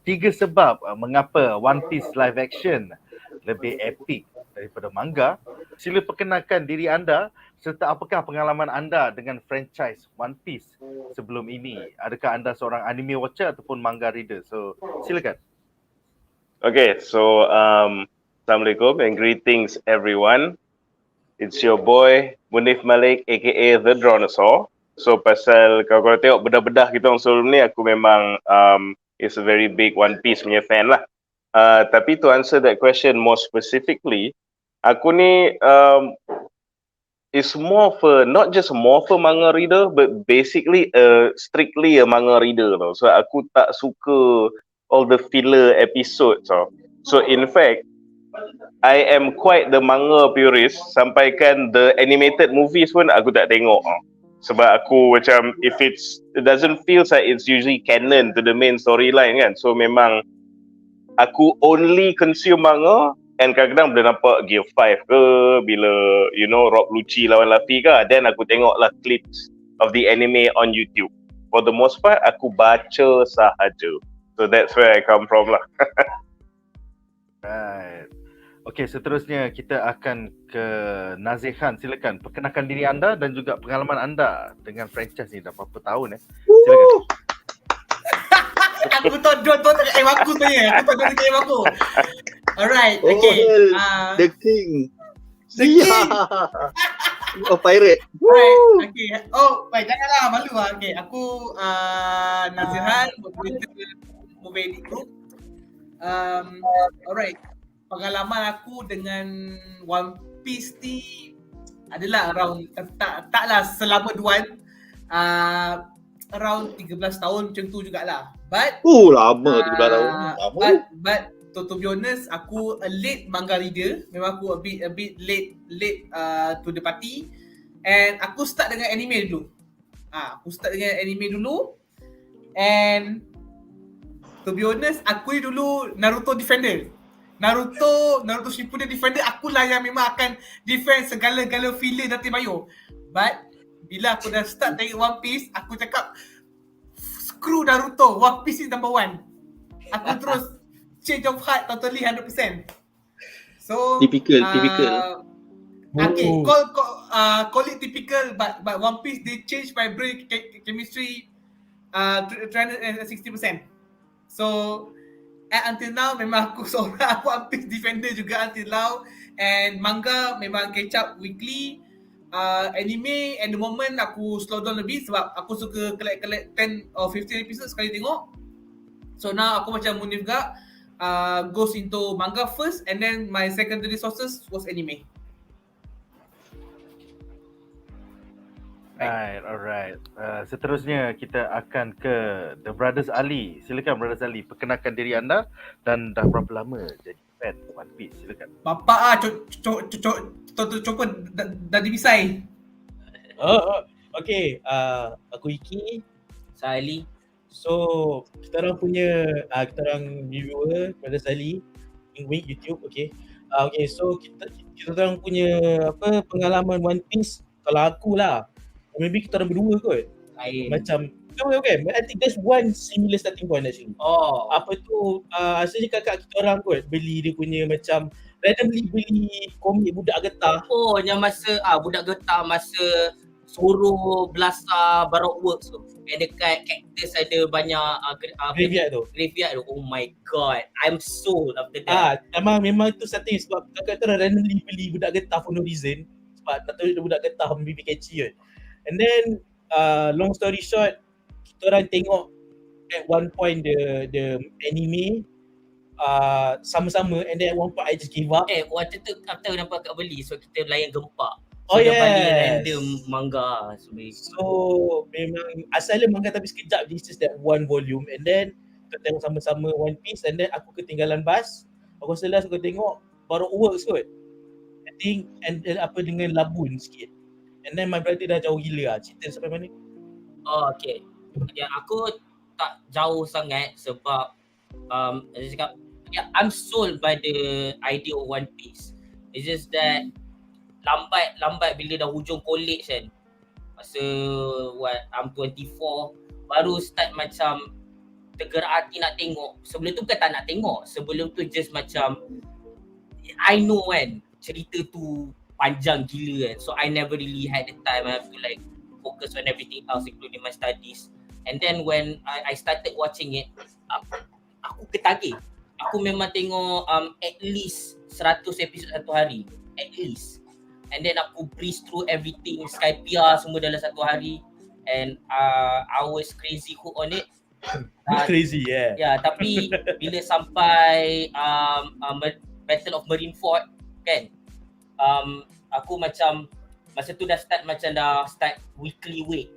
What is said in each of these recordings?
3 sebab mengapa One Piece live action lebih epik daripada manga. Sila perkenalkan diri anda serta apakah pengalaman anda dengan franchise One Piece sebelum ini. Adakah anda seorang anime watcher ataupun manga reader? So, silakan. Okay, so Assalamualaikum and greetings everyone. It's your boy Munif Malek aka The Dinosaur. So pasal kalau tengok bedah-bedah kita orang sebelum ni, aku memang is a very big One Piece punya fan lah. Tapi to answer that question more specifically, aku ni is more for not just more for manga reader, but basically strictly a manga reader tau. So aku tak suka all the filler episodes tau. So in fact, I am quite the manga purist. Sampaikan the animated movies pun aku tak tengok. Sebab aku macam, if it doesn't feel like it's usually canon to the main storyline kan. So memang aku only consume manga, and kadang-kadang bila nampak Gear 5 ke, bila Rob Lucci lawan Luffy ke, then aku tengok lah clips of the anime on YouTube. For the most part, aku baca sahaja. So that's where I come from lah. Right. Okey, seterusnya kita akan ke Nazher. Silakan perkenalkan diri anda dan juga pengalaman anda dengan franchise ni dah berapa tahun Silakan. Aku tahu Duan tak aim aku sebenarnya. Aku tahu dia aim aku. Alright, okay. The King. Oh, pirate. Alright, okay. Oh, baik, janganlah malu lah. Okay, aku Nazher, moderator Movie Edit Group. Alright. Pengalaman aku dengan One Piece ni adalah around taklah selama Duan, around 13 tahun macam tu jugalah. But lama 13 tahun. Lama. But to be honest, aku a late manga reader. Memang aku a bit late to the party. And aku start dengan anime dulu. And to be honest, aku dulu Naruto defender. Naruto Shippuden defender, akulah yang memang akan defend segala-gala filler Date Bayo. But bila aku dah start tengok One Piece, aku cakap screw Naruto, One Piece is number one. Aku terus change of heart totally 100%. So typical. Okay, call it typical, but One Piece they change my brain chemistry 360%. So until now memang aku seorang One Piece defender juga until now, and manga memang catch up weekly. Anime at the moment aku slow down lebih sebab aku suka collect 10 or 15 episodes sekali tengok. So now aku macam Munif juga, goes into manga first, and then my secondary sources was anime. Alright. Seterusnya kita akan ke The Brothers Ali. Silakan Brothers Ali, perkenalkan diri anda dan dah berapa lama jadi fan One Piece. Silakan. Bapak coba dah dibisai. Okay. Aku Iki, saya Ali. So kita orang punya kita orang viewer Brothers Ali Wing YouTube. Okay. Okay, so kita orang punya pengalaman One Piece, kalau aku lah, maybe kita orang berdua kot. Macam okay. I think there's one similar starting point actually. Apa tu, asalnya kakak kita orang kot beli dia punya macam randomly beli komik budak getah. Yang masa budak getah masa suruh belasah Baroque Works tu. And dekat Cactus ada banyak graveyard tu. Oh my god, I'm sold after that. Memang tu starting sebab kakak kita orang randomly beli budak getah for no reason. Sebab tak tahu budak getah maybe catchy kan. And then long story short, kita orang tengok at one point the anime sama-sama, and then at one point I just give up. Waktu tu kata kenapa akak beli, so kita layan gempak. Yes. Balik random manga. So memang asalnya manga tapi sekejap, this is that one volume, and then kita tengok sama-sama One Piece, and then aku ketinggalan bus. Aku selas aku tengok Baroque Works kot, I think, and dengan Labun sikit. And then my brother dah jauh gila cerita sampai mana? Okay. Aku tak jauh sangat sebab saya cakap, I'm sold by the idea of One Piece. It's just that lambat bila dah hujung college kan. Masa I'm 24 baru start macam tergerak hati nak tengok. Sebelum tu bukan tak nak tengok. Sebelum tu just macam I know kan cerita tu panjang gila kan. So I never really had the time. I have to like focus on everything else including my studies. And then when I started watching it, aku ketagih. Aku memang tengok at least 100 episod satu hari. At least. And then aku breeze through everything, Skypia semua dalam satu hari. And I was crazy hook on it. Crazy, yeah. Ya, tapi bila sampai Battle of Marineford kan, aku macam masa tu dah start weekly wait.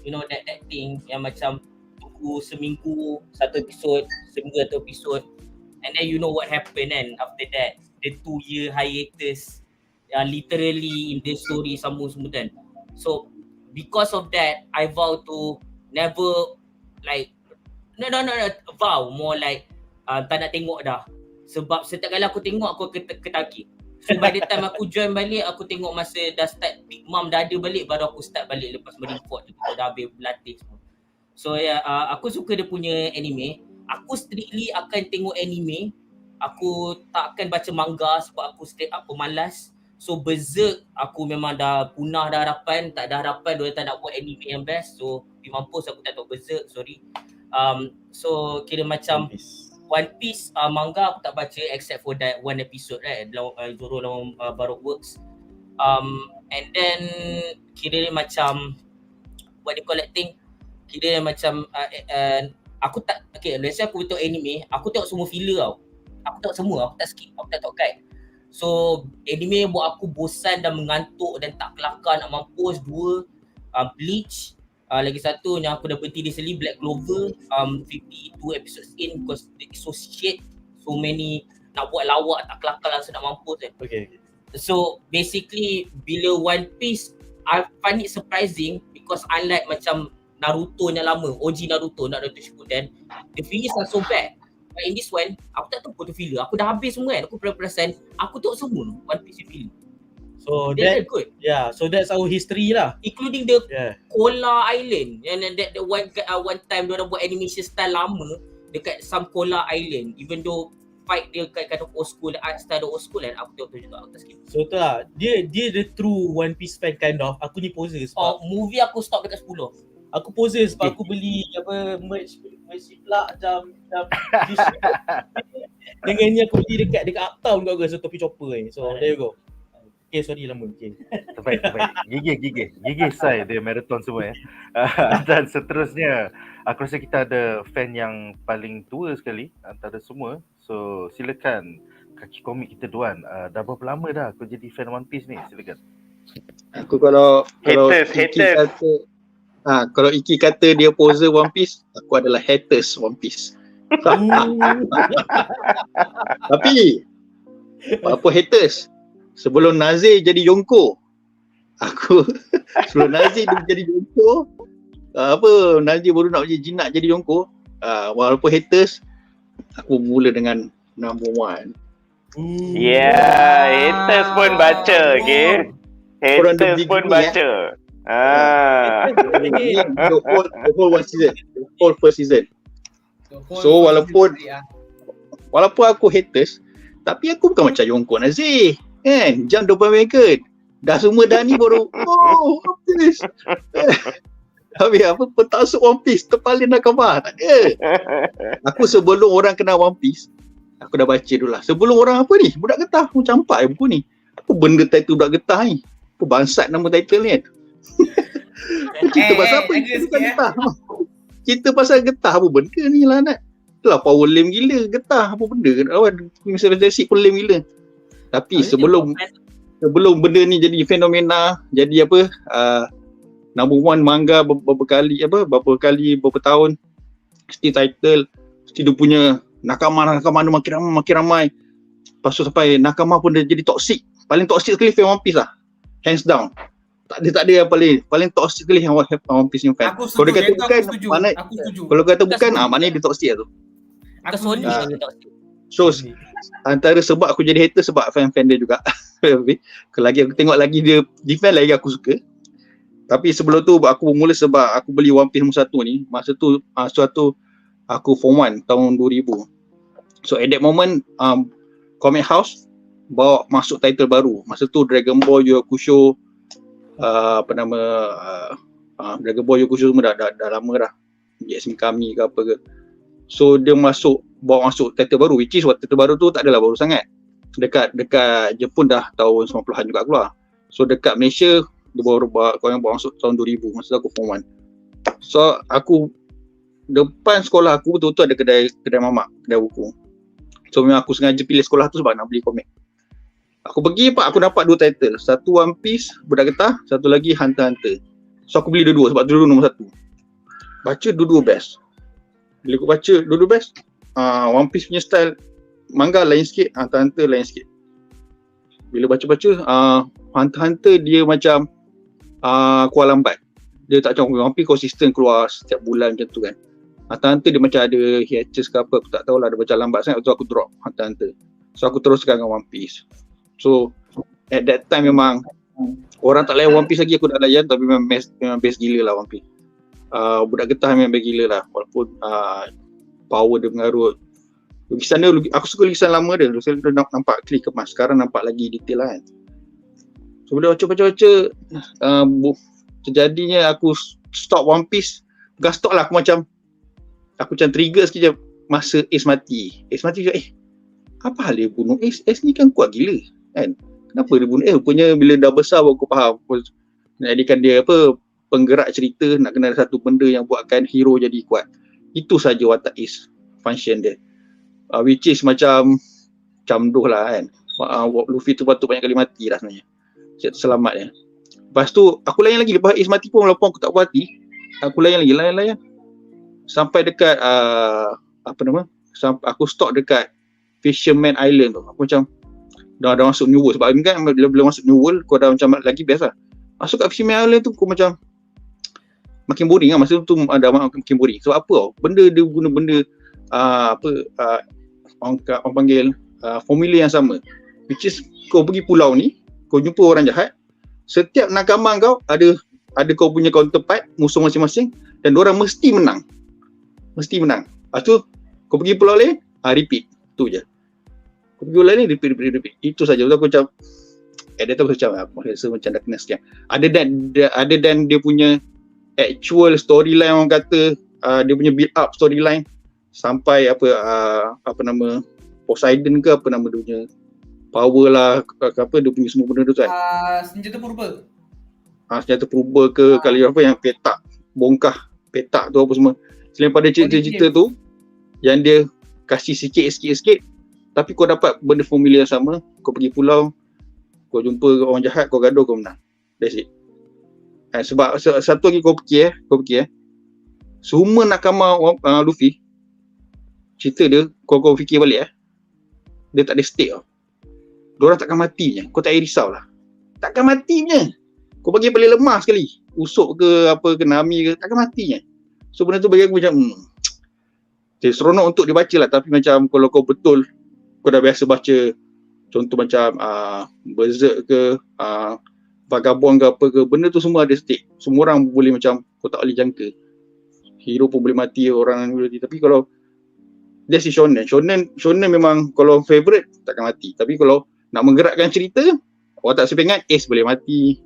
You know that thing yang macam tunggu seminggu satu episod, seminggu satu episod. And then you know what happened kan after that. The 2-year hiatus literally in the story semua kan. So because of that, I vow to never like vow more like tak nak tengok dah. Sebab setiap kali aku tengok aku ketagih. So by the time aku join balik, aku tengok masa dah start Big Mom dah ada balik, baru aku start balik lepas Marineford tu. Dah habis berlatih semua. So aku suka dia punya anime. Aku strictly akan tengok anime. Aku tak akan baca manga sebab aku straight up pemalas. So Berserk aku memang dah punah dah harapan. Tak ada harapan dia tak nak buat anime yang best. So mampus aku tak tahu Berserk, sorry. So kira macam One Piece manga aku tak baca except for that one episode right, Zoro dalam Baroque Works. And then kira macam what they call that thing, kira macam aku tak, okay, let's say aku tengok anime, aku tengok semua filler tau. Aku tengok semua, aku tak skip, aku tak tengok guide. So anime buat aku bosan dan mengantuk dan tak kelakar nak mampus. 2 Bleach, lagi satu yang aku dah berhenti recently, Black Clover, 52 episodes in because it's so shit, so many nak buat lawak tak kelakar langsung nak mampus kan. Okay. So basically bila One Piece, I find it surprising because unlike macam Naruto yang lama, OG Naruto Shippuden, the fillers are so bad. But in this one, aku tak tahu pun tu filler. Aku dah habis semua kan. Aku perasan, aku tengok semua One Piece filler. So They're good. Yeah, so that's our history lah. Including the Kola Island. And that one time dia orang buat animation style lama dekat some Kola Island. Even though fight dia kind of old school, art style old school kan, aku tengok tu juga, aku tak skip. So tu lah, dia the true One Piece fan kind of. Aku ni poser sebab Movie aku stop dekat 10. aku poser sebab aku beli merch pula macam dengan ni aku beli dekat Uptown juga rasa topi chopper ni. So there you go. Okay, sorry lama. Okay. Terbaik. Gigih sai dia marathon semua ya. Dan seterusnya, aku rasa kita ada fan yang paling tua sekali antara semua. So silakan Kaki komik kita Duan. Dah berapa lama dah aku jadi fan One Piece ni? Silakan. Aku kalau haters. Kalau Iki kata dia poser One Piece, aku adalah haters One Piece. Tapi apa haters? Sebelum Nazher jadi Yonko, sebelum Nazher jadi Yonko, Nazher baru nak jadi jinak jadi Yonko, walaupun haters, aku mula dengan number 1. Haters pun baca, okay? Haters pun baca. The whole one season, the whole first season. So walaupun aku haters, tapi aku bukan macam Yonko Nazher. Kan, jam 12 minit dah semua dah ni baru One Piece. Habis apa pentasuk One Piece terpaling nak khabar tak ada. Aku sebelum orang kenal One Piece, aku dah baca dulu lah. Sebelum orang apa ni, budak getah aku campak buku ni. Apa benda title budak getah ni? Apa bangsat nama title ni kan? Cerita pasal apa? Bukan getah. Cerita pasal getah apa benda ni lah nak. Itulah power lame gila getah apa benda. Misalnya si pun lame gila. Tapi sebelum benda ni jadi fenomena, jadi apa, number 1 manga berapa kali berapa tahun, mesti title, mesti dia punya nakama dia makin ramai. Lepas tu sampai nakama pun dah jadi toxic. Paling toxic sekali fan One Piece lah, hands down. Tak ada yang paling toxic sekali yang One Piece yang fan. Kalau dia kata bukan, mana kalau kata bukan, maknanya dia toxic lah tu. Aku Sony dia toxic. So antara sebab aku jadi hater sebab fan-fan dia juga. Lagi aku tengok lagi dia defend lagi aku suka. Tapi sebelum tu aku bermula sebab aku beli One Piece nombor 1 ni. Masa tu suatu Aku form 1 tahun 2000. So at that moment Comic House bawa masuk title baru. Masa tu Dragon Ball Yakuza Dragon Ball Yakuza semua dah lama dah. Yes Mikami ke apa ke. So dia bawa masuk title baru, which is title baru tu tak adalah baru sangat. Dekat Jepun dah tahun 90-an juga keluar. So dekat Malaysia dia baru bawa masuk tahun 2000, masa aku form 1. So aku depan sekolah aku betul-betul ada kedai mamak, kedai buku. So memang aku sengaja pilih sekolah tu sebab nak beli komik. Aku pergi aku dapat 2 title. Satu One Piece Budak Getah, satu lagi Hunter x Hunter. So aku beli dua-dua sebab dua-dua nombor 1. Baca dua-dua best. Bila aku baca dua-dua best, One Piece punya style manga lain sikit, Hunter x Hunter lain sikit. Bila baca-baca Hunter x Hunter dia macam keluar lambat. Dia tak macam One Piece konsisten keluar setiap bulan macam tu kan. Hunter x Hunter dia macam ada hiatus ke apa, aku tak tahulah, dia macam lambat sangat. Lepas tu aku drop Hunter x Hunter. So aku teruskan dengan One Piece. So at that time memang orang tak layan One Piece lagi, aku dah layan, tapi memang best gila lah One Piece. Budak Getah memang best gila lah, walaupun power dia mengarut. Lukisan dia, aku suka lukisan lama dia. Lukisan dia nampak clean kemas, sekarang nampak lagi detail lah kan. So bila baca-baca terjadinya aku stop One Piece. Bukan stop lah, aku macam trigger sikit je masa Ace mati. Ace mati je, apa hal dia bunuh Ace? Ace ni kan kuat gila kan. Kenapa dia bunuh Ace? Rupanya bila dah besar baru aku faham. Nak jadikan dia penggerak cerita, nak kena ada satu benda yang buatkan hero jadi kuat. Itu saja watak Ace, function dia. Which is macam camduh lah kan. Luffy tu patut banyak kali mati lah sebenarnya. Selamat dia. Lepas tu aku layan lagi, lepas Ace mati pun walaupun aku tak puas hati, aku layan sampai dekat aku stop dekat Fisherman Island tu. Aku macam dah masuk New World, sebab kan bila masuk New World kau dah macam lagi best lah. Masuk kat Fisherman Island tu aku macam makin boring lah. Masa tu ada makin boring. Sebab apa tau? Dia guna benda orang panggil formula yang sama. Which is kau pergi pulau ni, kau jumpa orang jahat, setiap nakama kau ada kau punya counterpart, musuh masing-masing, dan diorang mesti menang. Lepas tu kau pergi pulau lain, repeat. Tu je. Kau pergi pulau lain, repeat. Itu saja. Aku macam tu aku rasa macam dah kena scam. Ada dan dia punya actual storyline, orang kata dia punya build up storyline sampai Poseidon ke apa nama dia punya power lah, dia punya semua benda tu kan. Senjata purba. Senjata purba ke kali apa yang petak, bongkah petak tu apa semua. Selain pada cerita-cerita tu yang dia kasih sikit, tapi kau dapat benda formula yang sama. Kau pergi pulau, kau jumpa orang jahat, kau gaduh, kau menang. That's it. Sebab satu lagi kau fikir semua nakama Luffy, cerita dia kau fikir balik dia tak ada stake tau. Diorang takkan mati je. Kau tak payah risau lah. Takkan mati je. Kau bagi paling lemah sekali, Usop ke apa ke Nami ke, takkan mati je. So benda tu bagi aku macam seronok untuk dibaca lah. Tapi macam kalau kau betul kau dah biasa baca, contoh macam Berserk ke Vagabond ke apa ke, benda tu semua ada stake. Semua orang boleh macam kau tak boleh jangka. Hero pun boleh mati, orang boleh mati. Tapi kalau dia si Shonen memang kalau favourite takkan mati. Tapi kalau nak menggerakkan cerita, watak sepengat Ace boleh mati.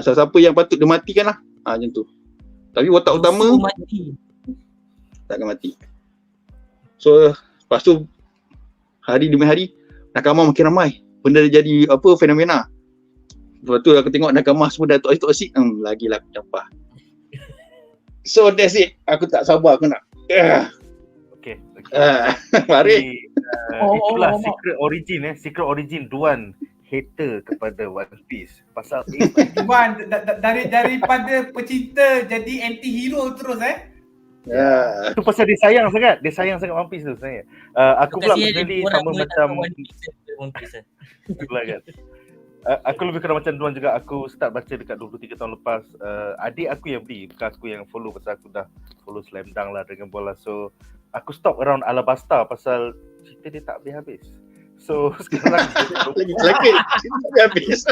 Siapa yang patut dia matikan lah. Macam tu. Tapi watak utama takkan mati. So lepas tu hari demi hari nakama makin ramai. Benda dia jadi fenomena. Lepas tu aku tengok nakama semua dah toksik, lagi lah aku campah. So that's it. Aku tak sabar aku nak. Okay. Mari. Itulah secret origin Duan hater kepada One Piece. Pasal Duan daripada pecinta jadi anti hero terus Itu pasal dia sayang sangat One Piece tu sebenarnya. Aku pula personally sama macam One Piece. itulah kan. Aku lebih kurang macam Duan juga. Aku start baca dekat 23 tahun lepas. Adik aku yang beli, bukan aku yang follow, pasal aku dah follow Slam Dunk lah, Dragon Ball lah. So aku stop around Alabasta pasal cerita dia tak habis-habis. So sekarang Lagi celaka. Dah habis.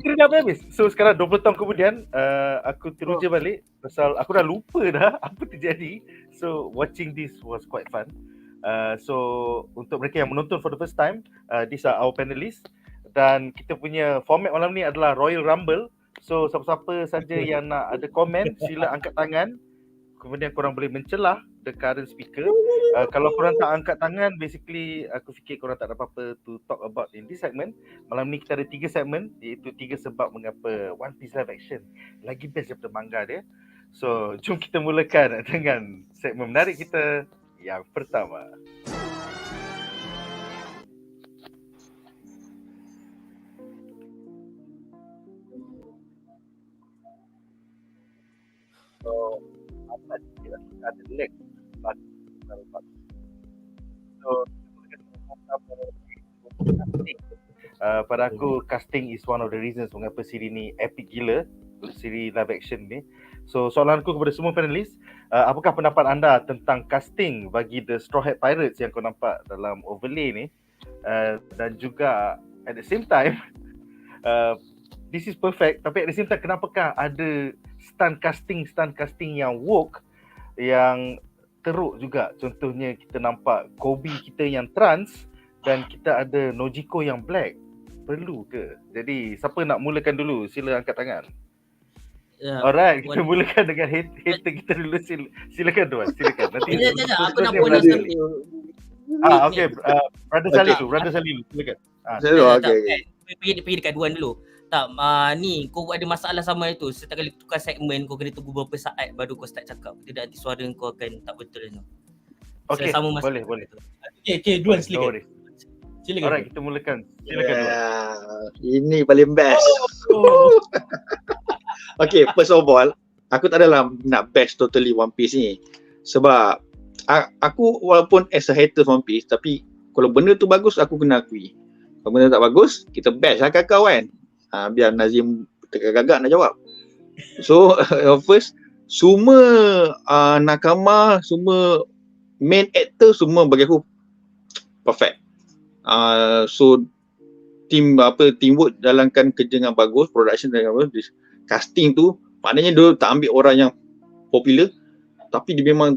Cerita dah habis. So sekarang 20 tahun kemudian aku teruja balik pasal aku dah lupa dah apa terjadi. So watching this was quite fun. So untuk mereka yang menonton for the first time, these are our panelists dan kita punya format malam ni adalah Royal Rumble. So siapa-siapa saja yang nak ada komen sila angkat tangan. Kemudian korang boleh mencelah the current speaker. Kalau korang tak angkat tangan, basically aku fikir korang tak ada apa-apa to talk about in this segment. Malam ni kita ada 3 segmen, iaitu 3 sebab mengapa One Piece live action lagi best daripada manga dia. So jom kita mulakan dengan segmen menarik kita yang pertama. So ada lag. So pada aku casting is one of the reasons mengapa siri ni epic gila, siri live action ni. So soalanku kepada semua panelis, apakah pendapat anda tentang casting bagi the Straw Hat Pirates yang kau nampak dalam overlay ni, dan juga at the same time this is perfect, tapi at the same time kenapakah ada stunt casting yang woke, yang teruk juga. Contohnya kita nampak Kobe kita yang trans dan kita ada Nojiko yang black. Perlu ke? Jadi siapa nak mulakan dulu? Sila angkat tangan. Alright, kita mulakan dengan hater kita dulu. Silakan Duan, silakan. Nanti aku nak bonus nanti. Okay, Brother Salih dulu, silakan. Pergi dekat Duan dulu. Tak, ni kau ada masalah sama itu. Setiap kali tukar segmen kau kena tunggu beberapa saat baru kau start cakap. Tidak nanti suara kau akan tak betul tu. Okay, boleh. Okay, Duan silakan. Silakan. Alright, kita mulakan. Silakan Duan. Ini paling best. Okay, first of all, aku tak adalah nak bash totally One Piece ni. Sebab aku walaupun as a hater One Piece, tapi kalau benda tu bagus aku kena akui. Kalau benda tak bagus, kita bash lah kakak kan. Biar Nazim tergagak nak jawab. So first, semua nakama, semua main actor semua bagi aku perfect. So teamwork jalankan kerja dengan bagus, production dengan bagus. Casting tu maknanya dia tak ambil orang yang popular, tapi dia memang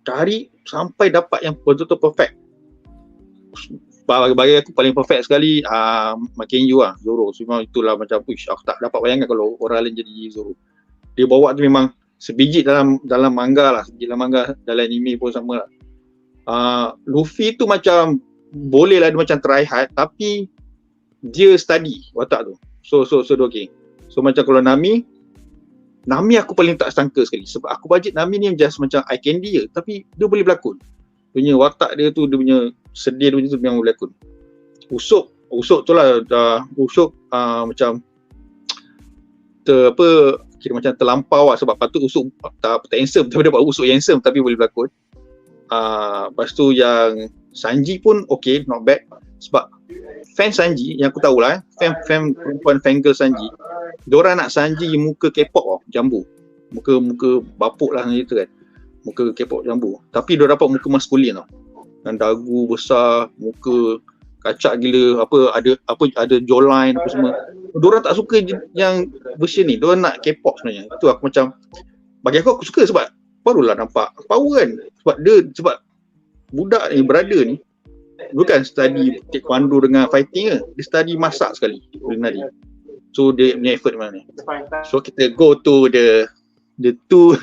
cari sampai dapat yang betul-betul perfect. Bagi aku paling perfect sekali makin you lah, Zoro. Memang itulah macam aku tak dapat bayangkan kalau orang lain jadi Zoro. Dia bawa tu memang sebiji dalam manga lah, sebiji dalam manga, dalam anime pun sama lah. Luffy tu macam boleh lah dia macam try hard, tapi dia study watak tu. So okay. So macam kalau Nami aku paling tak sangka sekali, sebab aku budget Nami ni just macam eye candy je, tapi dia boleh berlakon. Dia punya watak dia tu, dia punya sedih dia tu memang boleh berlakon. Usop tu lah, Usop macam kira macam terlampau lah, sebab patut Usop tak handsome, tapi dia buat Usop yang handsome tapi boleh berlakon. Lepas tu yang Sanji pun okay, not bad. Sebab fan Sanji yang aku tahulah, fan perempuan fangirl Sanji, diorang nak Sanji muka K-pop tau, jambu. Muka bapuk lah gitu kan. Muka K-pop jambu. Tapi dia dapat muka maskulin tau. Dan dagu besar, muka kacak gila, ada jawline apa semua. Diorang tak suka yang version ni. Diorang nak K-pop sebenarnya. Itu aku macam, bagi aku suka sebab barulah nampak power kan. Sebab budak ni, brother ni bukan study taekwondo dengan fighting ke. Dia study masak sekali, culinary. So dia punya effort mana. So kita go to the two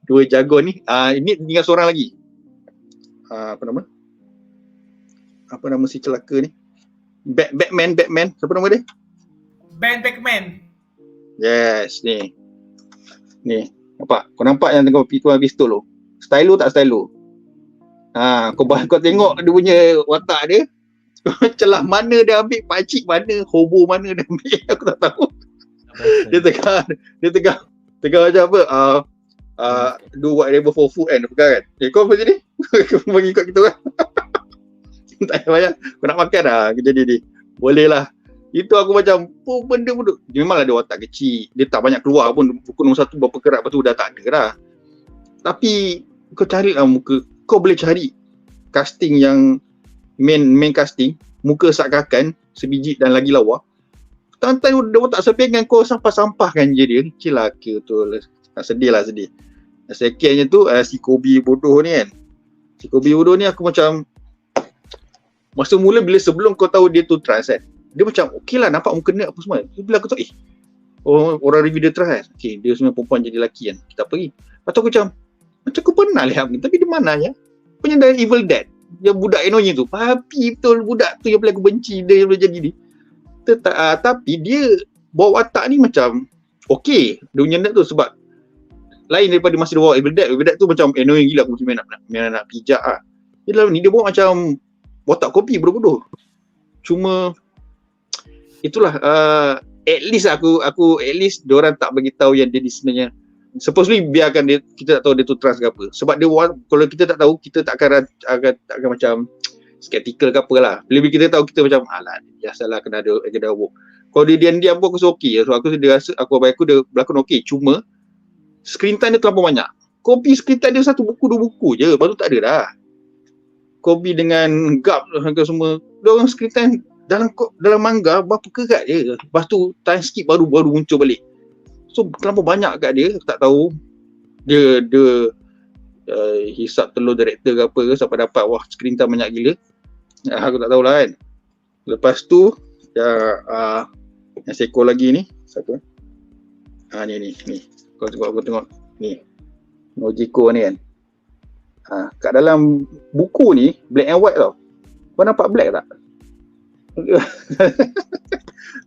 dua jago ni. Ini tinggal seorang lagi. Apa nama si celaka ni? Batman. Siapa nama dia? Batman. Yes, ni. Nampak? Kau nampak yang tengok pistol tu? Stylo tak stylo? Kau tengok dia punya watak dia. Celah mana dia ambil, pakcik mana, hobo mana dia ambil, aku tak tahu. Dia tegar macam apa, do whatever for food kan, kan? Kau apa jadi? Kau bagi ikut kita kan? Tak payah, kau nak makan lah, jadi ni. Boleh lah. Itu aku macam, benda pun dia memanglah dia watak kecil, dia tak banyak keluar pun, pukul nombor 1 berapa kerat, lepas tu dah tak ada lah. Tapi kau carilah muka, kau boleh cari casting yang main casting, muka sakakan sebiji dan lagi lawa. Tantan dia tak sepingan kau sampah-sampahkan je dia. Celaka betul. Sedih. Secondnya tu si Kobe bodoh ni kan. Si Kobe bodoh ni aku macam masa mula sebelum kau tahu dia tu trans kan. Dia macam okey lah nampak muka dia apa semua. Bila aku tahu orang review dia trans kan. Okay, dia sebenarnya perempuan jadi lelaki kan. Kita pergi. Lepas tu aku macam aku pernah lihat ni. Tapi di mana ya? Punya dari Evil Dead. Yang budak annoying tu. Papi betul budak tu yang paling aku benci dia boleh jadi ni. Tapi dia bawa watak ni macam okey. Dia punya nak tu sebab lain daripada masa dia bawa Evil Dead. Evil Dead tu macam annoying gila. Aku macam nak pijak lah. Dia dalam ni dia bawa macam watak kopi bodoh-bodoh. Cuma itulah at least aku at least diorang tak bagi tahu yang dia sebenarnya supposedly biarkan dia, kita tak tahu dia tu trans ke apa. Sebab dia kalau kita tak tahu kita tak akan macam skeptical ke apalah. Bila kita tahu kita macam alah biasalah kena ada work. Kalau dia diam-diam pun aku rasa okey. So aku dia rasa aku dia berlakon okey. Cuma screen time dia terlalu banyak. Kopi screen time dia 1 buku 2 buku je. Baru tak ada dah. Kopi dengan Gap semua. Dia orang screen time dalam manga berapa kerat je. Lepas tu time skip baru muncul balik. So terlalu banyak kat dia. Aku tak tahu dia hisap telur director ke apa ke sampai dapat screen time banyak gila. Aku tak tahulah kan. Lepas tu yang seko lagi ni siapa? Ni. Kau tengok ni. Nojiko ni kan. Kat dalam buku ni black and white tau. Kau nampak black tak?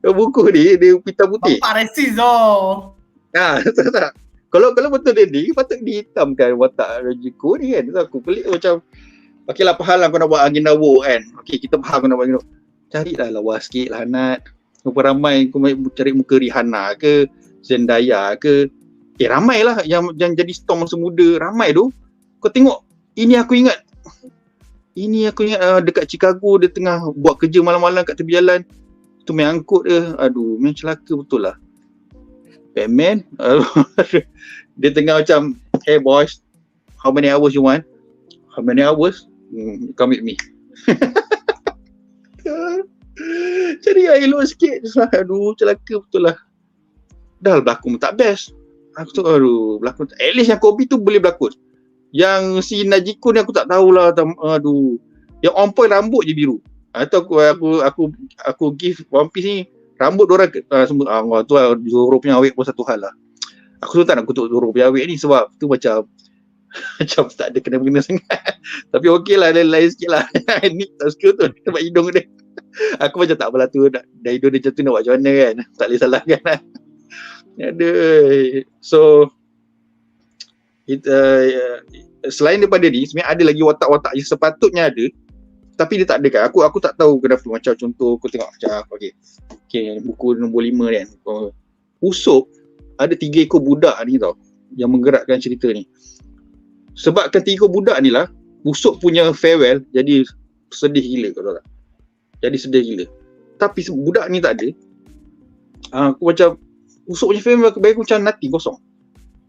Buku ni dia hitam putih. Bapak resis tau. Tak. Kalau betul dia ni patut dihitamkan watak Nojiko ni kan. So, aku pelik macam okeylah faham lah kau nak buat angin dawuk kan. Okey kita faham kau nak buat angin dawuk. Carilah lawa sikit lah Nat. Berapa ramai kau cari muka Rihanna ke Zendaya ke. Ramai lah yang jadi Storm masa muda. Ramai tu. Kau tengok. Ini aku ingat dekat Chicago dia tengah buat kerja malam-malam kat tepi jalan. Tu main angkut dia. Aduh, main celaka betul lah. Batman. Dia tengah macam, hey boys, how many hours you want? How many hours? Come with me. Cari yang elok sikit. Aduh, celaka betul lah. Dah berlakon tak best. Aku tu, berlakon. At least yang Kobe tu boleh berlakon. Yang si Najiko ni aku tak tahulah. Aduh. Yang on point rambut je biru. Atau aku give One Piece ni rambut diorang semua tu lah Zoro punya awet pun satu hal lah. Aku tu tak nak kutuk Zoro punya awet ni sebab tu macam tak ada kena-mengena sangat. Tapi okey lah, lain sikit lah. Ni tak suka tu nampak hidung dia. Aku macam tak apalah tu dah hidung dia macam tu nak buat macam mana kan. Tak boleh salahkan lah. So selain daripada ni sebenarnya ada lagi watak-watak yang sepatutnya ada tapi dia tak ada kan. Aku tak tahu kenapa. Macam contoh aku tengok macam okay, buku nombor 5 ni kan. Usopp ada 3 ekor budak ni tau yang menggerakkan cerita ni. Sebabkan 3 ekor budak ni lah Usopp punya farewell jadi sedih gila kau tahu tak. Jadi sedih gila. Tapi budak ni tak ada. Aku macam Usopp punya farewell bagi aku macam nothing, kosong.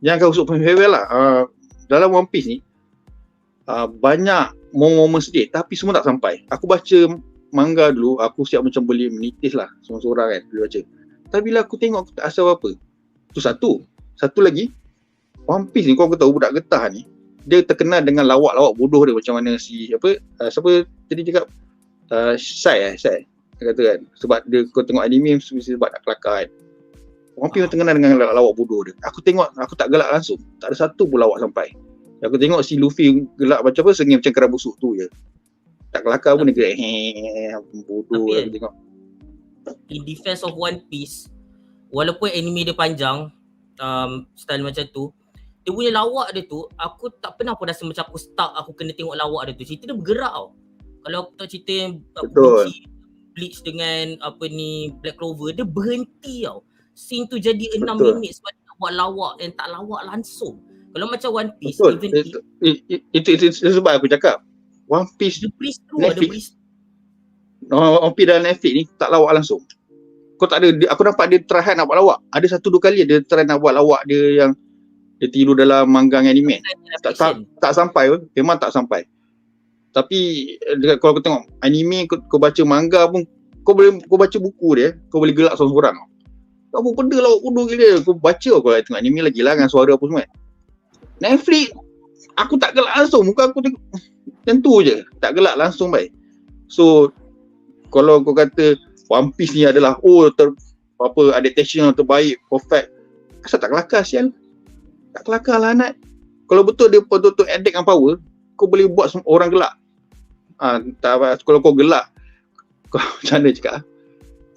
Jangan Usopp punya farewell lah. Dalam One Piece ni banyak momen-momen sedih tapi semua tak sampai. Aku baca manga dulu, aku siap macam boleh menitis lah seorang-seorang kan boleh baca. Tapi bila aku tengok aku tak rasa apa-apa. Tu satu lagi One Piece ni kau tahu budak getah ni dia terkenal dengan lawak-lawak bodoh dia macam mana si siapa tadi cakap Sai dia kata kan sebab dia kau tengok anime sebab nak kelakar kan. One Piece terkenal dengan lawak bodoh dia. Aku tengok aku tak gelak langsung. Tak ada satu pun lawak sampai. Aku tengok si Luffy gelak macam apa sengih macam kera busuk tu je. Tak kelakar pun dia gelak bodoh aku tengok. In defense of One Piece, walaupun anime dia panjang, style macam tu, dia punya lawak dia tu, aku tak pernah pun rasa macam aku stuck, aku kena tengok lawak dia tu. Cerita dia bergerak tau. Kalau aku tahu cerita yang aku benci Bleach dengan Black Clover, dia berhenti tau. Scene tu jadi 6 minit sebab dia nak buat lawak yang tak lawak langsung. Kalau macam One Piece, itu sebab aku cakap One Piece Netflix. One Piece dalam Netflix ni tak lawak langsung. Kau tak ada aku nampak dia try nak buat lawak. Ada 1-2 kali dia try nak buat lawak dia yang dia tiru dalam manga anime. Tak sampai pun. Memang tak sampai. Tapi kalau kau tengok anime, kau baca manga pun, kau baca buku dia, kau boleh gelak seorang-seorang. Apa benda lah bodoh gila. Kau baca, kau tengok anime lagi lah dengan suara apa semua. Netflix, aku tak gelak langsung. Muka aku tengok, tentu je. Tak gelak langsung baik. So, kalau kau kata One Piece ni adalah, adaptation yang terbaik, perfect. Asal tak kelakar sial? Tak kelakar lah Nat. Kalau betul dia betul-betul addict dengan power, kau boleh buat semua orang gelak. Kalau kau gelak, kau macam mana cakap?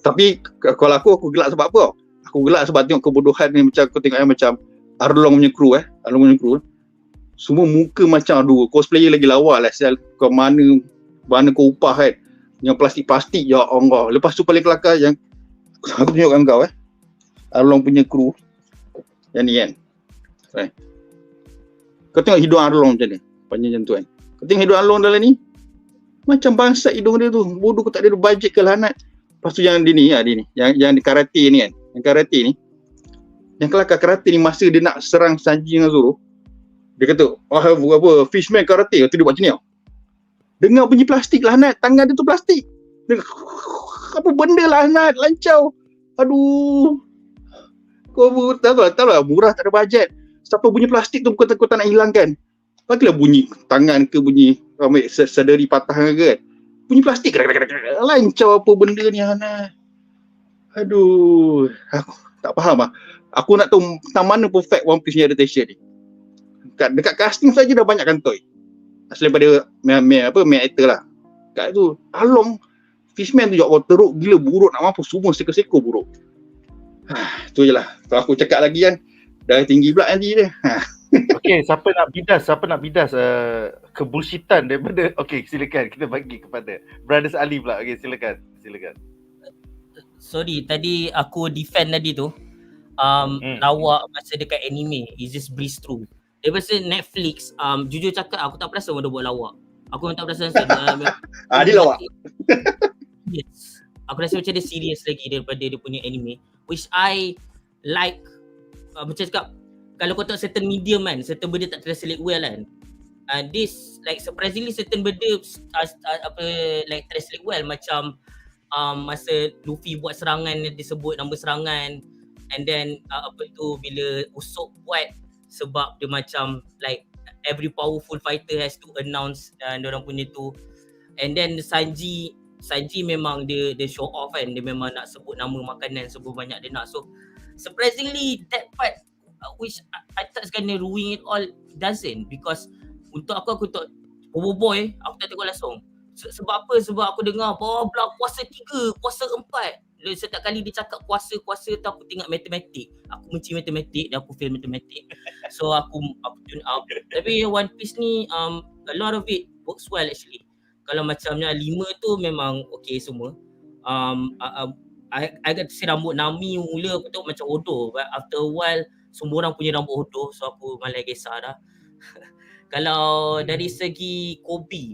Tapi kalau aku gelak sebab apa? Aku gelak sebab tengok kebodohan ni, macam kau tengok macam Arlong punya crew Arlong punya crew. Semua muka macam cosplayer lagi lawa lah sial. Kau mana kau upah kan? Yang plastik-plastik, ya Allah. Lepas tu paling kelakar yang aku tunjukkan kau Arlong punya crew. Yang ni kan. Right. Kau tengok hidung Arlong macam ni. Panjang macam tu kan. Kau tengok hidung Arlong dalam ni. Macam bangsat hidung dia tu. Bodoh, kau tak ada bajet ke lah Nat. Lepas tu yang dia ni. Yang di karate ni kan. Yang karate ni. Yang kelakar karate ni masa dia nak serang Sanji dengan Zoro. Dia kata, fishman karate. Tu dia buat macam ni tau. Dengar bunyi plastik lah Nat. Tangan dia tu plastik. Dia, apa benda lah Nat. Lancau. Aduh. Kau tahu lah. Murah tak ada bajet. Siapa bunyi plastik tu kau tak nak hilangkan. Bagilah bunyi tangan ke, bunyi sadari patah ke kan. Bunyi plastik. Lancau apa benda ni Nat. Aduh. Aku tak faham lah. Aku nak tahu tentang mana perfect One Piece ni adaptation ni. Dekat casting saja dah banyak kantoi. Selain daripada main actor lah. Kat tu Arlong Fishman tu ya Allah, teruk gila, buruk nak mampus, semua seko-seko buruk. Tu je lah. Kalau aku cakap lagi kan dah tinggi pula nanti dia. Okey, siapa nak bidas kebullshitan daripada, okey silakan kita bagi kepada Brothers Ali pula. Okey silakan. Sorry, tadi aku defend tadi tu. Lawak masa dekat anime, it just breeze through. Daripada Netflix, jujur cakap aku tak perasan dia buat lawak. Aku memang tak perasan. Dia lawak. Yes. Aku rasa macam dia serious lagi daripada dia punya anime, which I like. Macam cakap, kalau kau tengok certain medium kan, certain benda tak translate well kan. This like surprisingly certain benda like translate well, macam masa Luffy buat serangan, dia sebut nama serangan, and then bila Usopp buat, sebab dia macam like every powerful fighter has to announce diorang punya tu. And then Sanji memang dia show off kan, dia memang nak sebut nama makanan sebab banyak dia nak. So surprisingly that part which I thought is gonna ruin it all, doesn't, because untuk aku tak boy, aku tak tengok langsung. Sebab apa? Sebab aku dengar bla puasa 3, puasa 4. Setiap kali dia cakap puasa tu aku tengok matematik. Aku benci matematik dan aku fail matematik. So aku tune out. Tapi One Piece ni a lot of it works well actually. Kalau macamnya 5 tu memang okay semua. I got to say rambut Nami mula aku tengok macam hodoh, but after a while semua orang punya rambut hodoh, so aku malas kisah dah. Kalau dari segi Kobe,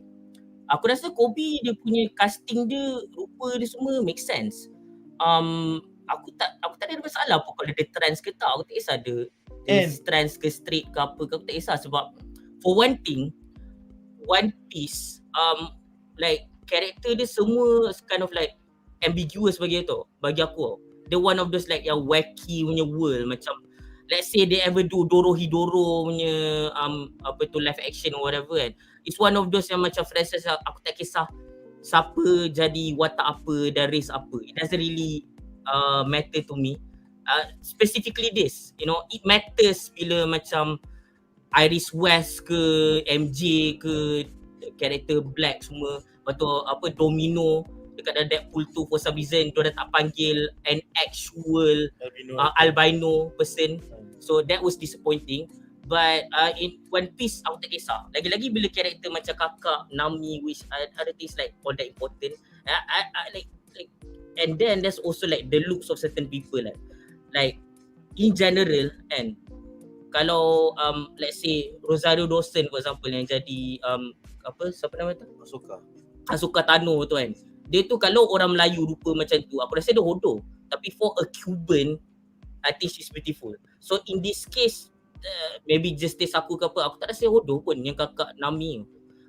aku rasa Kobe dia punya casting dia, rupa dia semua make sense. Aku tak ada masalah apa kalau dia trans ke tak. Aku tak kisah dia trans ke straight ke apa ke, aku tak kisah. Sebab for one thing, One Piece like karakter dia semua kind of like ambiguous bagi aku. Dia one of those like yang wacky punya world, macam let's say they ever do Dorohedoro punya live action or whatever kan. It's one of those yang macam franchise aku tak kisah siapa jadi watak apa dan race apa. It doesn't really matter to me. Specifically this, it matters bila macam Iris West ke MJ ke karakter Black semua. Lepas tu Domino dekat dalam Deadpool 2 for some reason dia tak panggil an actual albino person. So that was disappointing. But in One Piece aku tak kisah. Lagi-lagi bila karakter macam kakak Nami, which other things like all that important. I like and then there's also like the looks of certain people like in general, and kalau let's say Rosario Dawson for example yang jadi siapa nama tu? Asuka Tano tu kan. Dia tu kalau orang Melayu rupa macam tu, aku rasa dia hodoh. Tapi for a Cuban, I think she's beautiful. So in this case, maybe just taste aku ke apa, aku tak rasa hodoh pun yang kakak Nami.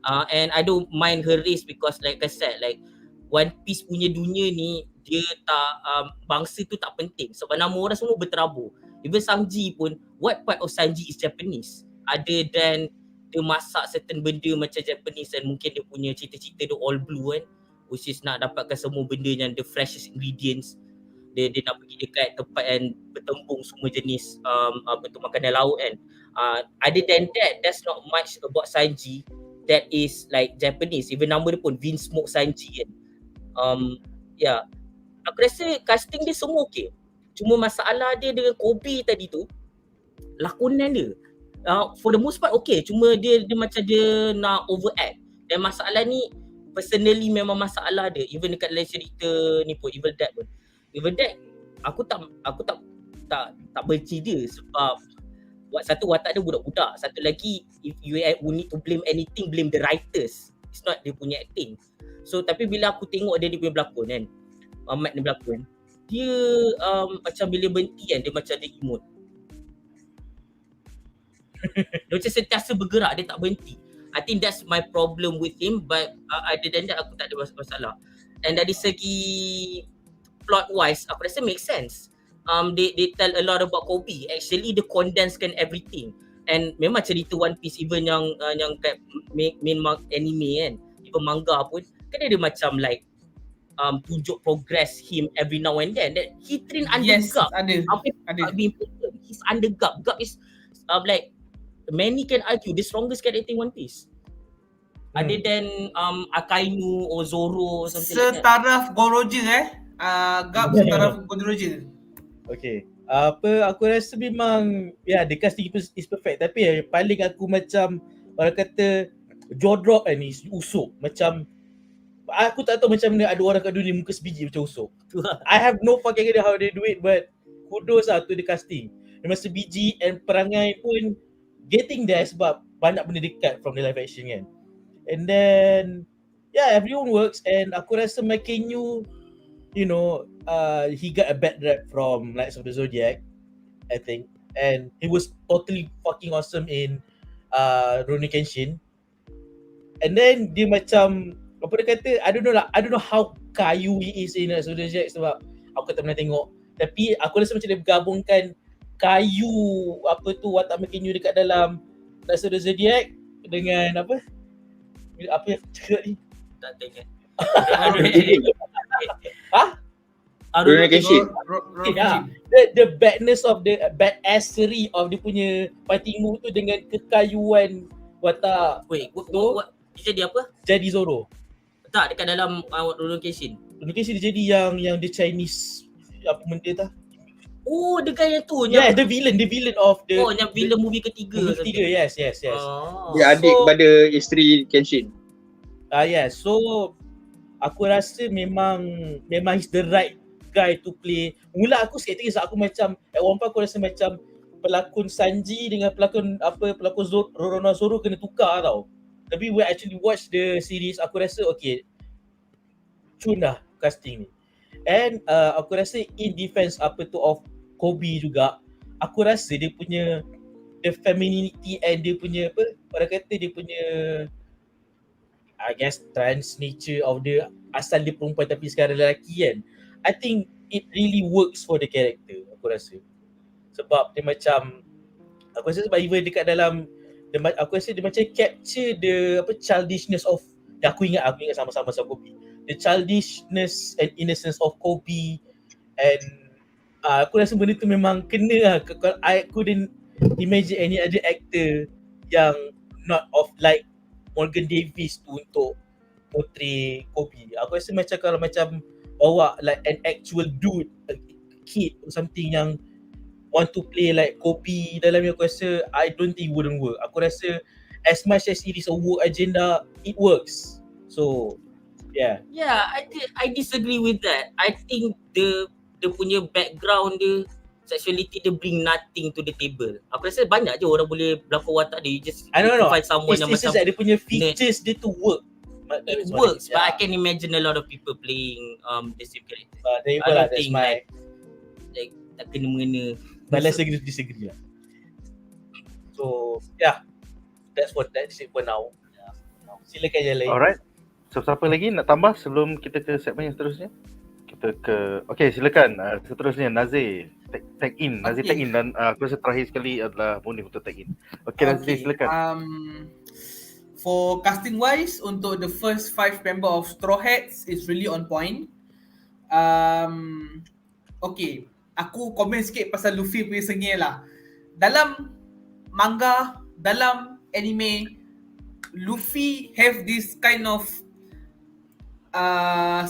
And I don't mind her race because like I said, like One Piece punya dunia ni dia tak bangsa tu tak penting sebab nama orang semua berterabur. Even Sanji pun, what part of Sanji is Japanese other than dia masak certain benda macam Japanese dan mungkin dia punya cita-cita dia all blue kan, which is nak dapatkan semua benda yang the freshest ingredients. Dia nak pergi dekat tempat yang bertembung semua jenis makanan laut kan. Other than that, there's not much about Sanji that is like Japanese. Even nama dia pun Vinsmoke Sanji kan. Aku rasa casting dia semua okay. Cuma masalah dia dengan Kobe tadi tu, lakonan dia for the most part okay, cuma dia macam dia nak overact. Dan masalah ni personally memang masalah dia. Even dekat dalam cerita ni pun Evil Dead pun. Evil Dead aku tak benci dia sebab satu watak dia budak-budak. Satu lagi, if you need to blame anything, blame the writers. It's not dia punya acting. So tapi bila aku tengok dia punya berlakon kan, Mampat ni berlakon, dia macam bila berhenti kan, dia macam dia imut. Dia macam sentiasa bergerak, dia tak berhenti. I think that's my problem with him, but other than that aku tak ada masalah. And dari segi plot wise, aku rasa make sense. They tell a lot about Kobe. Actually they condensed everything. And memang cerita One Piece even yang kat main anime kan, even manga pun kan dia macam like tunjuk progress him every now and then. That he train under Gap. Ada. He's under Gap. Gap is like many can argue the strongest character in One Piece. Other than Akainu or Zoro or something like that. Setaraf Goroja Gap setaraf Goroja. Okay. Aku rasa memang the casting is perfect, tapi yang paling aku macam orang kata jaw drop ni Usop. Macam aku tak tahu macam mana ada orang kat dunia muka sebiji macam Usop. I have no fucking idea how they do it, but kudos to the casting. Memang sebiji and perangai pun getting there sebab banyak benda dekat from the live action kan. And then everyone works, and aku rasa Makenyu, he got a bad rap from Knights of the Zodiac, I think, and he was totally fucking awesome in Rurouni Kenshin. And then dia macam apa dia kata, I don't know how kayu he is in Knights of the Zodiac sebab aku tak pernah tengok, tapi aku rasa macam dia bergabungkan kayu watak Makenyu dekat dalam Knights of the Zodiac dengan apa yang cakap ni Tak tengok. Rurouni Kenshin. The badness of the badassery of dia punya fighting move tu dengan kekayuan watak. Wait, what dia jadi apa? Jadi Zoro. Tak, dekat dalam Rurouni Kenshin. Rurouni Kenshin dia jadi yang the Chinese apa benda tu? Oh, the guy yang tu. Yeah, the villain of the yang villain movie ketiga. Yes. Dia adik pada isteri Kenshin. So aku rasa memang he's the right guy to play. Mula aku sikit aku macam at one point aku rasa macam pelakon Sanji dengan pelakon Roronoa Zoro kena tukar tau. Tapi when I actually watch the series, aku rasa okay, cun dah casting ni. And aku rasa in defense of Kobe juga, aku rasa dia punya the femininity and dia punya orang kata dia punya I guess trans nature of the asal dia perempuan tapi sekarang lelaki kan. I think it really works for the character, aku rasa. Sebab dia macam, aku rasa sebab even dekat dalam aku rasa dia macam capture the childishness of, aku ingat sama-sama Kobe. The childishness and innocence of Kobe, and aku rasa benda tu memang kena lah. I couldn't imagine any other actor yang not of like Morgan Davis tu untuk portray Kobe. Aku rasa macam kalau macam bawa like an actual dude, a kid or something yang want to play like Kobe dalam ni, aku rasa I don't think it wouldn't work. Aku rasa as much as it is a work agenda, it works. So yeah, I disagree with that. I think dia punya background dia, sexuality dia bring nothing to the table. Aku rasa banyak je orang boleh berlakon watak dia. Just find someone yang macam dia punya features dia to work. It works, but I can imagine a lot of people playing the same character. I don't think like tak kena mengena. Let's disagree lah. So that's it for now. Silakan yang lain. Alright. So siapa lagi nak tambah sebelum kita ke segmen yang seterusnya? Okay, silakan. Seterusnya Nazher tag in. Nazher tag in dan aku rasa terakhir sekali adalah Munif untuk tag in. Okay, Nazher silakan. For casting wise, untuk the first 5 member of Straw Hats is really on point. Okay, aku komen sikit pasal Luffy punya sengih lah. Dalam manga, dalam anime, Luffy have this kind of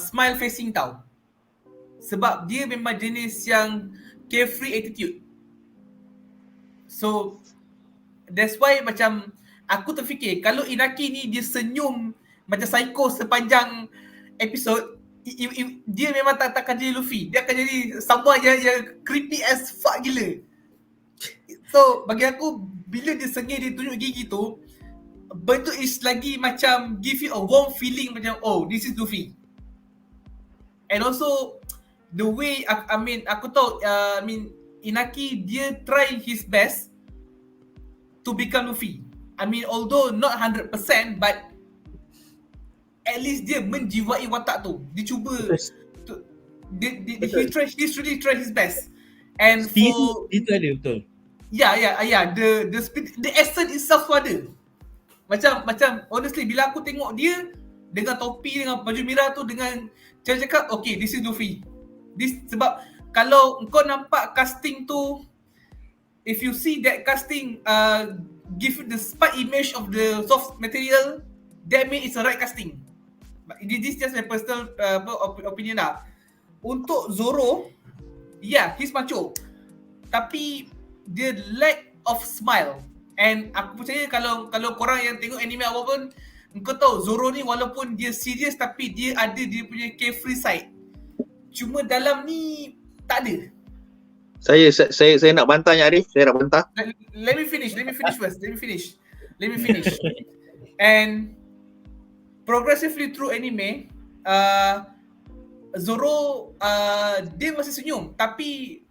smile facing tau. Sebab dia memang jenis yang carefree attitude. So that's why macam aku terfikir kalau Inaki ni dia senyum macam psycho sepanjang episod, dia memang takkan jadi Luffy. Dia akan jadi someone yang creepy as fuck gila. So bagi aku bila dia sengih, dia tunjuk gigi tu, bentuk is lagi macam give you a warm feeling macam oh this is Luffy. And also the way aku tahu Inaki dia try his best to become Luffy. Although not 100% but at least dia menjiwai watak tu. Dia cuba he really try his best. And for itu ada betul. The essence itself tu ada. Macam honestly bila aku tengok dia dengan topi, dengan baju merah tu, dengan cara cakap okay this is Luffy. Sebab kalau kau nampak casting tu, if you see that casting give you the spike image of the soft material, that means it's a right casting. But this is just my personal opinion lah. Untuk Zoro, he's macho, tapi dia lack of smile. And aku percaya kalau korang yang tengok anime awal pun, kau tahu Zoro ni walaupun dia serious tapi dia ada dia punya carefree side. Cuma dalam ni tak ada. Saya nak bantah Arif, saya nak bantah. Let me finish first. And progressively through anime, Zoro dia masih senyum, tapi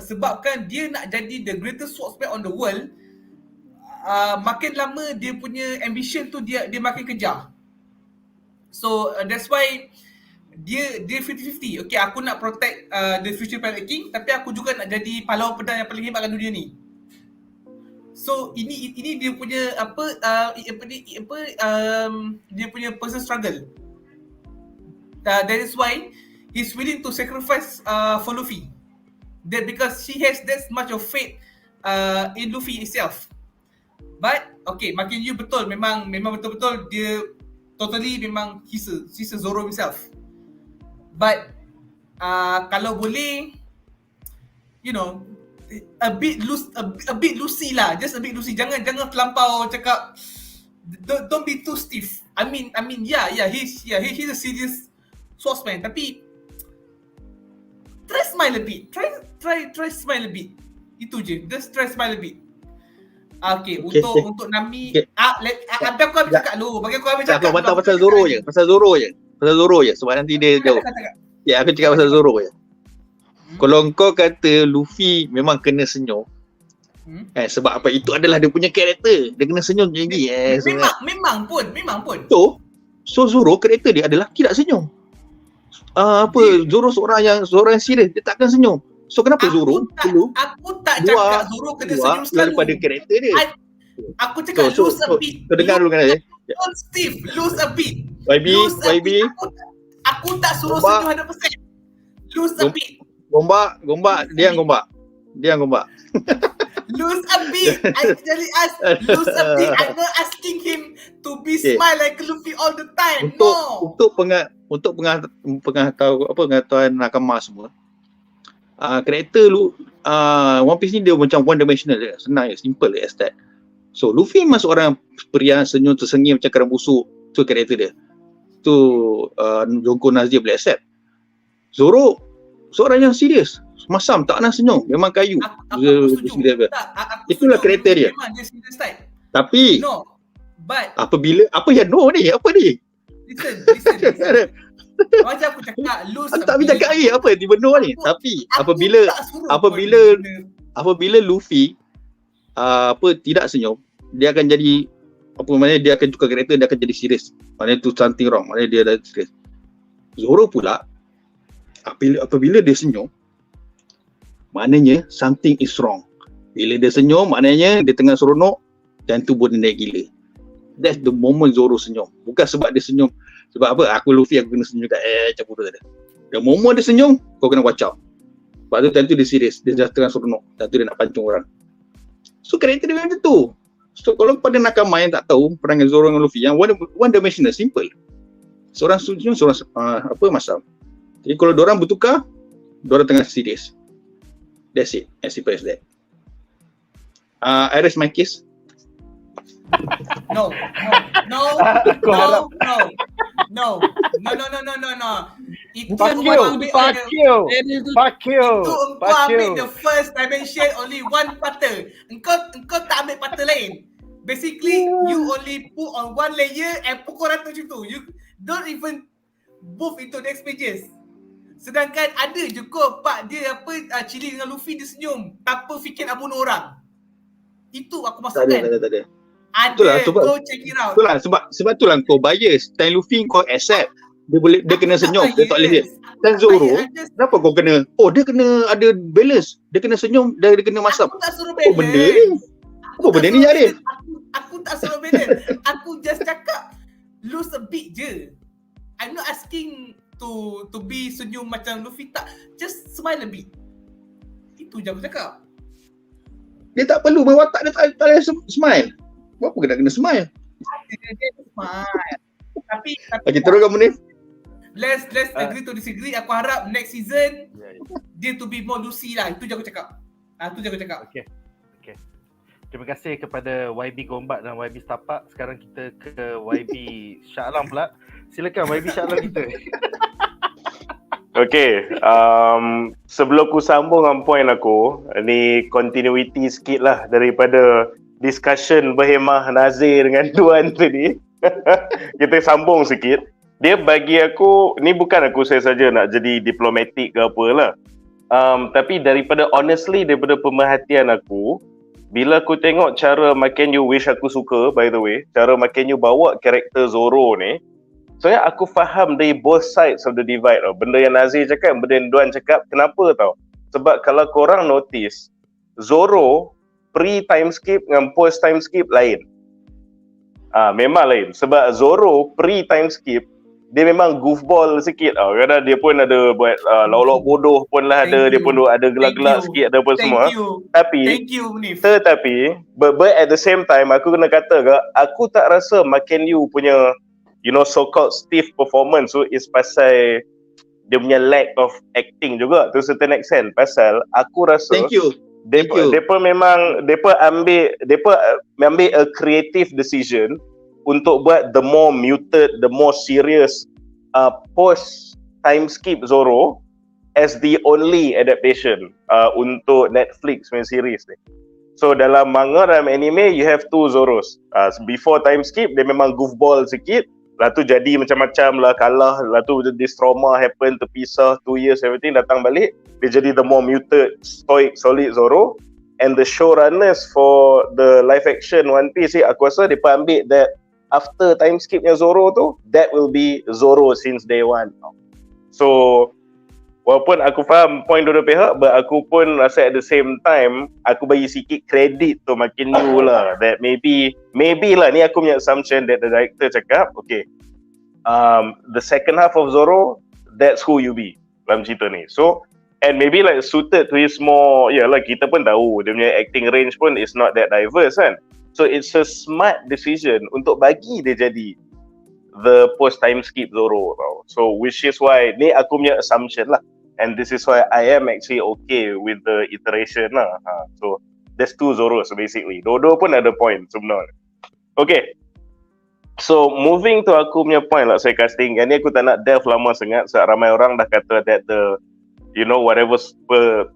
sebabkan dia nak jadi the greatest swordsman on the world, makin lama dia punya ambition tu dia makin kejar. So that's why dia 50-50. Okay, aku nak protect the future Pirate King, tapi aku juga nak jadi pahlawan pedang yang paling hebat dalam dunia ni. So ini dia punya dia punya personal struggle. That is why he's willing to sacrifice for Luffy. That because he has that much of faith in Luffy itself. But okay, makin you betul, memang betul-betul dia totally memang he's a Zoro himself. But kalau boleh, you know, a bit Lucy lah, just a bit Lucy. Jangan terlampau cakap. Don't be too stiff. He's a serious swordsman, tapi try smile a bit. Try smile a bit. Itu je. Just try smile a bit. Okay. Untuk Nami, ada aku habis cakap dulu. Bagi aku habis cakap. Aku bantah pasal Zoro je. Pasal Zoro je. Sebab nanti dia jauh. Ya, aku cakap pasal Zoro je. Kalau kau kata Luffy memang kena senyum, sebab apa? Itu adalah dia punya karakter. Dia kena senyum je lagi. Memang pun. So Zoro karakter dia adalah tidak senyum. Zoro seorang yang serius, dia takkan senyum. So kenapa Zoro dulu? Aku tak cakap Zoro kena senyum selalu. Daripada karakter dia. Aku cakap lose a bit. So dengar dulu kan ya. Don't Steve, lose a bit. YB. Aku tak suruh senyum 100%. Lose a bit. Gombak, dia yang gombak. Lose a bit. I actually ask lose a bit. I'm not asking him to be smile like Luffy all the time. Untuk pengetahuan nakama semua. Karakter One Piece ni dia macam one dimensional je. Senang je, simple je as that. So Luffy memang seorang pria senyum tersengih macam kerang busuk. Tu karakter dia. Tu Jongko Nazher boleh accept. Zoro seorang yang serius. Masam tak nak senyum. Memang kayu. Aku setuju. Itulah karakter dia. Memang dia serious type. Tapi apabila apa ni? Listen. Macam aku cakap lose. Aku tak boleh cakap apa tiba no ni. Tapi apabila Luffy tidak senyum, dia akan jadi apa maknanya dia akan tukar karakter, dia akan jadi serius. Maknanya tu something wrong, maknanya dia dah serius. Zoro pula apabila dia senyum, maknanya something is wrong. Bila dia senyum, maknanya dia tengah seronok dan tubuh dia naik gila. That's the moment Zoro senyum. Bukan sebab dia senyum, sebab apa, aku Luffy aku kena senyum kat macam bodoh tadi. The moment dia senyum, kau kena watch out. Sebab tu time tu dia serius, dia dah tengah seronok, dan tu dia nak pancung orang. So karakter dia macam tu. So kalau pada nakama yang tak tahu perangai Zoro dengan Luffy, yang one dimensional, simple. Seorang senyum, seorang masam. Jadi kalau diorang bertukar, diorang tengah serius. That's it, as simple as that. I rest my case. No. Itu Fuck engkau you. ambil the first dimension only one partner. Engkau tak ambil partner lain. Basically, you only put on one layer and pukul rata macam tu. You don't even move into next pages. Sedangkan ada je kau part dia Chili dengan Luffy dia senyum tanpa fikir nak bunuh orang. Itu aku maksudkan. Tak ada. Ada, sebab, go check it out. Itulah sebab itulah kau bias. Time Luffy kau accept dia kena senyum, dia tak boleh. Dan Zoro, kenapa kau kena? Dia kena ada balance. Dia kena senyum, dia kena masam. Aku tak suruh balance. Apa benda ni Yarin? Aku tak suruh balance. Aku just cakap lose a bit je. I'm not asking to be senyum macam Luffy, tak. Just smile a bit. Itu je aku cakap. Dia tak perlu, watak dia tak boleh smile. Apa kena smile? Dia smile. Tapi Okay, teruskan Munif. Let's agree to disagree. Aku harap next season dia to be more Lucy lah. Itu je aku cakap. Okay. Terima kasih kepada YB Gombat dan YB Stapak. Sekarang kita ke YB Shah Alam pula. Silakan YB Shah Alam kita. Okay, sebelum aku sambung dengan point aku, ni continuity sikit lah daripada discussion berhemah Nazher dengan Duan tadi. Kita sambung sikit. Dia bagi aku, ni bukan aku saya saja nak jadi diplomatik ke apalah. Tapi daripada pemerhatian aku, bila aku tengok cara Makenyu, which aku suka by the way, cara Makenyu bawa karakter Zoro ni, soalnya aku faham dari both sides of the divide tau. Benda yang Nazher cakap, benda yang Duan cakap, kenapa tau? Sebab kalau korang notice, Zoro pre-time skip dengan post-time skip lain. Memang lain. Sebab Zoro pre-time skip, dia memang goofball sikit tau. Kadang dia pun ada buat lauk-lauk bodoh pun lah ada. Dia pun ada gelak-gelak sikit ada apa semua. Thank you, Munif. Tetapi, but at the same time, aku kena kata ke, aku tak rasa Makenyu punya so-called stiff performance tu is pasal dia punya lack of acting juga to a certain extent. Pasal aku rasa Depa ambil a creative decision untuk buat the more muted, the more serious post time skip Zoro as the only adaptation untuk Netflix main series ni. So dalam manga, dalam anime, you have two Zoros. Before time skip, dia memang goofball sikit. Lepas tu jadi macam-macam lah, kalah. Lepas tu this trauma happen, terpisah 2 years, everything, datang balik. Dia jadi the more muted, stoic, solid Zoro. And the showrunners for the live action One Piece ni, aku rasa dia ambil that after time skipnya Zoro tu, that will be Zoro since day one. So, walaupun aku faham point dua pihak, but aku pun rasa at the same time, aku bagi sikit credit tu makin new lah. That maybe lah, ni aku punya assumption that the director cakap, okay, the second half of Zoro, that's who you be dalam cerita ni. So, and maybe like suited to his more, lah kita pun tahu, dia punya acting range pun is not that diverse kan. So, it's a smart decision untuk bagi dia jadi the post time skip Zoro tau. So which is why ni aku punya assumption lah, and this is why I am actually okay with the iteration lah. So there's two Zoros basically. Dua-dua pun ada point sebenarnya. Okay, so moving to aku punya point lah, saya casting. Yang ni aku tak nak delve lama sangat sebab ramai orang dah kata that the whatever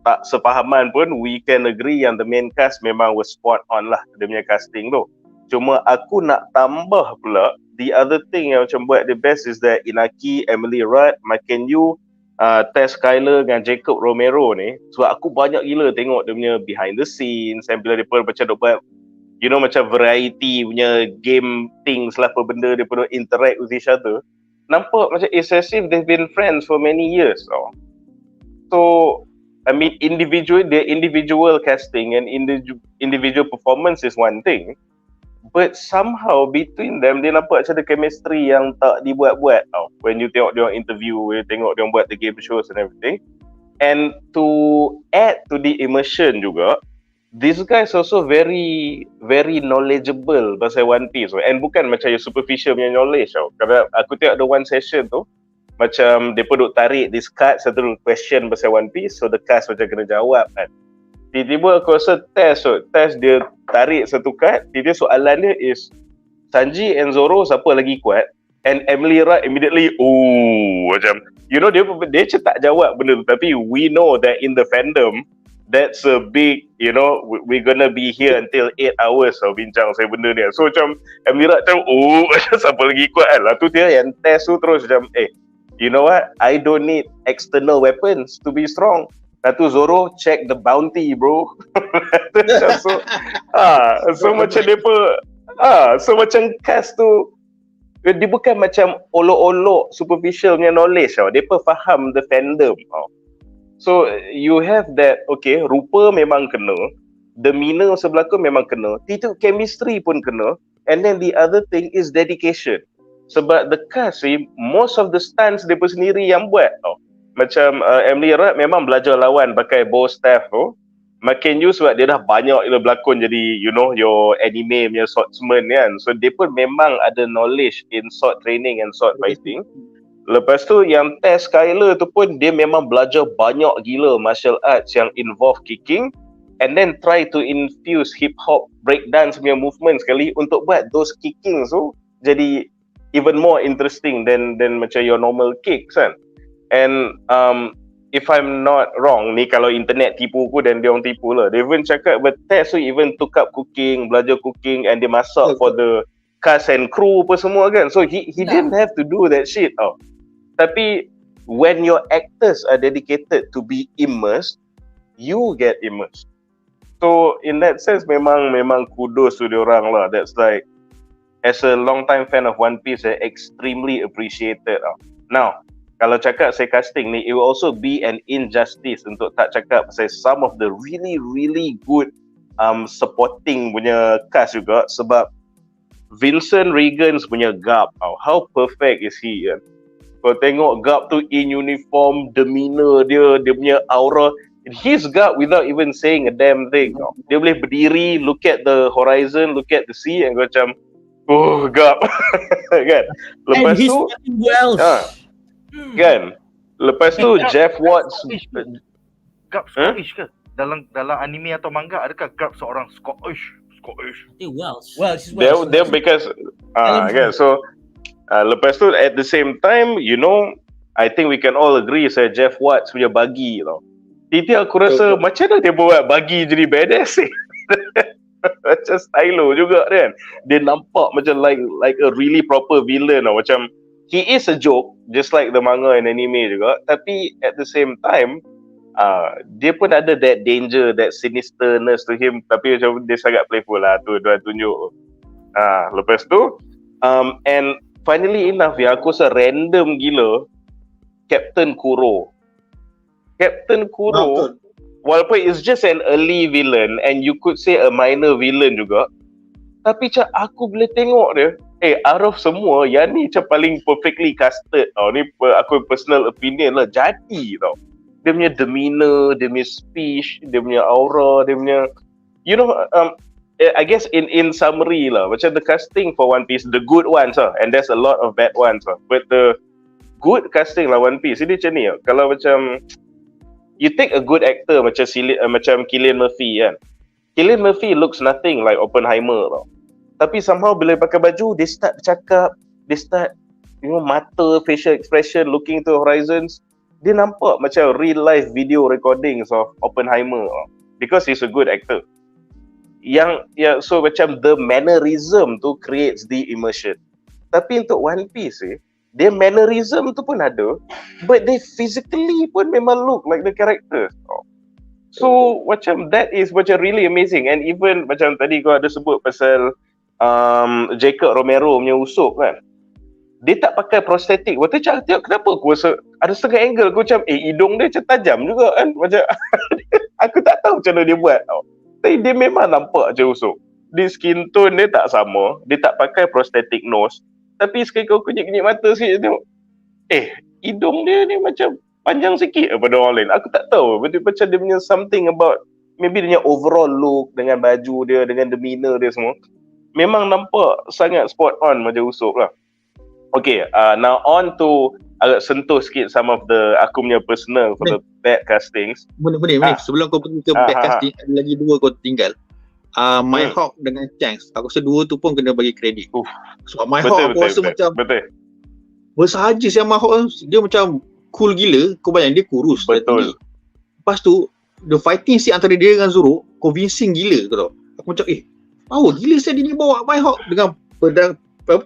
tak sepahaman pun, we can agree yang the main cast memang was spot on lah dia punya casting tu. Cuma aku nak tambah pula, the other thing yang macam buat the best is that Inaki, Emily Rudd, Makenyu, Tess Skyler dengan Jacob Romero ni, sebab aku banyak gila tengok dia punya behind the scenes, and bila dia pun macam duk buat you know, macam variety punya game things lah, apa benda dia perlu interact with each other, nampak macam it's as if they've been friends for many years. So I mean, individual casting and individual performance is one thing, but somehow between them dia nampak macam ada chemistry yang tak dibuat-buat tau. When you tengok dia interview, you tengok dia buat the game shows and everything. And to add to the immersion juga, these guys also very knowledgeable pasal One Piece. And bukan macam yang superficial punya knowledge tau. Kerana aku tengok ada one session tu, macam dia pun duk tarik this card, satu question pasal One Piece, so the cast macam kena jawab kan. Tiba-tiba aku rasa test dia tarik satu card, tiba-tiba soalan dia is Sanji and Zoro siapa lagi kuat, and Emily Rudd immediately macam, you know, dia macam tak jawab benda tu, tapi we know that in the fandom that's a big, you know, we're gonna be here until 8 hours bincang saya benda ni. So macam Emily Rudd macam siapa lagi kuat kan. Lah tu dia yang test tu terus macam you know what, I don't need external weapons to be strong. Lepas tu Zoro check the bounty bro. So macam dia pun so macam cast tu dia bukan macam olok-olok superficial punya knowledge tau. Dia pun faham the fandom tau. So you have that, okay, rupa memang kena, demeanor sebelah tu memang kena, itu chemistry pun kena, and then the other thing is dedication. Sebab the cast most of the stunts dia pun sendiri yang buat tau. Macam Emily Rudd memang belajar lawan pakai bow staff tu. Makin you sebab dia dah banyak berlakon jadi, you know, your anime punya swordsman kan. So dia pun memang ada knowledge in sword training and sword fighting. Lepas tu yang test Skyler tu pun dia memang belajar banyak gila martial arts yang involve kicking, and then try to infuse hip hop breakdance punya movement sekali untuk buat those kicking tu jadi even more interesting than macam your normal kicks kan. And if I'm not wrong ni, kalau internet tipu aku dan dia orang tipu lah, they even cakap but test tu even took up cooking, belajar cooking, and dia masak for the cast and crew apa semua kan. So he didn't have to do that shit tau. Tapi when your actors are dedicated to be immersed, you get immersed. So in that sense memang kudos to diorang lah. That's like, as a long time fan of One Piece, I extremely appreciated. Now, kalau cakap saya casting ni, it will also be an injustice untuk tak cakap pasal some of the really good supporting punya cast juga. Sebab Vincent Regan's punya Garp, how perfect is he kan? Kau tengok Garp tu in uniform, demeanor dia punya aura, his Garp without even saying a damn thing. Dia boleh berdiri, look at the horizon, look at the sea, and kau macam Garp. Kan? Lepas tu kan? Lepas tu Jeff Watts Garp Scottish ke? Dalam anime atau manga adakah Garp seorang Scottish? Welsh. Dia because kan, so lepas tu at the same time, you know, I think we can all agree saya Jeff Watts punya bagi tau. Tiba-tiba aku rasa macam mana dia buat bagi jadi badass ni. Macam stylo juga kan. Dia nampak macam like a really proper villain tau. Macam he is a joke just like the manga and anime juga, tapi at the same time dia pun ada that danger, that sinisterness to him, tapi macam dia sangat playful lah tu Duan tunjuk. Lepas tu and finally enough ya, aku rasa random gila Captain Kuro, walaupun it's just an early villain and you could say a minor villain juga, tapi macam aku boleh tengok dia out of semua yang ni macam paling perfectly casted tau. Ni aku personal opinion lah, jadi tau. Dia punya demeanor, dia punya speech, dia punya aura, dia punya, you know, I guess in summary lah, macam the casting for One Piece, the good ones lah, and there's a lot of bad ones lah, but the good casting lah One Piece ini macam ni lah. Kalau macam you take a good actor macam Cillian Murphy kan, Cillian Murphy looks nothing like Oppenheimer tau, tapi somehow bila pakai baju dia start bercakap, dia start, you know, mata, facial expression, looking to horizons, dia nampak macam real life video recordings of Oppenheimer because he's a good actor. So macam the mannerism tu creates the immersion. Tapi untuk One Piece dia mannerism tu pun ada, but they physically pun memang look like the characters. So macam that is macam really amazing. And even macam tadi kau ada sebut pasal Jacob Romero punya usuk kan, dia tak pakai prostetik. Waktu tengok kenapa aku rasa ada setengah angle aku macam hidung dia macam tajam juga kan, macam aku tak tahu macam mana dia buat tau. Tapi dia memang nampak je usuk. Di skin tone dia tak sama, dia tak pakai prosthetic nose. Tapi sekali kau kenyit-kenyit mata sikit tengok, hidung dia ni macam panjang sikit daripada orang lain. Aku tak tahu, betul macam dia punya something about maybe dia punya overall look dengan baju dia, dengan demeanor dia semua. Memang nampak sangat spot on macam usuk lah. Okay, now on to agak sentuh sikit some of the aku punya personal for the bad castings. Boleh. Sebelum kau pergi ke bad casting, ada lagi dua kau tinggal. My Hawk dengan Shanks. Aku rasa dua tu pun kena bagi kredit. Sebab My Hawk aku rasa macam bersahaja siapa My Hawk, dia macam cool gila. Kau bayang dia kurus. Betul. Lepas tu the fighting scene antara dia dengan Zoro convincing gila kau tahu. Aku macam power gila saya dia bawa My Hawk dengan pedang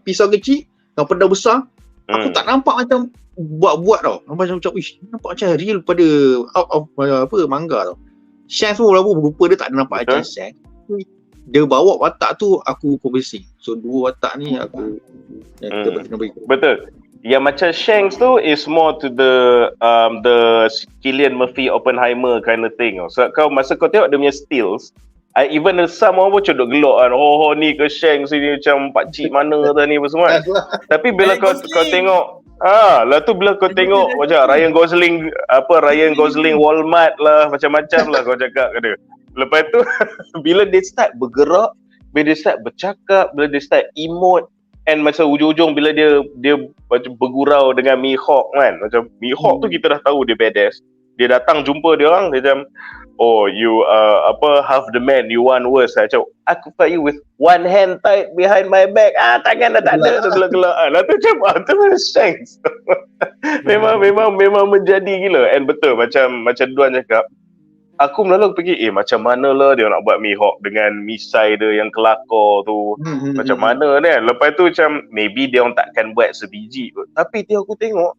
pisau kecil dengan pedang besar. Aku tak nampak macam buat-buat tau. Macam nampak macam real pada out of manga tau. Shanks pun walaupun rupa dia tak ada nampak macam Shanks, dia bawa watak tu aku convincing. So dua watak ni aku kita kena bagi. Betul. Yang macam Shanks tu is more to the Cillian Murphy Oppenheimer kind of thing. So masa kau tengok dia punya stills, even some orang pun codok gelak kan, ni ke Shanks ni macam pakcik mana tu ni apa semua. Tapi bila kau tengok lah tu bila kau tengok macam Ryan Gosling Walmart lah, macam-macam lah kau cakap ke dia. Lepas tu bila dia start bergerak, bila dia start bercakap, bila dia start emote, and macam ujung-ujung bila dia macam bergurau dengan Mihawk kan, macam Mihawk tu kita dah tahu dia badass. Dia datang jumpa dia orang, dia macam you half the man, you want worse. Macam aku fight you with one hand tied behind my back. Tangan dah tak ada, gelak-gelak. Lah tu macam tu Shanks. memang menjadi gila. And betul macam Duan cakap, aku mula fikir macam mana lah dia nak buat Mihawk dengan misai dia yang kelakar tu. Macam mana kan. Lepas tu macam maybe dia orang takkan buat sebiji kot. Tapi aku tengok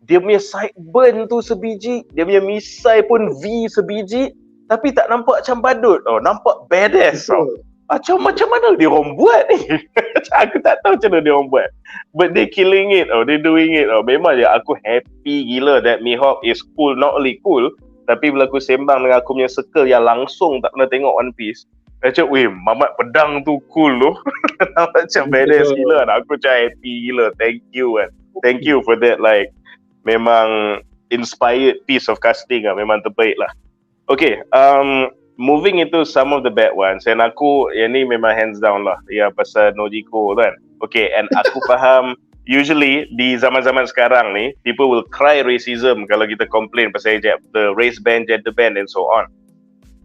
dia punya sideburn tu sebiji, dia punya misai pun V sebiji, tapi tak nampak macam badut. Nampak badass. Macam mana dia orang buat ni? Aku tak tahu macam mana dia orang buat. But they killing it. They doing it. Memang je aku happy gila that Mihawk is cool, not only cool, tapi bila aku sembang dengan aku punya circle yang langsung tak pernah tengok One Piece, macam Mampat pedang tu cool tu. Macam badass gila. Aku macam happy gila. Thank you kan. Thank you for that, like memang inspired piece of casting lah. Memang terbaik lah. Okay, moving into some of the bad ones, and aku yang ni memang hands down lah, ya pasal Nojiko kan. Okay, and aku faham usually di zaman-zaman sekarang ni people will cry racism kalau kita complain pasal the race band, gender band and so on.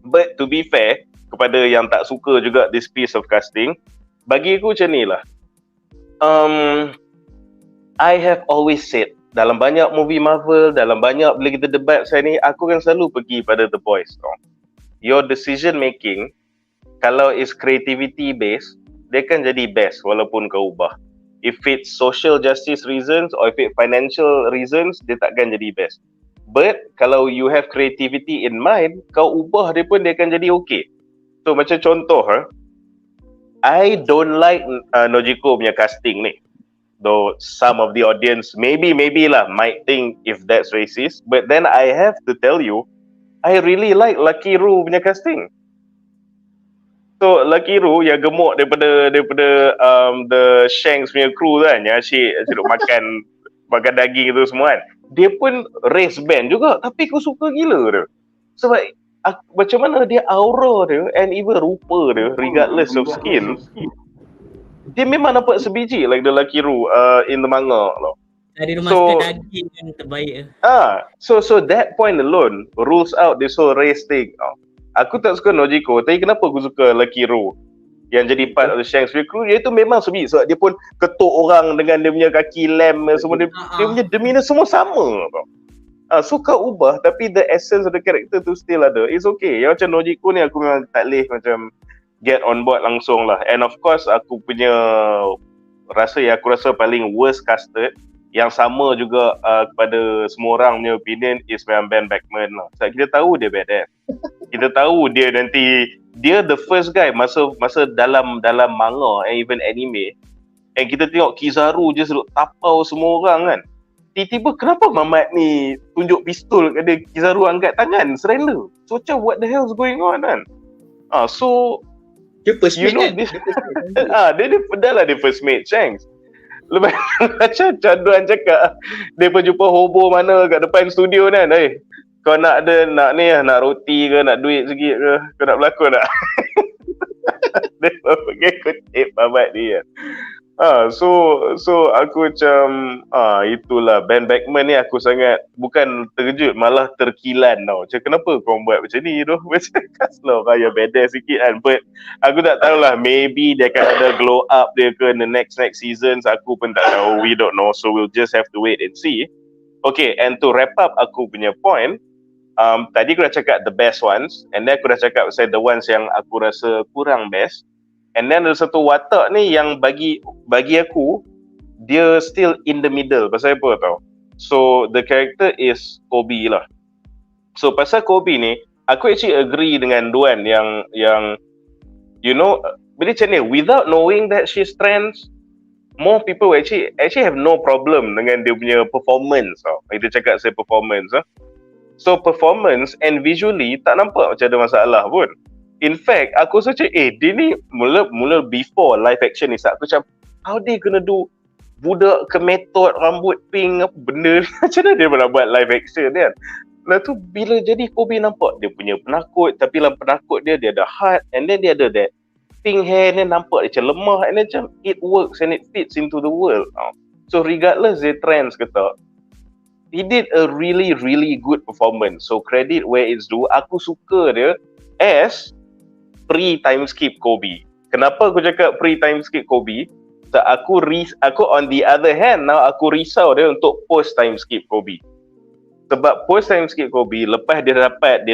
But to be fair kepada yang tak suka juga this piece of casting, bagi aku macam ni lah. I have always said, dalam banyak movie Marvel, dalam banyak bila kita debat saya ni, aku kan selalu pergi pada The Boys. Your decision making, kalau is creativity based, dia kan jadi best walaupun kau ubah. If it's social justice reasons or if it's financial reasons, dia takkan jadi best. But kalau you have creativity in mind, kau ubah dia pun dia akan jadi okay. So macam contoh, I don't like Nojiko punya casting ni. Though some of the audience maybe lah might think if that's racist, but then I have to tell you, I really like Lucky Roo punya casting. So Lucky Roo yang gemuk daripada the Shanks punya crew kan, yang asyik makan daging itu semua kan, dia pun race band juga, tapi aku suka gila dia. Sebab macam mana dia aura dia and even rupa dia regardless of skin, dia memang nampak sebiji like the Lucky Roo in the manga loh. Dari rumah daging yang terbaik. So that point alone rules out this whole race thing. Aku tak suka Nojiko, tapi kenapa aku suka Lucky Roo yang jadi part of the Shanks crew? Dia tu memang sebiji sebab dia pun ketuk orang dengan dia punya kaki lem semua, dia punya demeanor semua sama tau. So kau ubah tapi the essence of the character tu still ada. It's okay. Yang macam Nojiko ni aku memang tak boleh macam get on board langsung lah. And of course aku punya rasa paling worst casted, yang sama juga kepada semua orang punya opinion, is memang Ben Beckman lah. Sebab kita tahu dia badass. Kita tahu dia nanti, dia the first guy masa dalam manga and even anime, and kita tengok Kizaru je selalu tapau semua orang kan. Tiba-tiba kenapa Mampat ni tunjuk pistol kat dia, Kizaru angkat tangan, surrender. So macam what the hell is going on kan? So Dia first you mate know kan? this, dia padahal dia first mate Shanks. Lepas macam Duan cakap, dia pun jumpa hobo mana kat depan studio kan, kau nak roti ke, nak duit sikit ke, kau nak berlakon tak? Dia pakai kutip Mampat ni kan. So aku macam itulah Ben Beckman ni aku sangat bukan terkejut, malah terkilan tau. Macam kenapa kau buat macam ni tu? Macam kaslah raya badass sikit kan. But aku tak tahulah, maybe dia akan ada glow up dia ke in the next seasons, aku pun tak tahu, we don't know, so we'll just have to wait and see. Okay, and to wrap up aku punya point, tadi aku dah cakap the best ones, and then aku dah cakap pasal the ones yang aku rasa kurang best. And then ada satu watak ni yang bagi aku, dia still in the middle. Pasal apa tau? So the character is Kobe lah. So pasal Kobe ni, aku actually agree dengan Duan yang you know, bila macam ni, without knowing that she's trans, more people actually have no problem dengan dia punya performance tau. Kita cakap saya performance lah. So performance and visually tak nampak macam ada masalah pun. In fact, aku rasa macam dia ni mula before live action ni, aku macam how dia kena do budak ke metod rambut pink apa benda ni. Macam mana dia nak buat live action kan. Lepas tu bila jadi Kobe nampak dia punya penakut, tapi dalam penakut dia ada heart, and then dia ada that pink hair, and then nampak dia macam lemah, and then macam it works and it fits into the world. So regardless dia trans ke tak, he did a really really good performance. So credit where it's due. Aku suka dia as pre-time skip Kobe. Kenapa aku cakap pre-time skip Kobe? So, aku on the other hand, now aku risau dia untuk post-time skip Kobe. Sebab post-time skip Kobe, lepas dia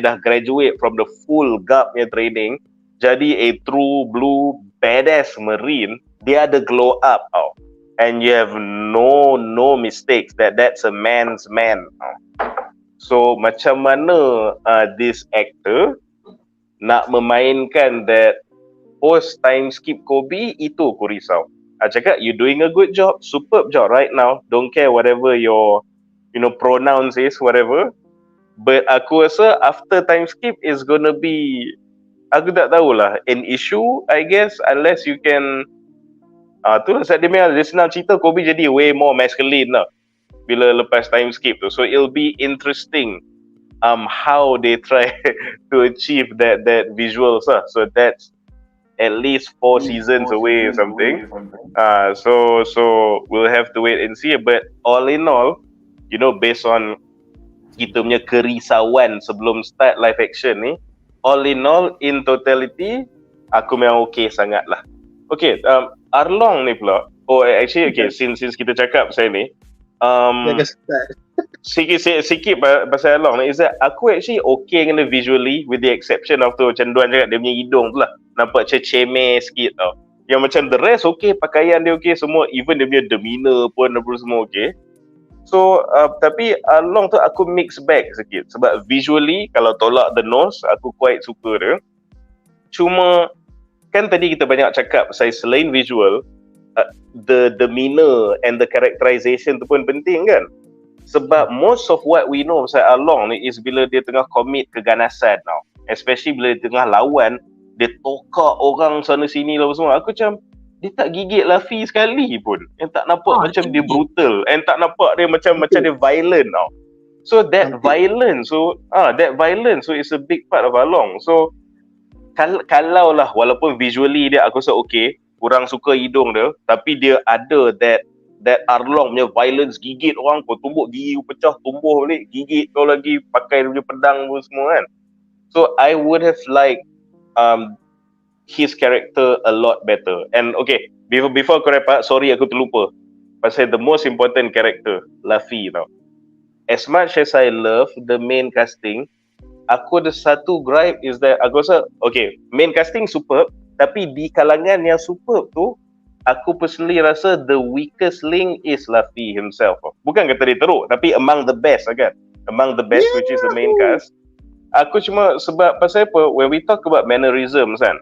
dah graduate from the full GAP punya training, jadi a true blue badass marine, dia ada glow up tau. And you have no mistakes that's a man's man. So macam mana this actor nak memainkan that post time skip Kobe, itu aku risau. Cakap you doing a good job, superb job right now, don't care whatever your pronouns is, whatever. But aku rasa after time skip is gonna be, aku tak tahulah, an issue I guess, unless you can tu lah dia senang cerita Kobe jadi way more masculine lah bila lepas time skip tu. So it'll be interesting how they try to achieve that visuals lah. So that's at least 4 seasons away or something. So we'll have to wait and see. But all in all, based on kita punya kerisauan sebelum start live action ni, all in all, in totality, aku memang okay sangat lah. Okay, Arlong ni pula. Oh actually, okay, since kita cakap pasal ni, sikit pasal Arlong ni, is that aku actually okay dengan dia visually, with the exception of tu macam Duan cakap, dia punya hidung tu lah nampak macam cemeh sikit tau. Yang macam the rest okay, pakaian dia okay semua, even dia punya demeanor pun semua okay. So tapi Arlong tu aku mix back sikit, sebab visually kalau tolak the nose, aku quite suka dia. Cuma kan tadi kita banyak cakap selain visual, the demeanor and the characterization tu pun penting kan. Sebab most of what we know pasal Arlong ni is bila dia tengah commit keganasan tau. Especially bila dia tengah lawan, dia tokak orang sana sini lah semua. Aku macam, dia tak gigit Luffy sekali pun. Yang tak nampak macam dia brutal, and tak nampak dia macam dia violent tau. So that violence, so it's a big part of Arlong. So kalau lah, walaupun visually dia aku rasa okay, kurang suka hidung dia, tapi dia ada that Arlong punya violence, gigit orang, kau tumbuk gigi pecah, tumbuh balik, gigit kau lagi, pakai dia punya pedang pun semua kan. So I would have liked his character a lot better. And okay, before aku wrap up, sorry aku terlupa pasal the most important character, Luffy tau. As much as I love the main casting, aku ada satu gripe is that aku rasa okay, main casting superb, tapi di kalangan yang superb tu, aku personally rasa the weakest link is Luffy himself. Bukan kata dia teruk, tapi among the best kan, among the best, which is the main cast. Aku cuma sebab pasal apa, when we talk about mannerisms kan,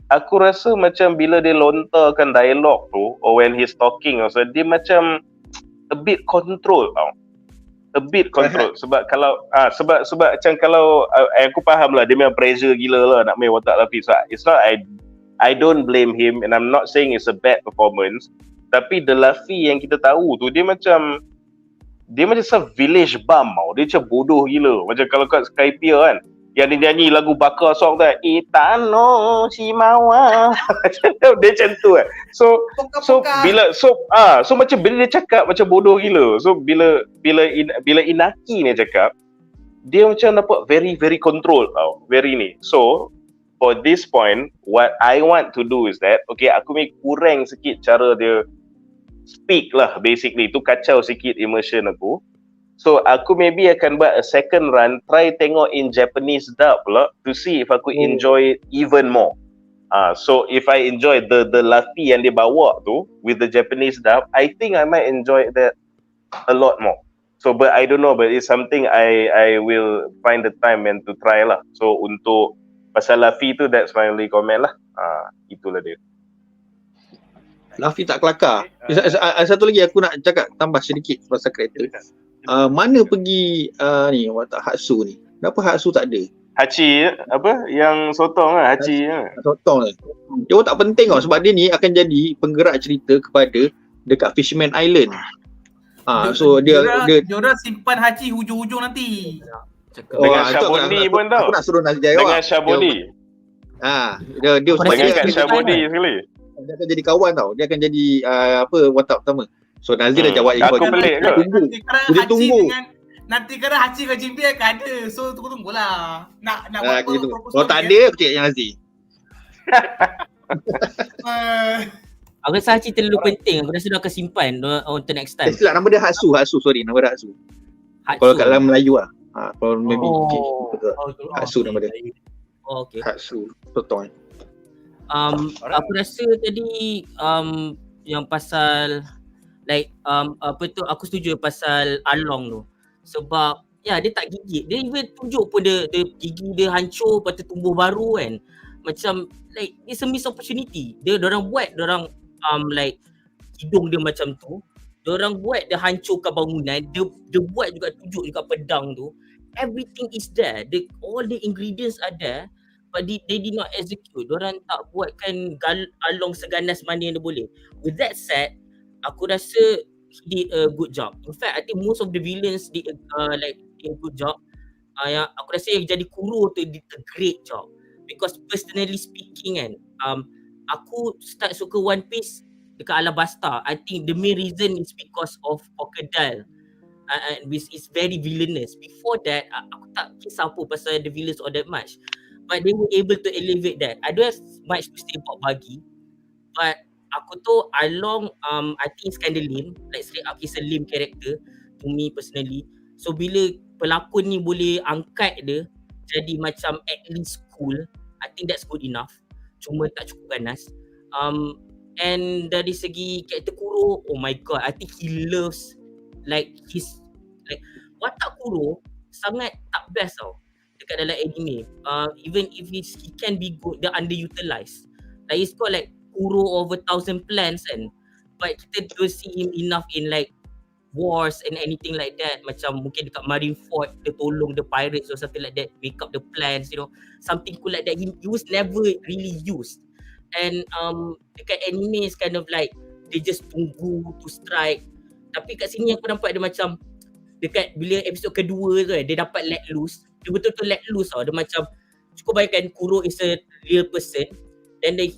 aku rasa macam bila dia lontarkan dialog tu, or when he's talking also, dia macam a bit control tau. A bit control. Sebab kalau sebab macam kalau aku faham lah, dia memang pressure gila lah nak main watak Lafi. So it's not I don't blame him, and I'm not saying it's a bad performance. Tapi the Lafi yang kita tahu tu, dia macam some village bum tau. Dia macam bodoh gila. Macam kalau kat Skypier kan, yang dia nyanyi lagu bakar song tu, Itano Shimawa. Dia macam tu kan. So bila so macam bila dia cakap macam bodoh gila. So bila Inaki ni cakap, dia macam dapat very very control tau. Very ni. So for this point, what I want to do is that, okay, aku ni kurang sikit cara dia speak lah basically. Tu kacau sikit immersion aku. So aku maybe akan buat a second run, try tengok in Japanese dub pula to see if aku enjoy it even more. So if I enjoy the Lafi yang dia bawa tu with the Japanese dub, I think I might enjoy that a lot more. So but I don't know, but it's something I will find the time and to try lah. So untuk pasal Lafi tu, that's my only comment lah. Itulah dia. Lafi tak kelakar. Satu lagi aku nak cakap, tambah sedikit pasal karakter. Mana pergi ni watak Hatsu ni? Kenapa Hatsu tak ada? Hachi apa? Yang sotong lah, Hachi lah. Sotong lah. Dia tak penting tau, sebab dia ni akan jadi penggerak cerita kepada dekat Fishman Island. So dia orang simpan Hachi hujung-hujung nanti. Dengan Syabodi pun tau. Aku nak suruh Nazher jawab. Dengan Syabodi. Dia dengan kat Syabodi sekali. Dia akan jadi kawan tau. Dia akan jadi watak pertama. So Nazher dah jawab aku pelik ke? Dia tunggu. Nanti kena Hachi dengan Jimbi akan ada. So tunggulah. Nak buat proposal. Kalau tak ada, aku cakap yang Nazher. Aku rasa Hachi terlalu penting. Aku rasa dia akan simpan untuk next time. Silap, nama dia Hatsu. Sorry, nama dia Hatsu. Kalau kat dalam Melayu lah. Kalau maybe Hatsu nama dia. Okay. Hatsu. Sotong. Aku rasa tadi yang pasal like apa tu, aku setuju pasal Along tu. Sebab dia tak gigit. Dia even tunjuk pun dia gigi dia hancur, lepas tu tumbuh baru kan. Macam like it's a missed opportunity. Diorang buat like hidung dia macam tu. Diorang buat dia hancurkan bangunan. Dia buat juga tunjuk juga pedang tu. Everything is there. All the ingredients are there. But they did not execute. Diorang tak buatkan Along seganas mana yang dia boleh. With that said, aku rasa he did a good job. In fact, I think most of the villains did a good job. Yang aku rasa yang jadi Kuro tu did a great job. Because personally speaking kan, aku start suka One Piece dekat Alabasta. I think the main reason is because of Crocodile. Which is very villainous. Before that, aku tak kisah apa pasal the villains all that much. But they were able to elevate that. I don't have much to say about Bagi. But aku tu Along, I think it's kind of lame. Like straight up, he's a lame character to me personally. So bila pelakon ni boleh angkat dia jadi macam at least cool, I think that's good enough. Cuma tak cukup ganas. And dari segi karakter Kuro, oh my god, I think he loves like his like watak Kuro sangat tak best tau dekat dalam anime. Even if he can be good, dia underutilized. Like he's got like Kuro over 1,000 plans and but kita don't see him enough in like wars and anything like that. Macam mungkin dekat Marineford dia tolong the pirates or something like that, make up the plans, you know, something cool like that. He was never really used. And dekat anime is kind of like they just tunggu to strike. Tapi kat sini aku nampak dia macam dekat bila episod kedua tu dia dapat let loose. Dia betul-betul let loose tau. Dia macam cukup bayangkan Kuro is a real person. Then they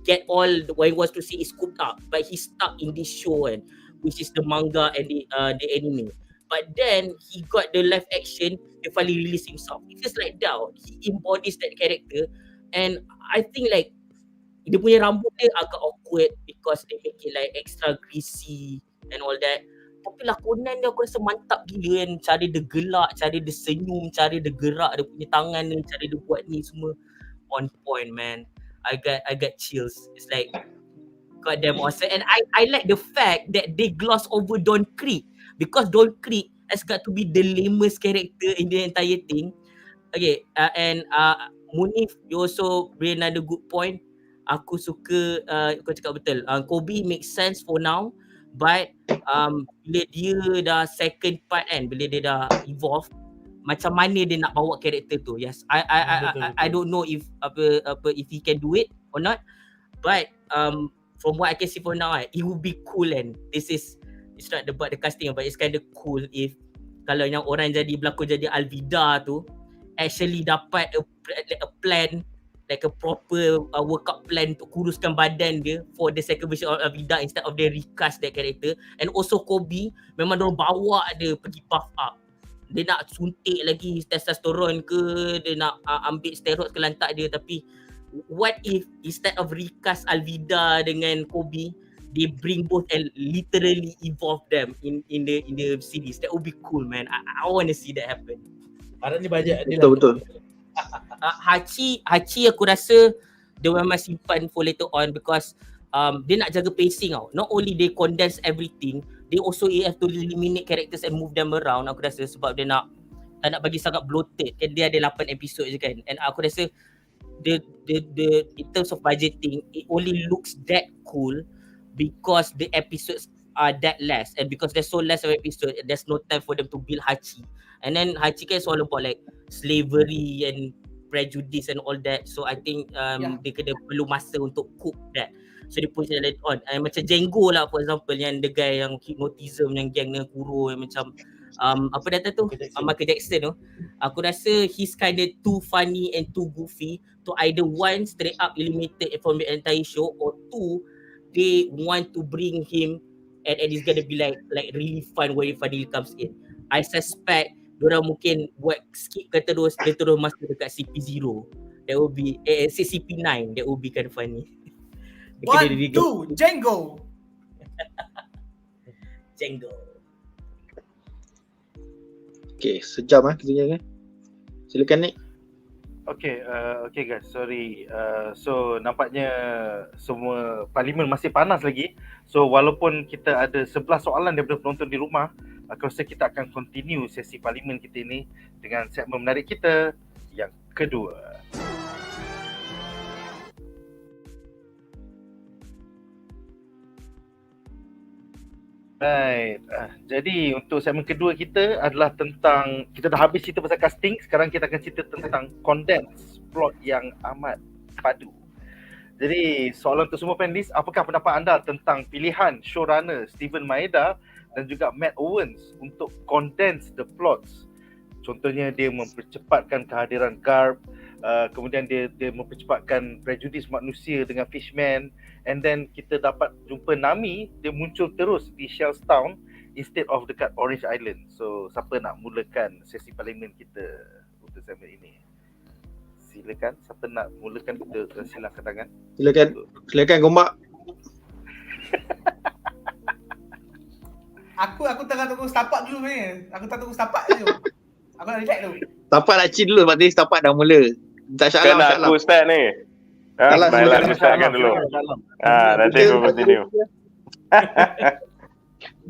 get all what he wants to see is scooped up. But he's stuck in this show kan, which is the manga and the anime. But then he got the live action, he finally released himself. It feels like that. He embodies that character. And I think like dia punya rambut dia agak awkward because they make it like extra greasy and all that. Tapi lakonan dia aku rasa mantap gila kan. Cara dia gelak, cara dia senyum, cara dia gerak dia punya tangan ni, cara dia buat ni semua on point man. I got chills. It's like goddamn awesome. And I like the fact that they gloss over Don Creek, because Don Creek has got to be the lamest character in the entire thing. Okay, and Munif, you also bring another good point. Aku suka kau cakap betul. Kobe makes sense for now, but bila dia dah second part kan, bila dia dah evolve, macam mana dia nak bawa karakter tu. Yes, I don't know if if he can do it or not, but from what I can see for now, it would be cool, and it's not about the casting, but it's kind of cool if kalau yang orang jadi berlakon jadi Alvida tu actually dapat a plan, like a proper workout plan untuk kuruskan badan dia for the second version of Alvida instead of they recast that character. And also Kobe, memang diorang bawa dia pergi buff up. Dia nak suntik lagi testosteron ke, dia nak ambil steroid ke lantak dia. Tapi what if instead of recast Alvida dengan Kobe, they bring both and literally evolve them in the series? That would be cool, man. I want to see that happen. Harapnya bajet dia Betul. Hachi aku rasa dia memang simpan for later on because dia nak jaga pacing tau. Not only they condense everything, they also have to eliminate characters and move them around. Aku rasa sebab dia tak nak bagi sangat bloated kan, dia ada 8 episod je kan. And aku rasa the in terms of budgeting, it only looks that cool because the episodes are that less, and because there's so less of episode, there's no time for them to build Hachi. And then Hachi kan is all about like slavery and prejudice and all that. So I think dia kena perlu masa untuk cook that. So dia push later on. Macam Django lah for example, yang the guy yang hypnotism, yang gang dengan kuro, yang macam apa data tu? Michael Jackson tu. Aku rasa he's kind of too funny and too goofy to either one straight up eliminated from the entire show, or two they want to bring him and it's gonna be like really fun when he finally comes in. I suspect diorang mungkin buat skip ke terus, dia terus masuk dekat CP0. That would be CP9. That would be kind of funny. 1, 2, Django. Django. Okay, sejam kita kan. Silakan Nick. Okay guys, sorry. So nampaknya semua parlimen masih panas lagi. So walaupun kita ada 11 soalan daripada penonton di rumah, aku rasa kita akan continue sesi parlimen kita ini dengan segmen menarik kita yang kedua. Right. Jadi untuk segmen kedua kita adalah tentang, kita dah habis cerita pasal casting, sekarang kita akan cerita tentang condensed plot yang amat padu. Jadi soalan untuk semua panelis, apakah pendapat anda tentang pilihan showrunner Steven Maeda dan juga Matt Owens untuk condense the plots? Contohnya dia mempercepatkan kehadiran Garp, kemudian dia mempercepatkan prejudis manusia dengan Fishman, and then kita dapat jumpa Nami, dia muncul terus di Shellstown instead of dekat Orange Island. So siapa nak mulakan sesi parlimen kita untuk segmen ini? Silakan, siapa nak mulakan, kita silakan tangan. Silakan Gombak. Aku tengah tunggu setapak dulu ni. Aku tak tunggu setapak dulu. Aku nak relax dulu. Tapak nak chill dulu, sebab tadi tapak dah mula. Tak syalah. Kan aku start ni. Baiklah, aku startkan dulu. Nanti aku continue.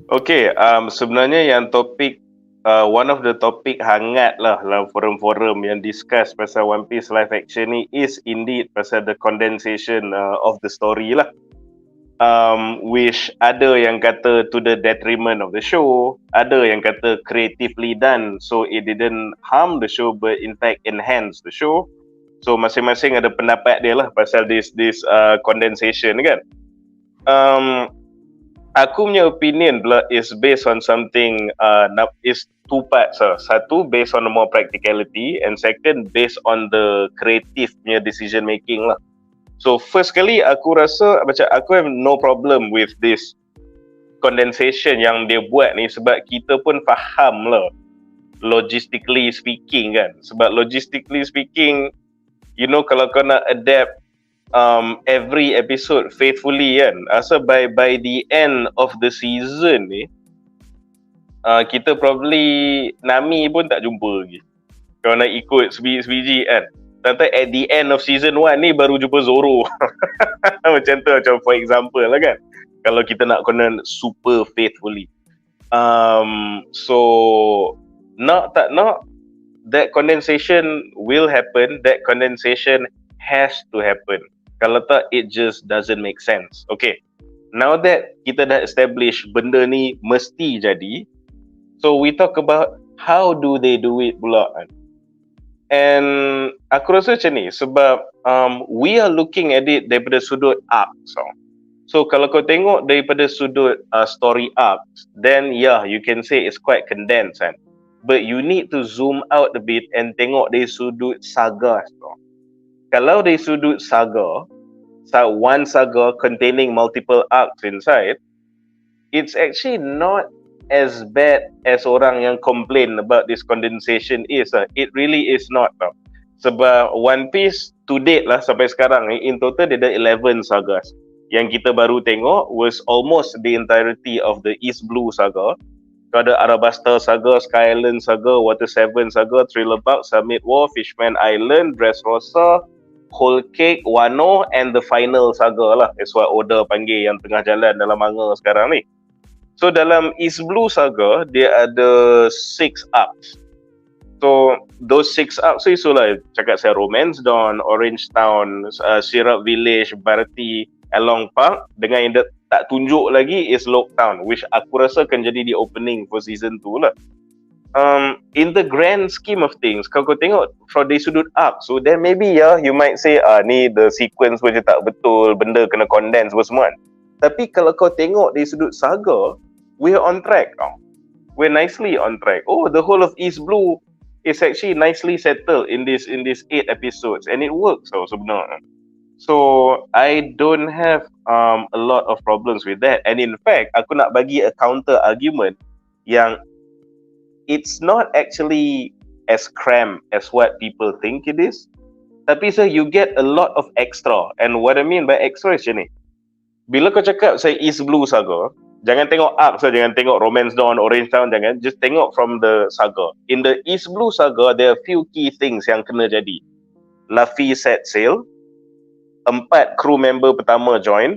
Okay, sebenarnya yang topik, one of the topik hangat lah dalam forum-forum yang discuss pasal One Piece live action ni is indeed pasal the condensation of the story lah. Which ada yang kata to the detriment of the show, ada yang kata creatively done, so it didn't harm the show but in fact enhance the show. So masing-masing ada pendapat dia lah pasal this condensation kan. Aku punya opinion pula is based on something, is two parts lah. Satu based on the more practicality, and second based on the creative punya decision making lah. So first kali aku rasa macam aku have no problem with this condensation yang dia buat ni, sebab kita pun faham lah logistically speaking kan. Sebab logistically speaking, you know, kalau kau nak adapt every episode faithfully kan, asa by the end of the season ni kita probably Nami pun tak jumpa lagi kalau nak ikut sebiji kan. Nanti at the end of season 1 ni baru jumpa Zoro. Macam tu, macam for example lah kan, kalau kita nak kena super faithfully. So nak tak nak, that condensation will happen, that condensation has to happen. Kalau tak, it just doesn't make sense. Okay, now that kita dah establish benda ni mesti jadi, so we talk about how do they do it pula kan. And aku rasa macam ni sebab we are looking at it daripada sudut arc. So kalau kau tengok daripada sudut story arc, then yeah, you can say it's quite condensed kan. But you need to zoom out a bit and tengok dari sudut saga. Kalau dari sudut saga, one saga containing multiple arcs inside, it's actually not as bad as orang yang complain about this condensation is. It really is not. Sebab One Piece to date lah sampai sekarang ni, in total dia ada 11 sagas. Yang kita baru tengok was almost the entirety of the East Blue saga. Kau ada Arabasta saga, Sky Island saga, Water 7 saga, Thriller Bark, Summit War, Fishman Island, Dressrosa, Whole Cake, Wano, and the final saga lah. That's what Oda panggil yang tengah jalan dalam manga sekarang ni. So dalam East Blue saga, dia ada 6 arcs. So those 6 arcs itulah cakap saya Romance Dawn, Orange Town, Syrup Village, Barty, Along Park, dengan yang tak tunjuk lagi is Locktown, which aku rasa akan jadi the opening for season 2 lah. In the grand scheme of things, kalau kau tengok from the sudut arc, so then maybe you might say ni the sequence macam tak betul, benda kena condense semua. Tapi kalau kau tengok dari sudut saga, we're on track. We're nicely on track. Oh, the whole of East Blue is actually nicely settled in this 8 episodes, and it works sebenarnya. So I don't have a lot of problems with that. And in fact, aku nak bagi a counter argument yang it's not actually as cramped as what people think it is. Tapi you get a lot of extra. And what I mean by extra is macam ni. Bila kau cakap say East Blue saga, jangan tengok arc, jangan tengok Romance Dawn, Orange Town, jangan. Just tengok from the saga. In the East Blue saga, there are few key things yang kena jadi. Luffy set sail, 4 crew member pertama join,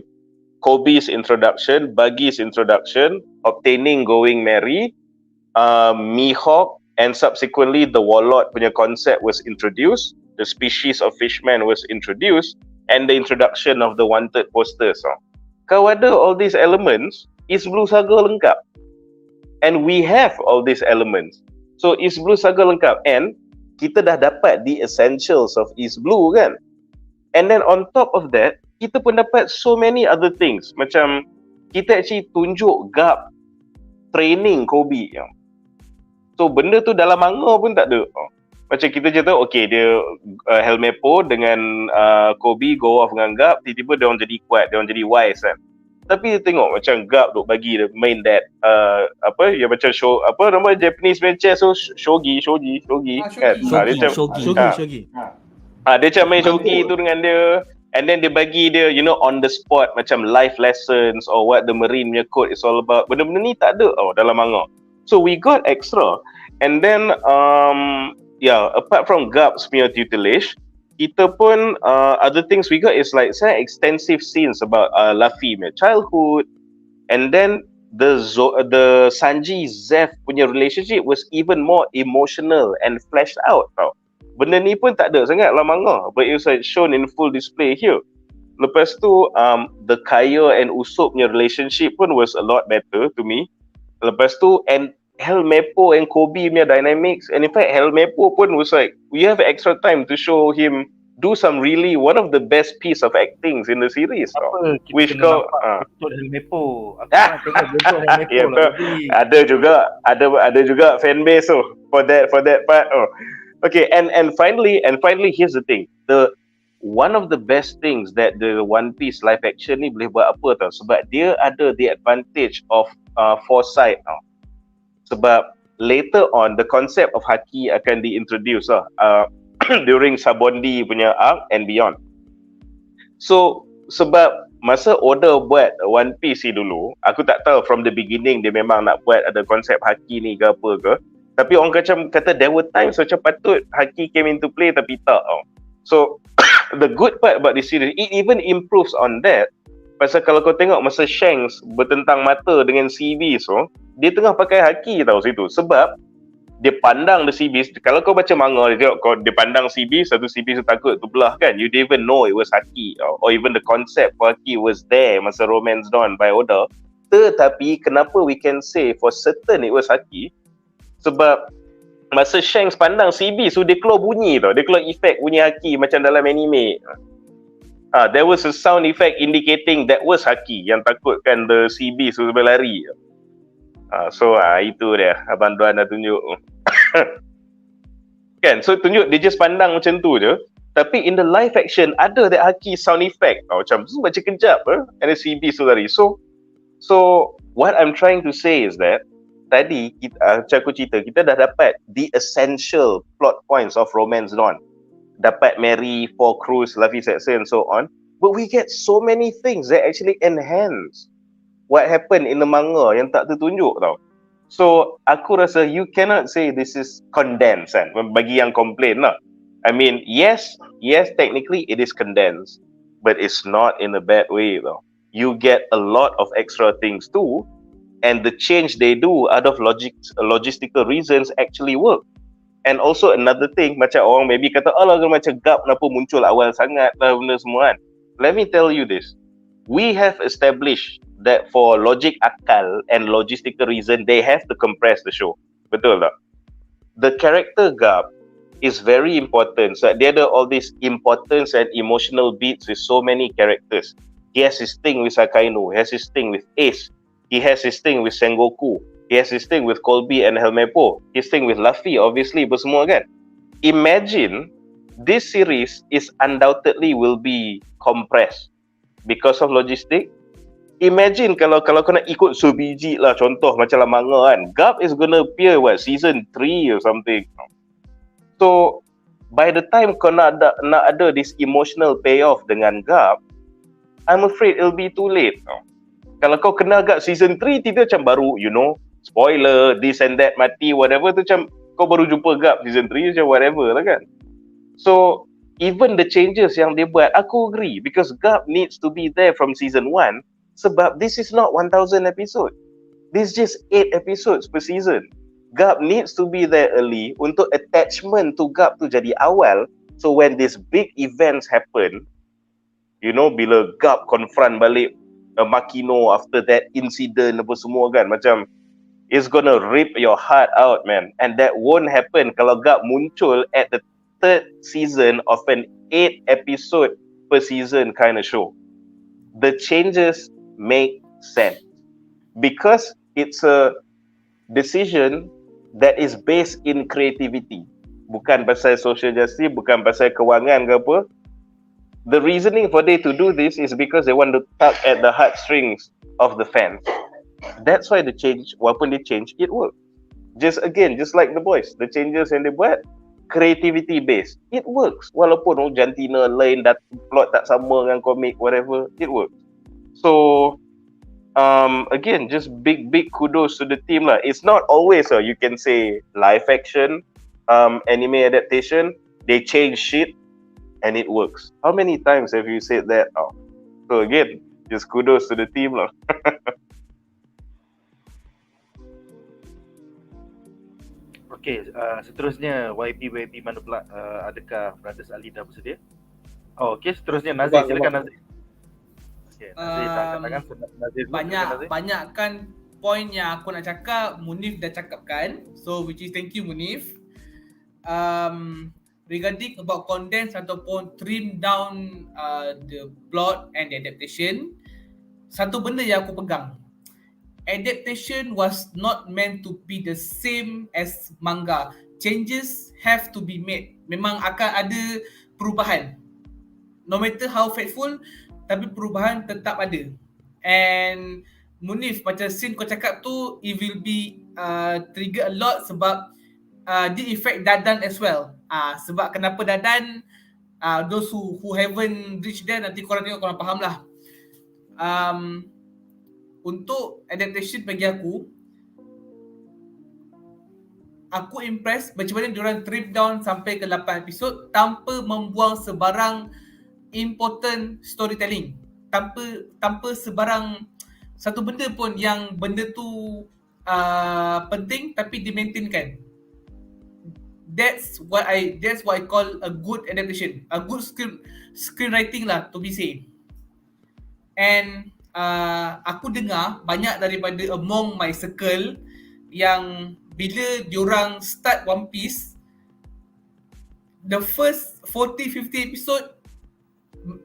Kobe's introduction, Bagi's introduction, obtaining going merry, Mihawk, and subsequently the Warlord punya concept was introduced, the species of fishman was introduced, and the introduction of the wanted posters. Kau ada all these elements, East Blue saga lengkap. And we have all these elements. So East Blue saga lengkap, and kita dah dapat the essentials of East Blue kan. And then on top of that, kita pun dapat so many other things. Macam kita actually tunjuk Garp training Kobe. So benda tu dalam manga pun tak ada. Macam kita je tahu, okay, dia Helmepo dengan Kobe go off dengan Garp, tiba-tiba dia orang jadi kuat, dia orang jadi wise kan. Tapi dia tengok macam Garp duk bagi dia main that yang macam show, apa nama Japanese main chess, so shogi kan. Shogi. Dia macam main shogi tu dengan dia, and then dia bagi dia on the spot macam life lessons or what the marine punya code is all about. Benda-benda ni tak ada dalam manga. So we got extra. And then apart from Garp's punya tutelage, kita pun other things we got is like extensive scenes about Luffy punya childhood, and then the Sanji Zeph punya relationship was even more emotional and fleshed out tau. Benda ni pun tak ada sangat dalam manga, but it was like shown in full display here. Lepas tu the Kaya and Usopp punya relationship pun was a lot better to me. Lepas tu and Helmepo and Kobe punya dynamics, and in fact Helmepo pun was like we have extra time to show him do some really one of the best piece of actings in the series. Which kau Helmepo. Aku nak tengok bentuk Helmepo lah. Ada juga fan base for that part. Okay, and finally here's the thing. The one of the best things that the One Piece live action ni boleh buat apa tau, sebab dia ada the advantage of foresight tau. Sebab later on the concept of haki akan diintroduce during Sabondi punya arc and beyond. So sebab masa Oda buat One Piece ni dulu, aku tak tahu from the beginning dia memang nak buat ada konsep haki ni ke apa ke. Tapi orang kata there were times macam patut haki came into play tapi tak. So the good part about this series, it even improves on that. Pasal kalau kau tengok masa Shanks bertentang mata dengan CV dia tengah pakai haki tau situ. Sebab dia pandang the CB. Kalau kau baca manga, dia pandang CB, satu CB tu takut tu belah kan. You didn't even know it was Haki, or even the concept for Haki was there masa Romance Dawn by Oda. Tetapi kenapa we can say for certain it was Haki? Sebab masa Shanks pandang CB, so dia keluar bunyi tau. Dia keluar efek bunyi Haki macam dalam anime. There was a sound effect indicating that was Haki yang takutkan the CB so berlari. So itu dia Abang Duan dah tunjuk. Kan, so tunjuk dia just pandang macam tu je. Tapi in the live action ada that Haki sound effect macam macam kejap and the CB so lari. So what I'm trying to say is that tadi macam aku cerita, kita dah dapat the essential plot points of Romance Dawn. Dapat Mary, Four Crews, Luffy Saxon and so on. But we get so many things that actually enhance what happened in the manga yang tak tertunjuk tau. So aku rasa you cannot say this is condensed kan, bagi yang complain lah. I mean yes technically it is condensed, but it's not in a bad way though. You get a lot of extra things too, and the change they do out of logistical reasons actually work. And also another thing, macam orang maybe kata alah macam gap kenapa muncul awal sangat lah benda semua kan. Let me tell you this, we have established that for logic akal and logistical reason they have to compress the show. Betul tak? The character gap is very important. So dia ada all this importance and emotional beats with so many characters. He has his thing with Akainu, he has his thing with Ace, he has his thing with Sengoku, he has his thing with Colby and Helmeppo, his thing with Luffy obviously bersemua kan. Imagine this series is undoubtedly will be compressed because of logistic. Imagine kalau kau nak ikut sebiji lah, contoh macam lah manga kan, Gap is gonna appear season 3 or something. So by the time kau nak ada this emotional payoff dengan Gap, I'm afraid it'll be too late. Kalau kau kenal Gap season 3 tiba macam baru, you know, spoiler, this and that mati, whatever tu macam kau baru jumpa Gap season 3 macam whatever lah kan. So even the changes yang dia buat, aku agree, because Gap needs to be there from season 1. Sebab this is not 1000 episode. This is just 8 episodes per season. Gap needs to be there early untuk attachment to Gap tu jadi awal. So when these big events happen, you know, bila Gap confront balik Makino after that incident apa semua kan, macam it's gonna rip your heart out man. And that won't happen kalau Gap muncul at the 3rd season of an 8 episode per season kind of show. The changes make sense because it's a decision that is based in creativity, bukan pasal social justice, bukan pasal kewangan ke apa. The reasoning for they to do this is because they want to tug at the heartstrings of the fans. That's why the change, walaupun they change, it works. Just like the boys, the changes yang dia buat creativity based, it works. Walaupun jantina lain, plot tak sama dengan komik, whatever, it works. So again, just big kudos to the team lah. It's not always you can say live action, anime adaptation, they change shit and it works. How many times have you said that? So again, just kudos to the team lah. Okay, seterusnya YB mana pula? Adakah Brothers Ali dah bersedia? Okay, seterusnya Nazir, silakan Nazir. Okay, Nazir, banyak kan point yang aku nak cakap, Munif dah cakapkan. So which is thank you Munif. Regarding about condense ataupun trim down the plot and the adaptation, satu benda yang aku pegang, adaptation was not meant to be the same as manga. Changes have to be made. Memang akan ada perubahan. No matter how faithful, tapi perubahan tetap ada. And Munif, macam scene kau cakap tu, it will be trigger a lot sebab the effect Dadan as well. Sebab kenapa Dadan, those who haven't reached there, nanti korang tengok korang faham lah. Untuk adaptation bagi aku impressed macam mana diorang trim down sampai ke 8 episod tanpa membuang sebarang important storytelling, tanpa sebarang satu benda pun yang benda tu penting tapi di-maintainkan. that's what I call a good adaptation, a good screenwriting lah, to be safe. And aku dengar banyak daripada among my circle yang bila diorang start One Piece, the first 40-50 episode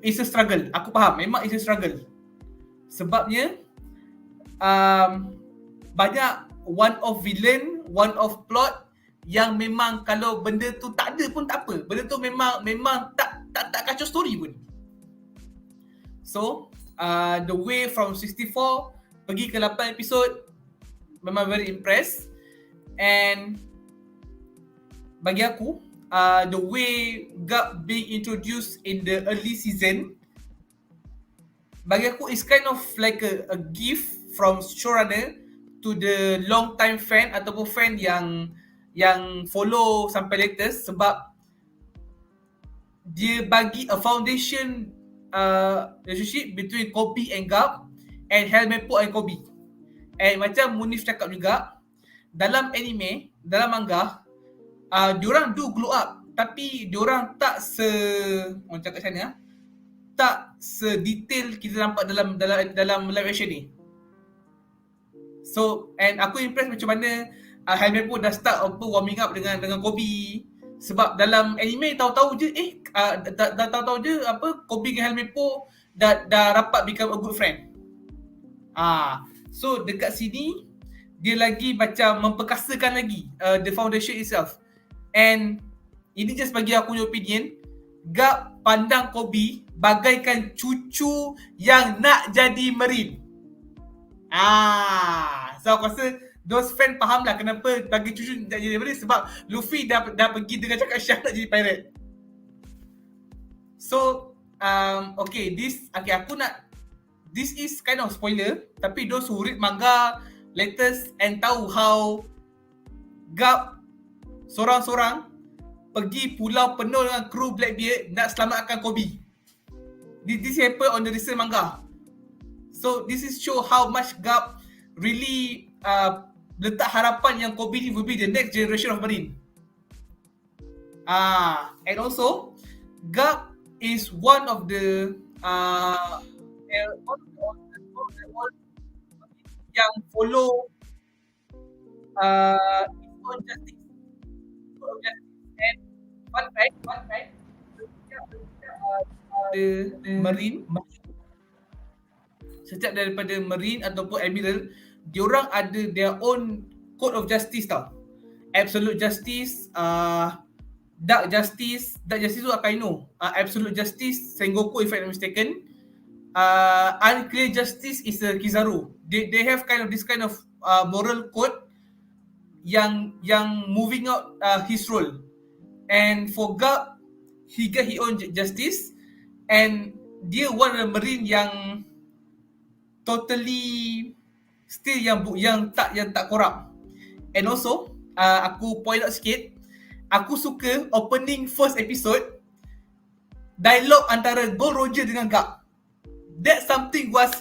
is a struggle. Aku faham, memang is a struggle. Sebabnya banyak one-off villain, one-off plot yang memang kalau benda tu tak ada pun tak apa. Benda tu memang tak kacau story pun. So the way from 64 pergi ke 8 episod memang very impressed. And bagi aku the way Garp being introduced in the early season, bagi aku is kind of like a gift from showrunner to the long time fan ataupun fan yang follow sampai latest, sebab dia bagi a foundation relationship between Kobe and Garp and Helmeppo and Kobe. And macam Munif cakap juga, dalam anime, dalam manga, diorang do glow up, tapi diorang tak orang cakap macam ni, tak sedetail kita nampak dalam live action ni. So, and aku impressed macam mana Helmeppo dah start warming up dengan Kobe. Sebab dalam anime tahu-tahu je tahu-tahu je Kobe dengan Helmeppo dah rapat become a good friend. So dekat sini dia lagi macam memperkasakan lagi the foundation itself. And ini just bagi aku punya opinion, Garp pandang Kobe bagaikan cucu yang nak jadi Marine. So aku rasa those fans faham lah kenapa bagi cucu nak jadi Marine, sebab Luffy dah pergi dengan cakap Syah nak jadi pirate. So okay, this is kind of spoiler, tapi those who read manga latest and tahu how Garp sorang-sorang pergi pulau penuh dengan kru Blackbeard nak selamatkan Kobe. This happened on the recent manga. So this is show how much Garp really letak harapan yang Kobe will be the next generation of Marine. And also Garp is one of the yang follow justice. And one fact the Marine, setiap daripada Marine ataupun Admiral, diorang ada their own code of justice tau. Absolute justice, dark justice tu Akainu, absolute justice Sengoku if I'm not mistaken, unclear justice is Kizaru. They have this kind of moral code yang moving out his role. And for Garp, he get his own justice, and dia one of the Marine yang totally still yang tak corrupt. And also aku point out sikit, aku suka opening first episode dialog antara Gold Roger dengan Garp. That something was,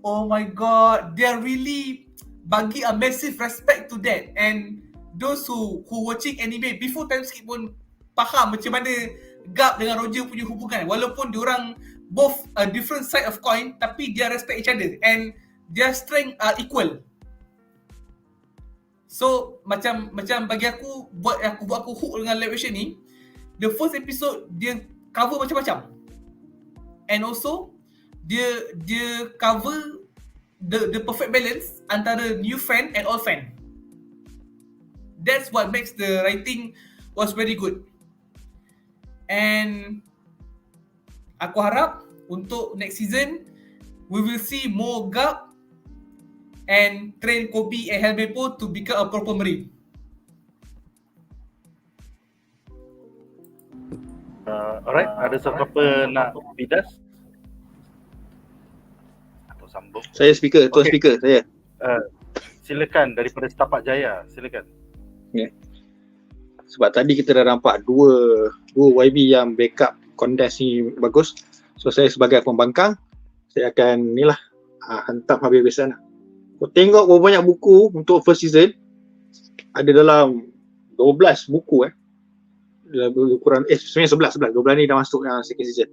oh my god, they really bagi a massive respect to that. And those who watching anime before time skip pun faham macam mana Garp dengan Roger punya hubungan. Walaupun diorang both a different side of coin, tapi dia respect each other and their strength are equal. So macam bagi aku buat aku hook dengan live action ni, the first episode dia cover macam-macam. And also dia cover the perfect balance antara new fan and old fan. That's what makes the writing was very good. And aku harap untuk next season we will see more Garp and train Kobe and Helmeppo to become a proper Marine. Alright, ada siapa nak bidas? Atau sambung? Saya speaker, tuan speaker saya. Silakan daripada Setapak Jaya, silakan. Yeah. Sebab tadi kita dah nampak dua YB yang backup Condensed ni bagus. So saya sebagai pembangkang, saya akan hantam habis-habisan. Kau tengok berapa banyak buku untuk first season, ada dalam 12 buku lebih kurang sebenarnya 11 12 ni dah masuk second season.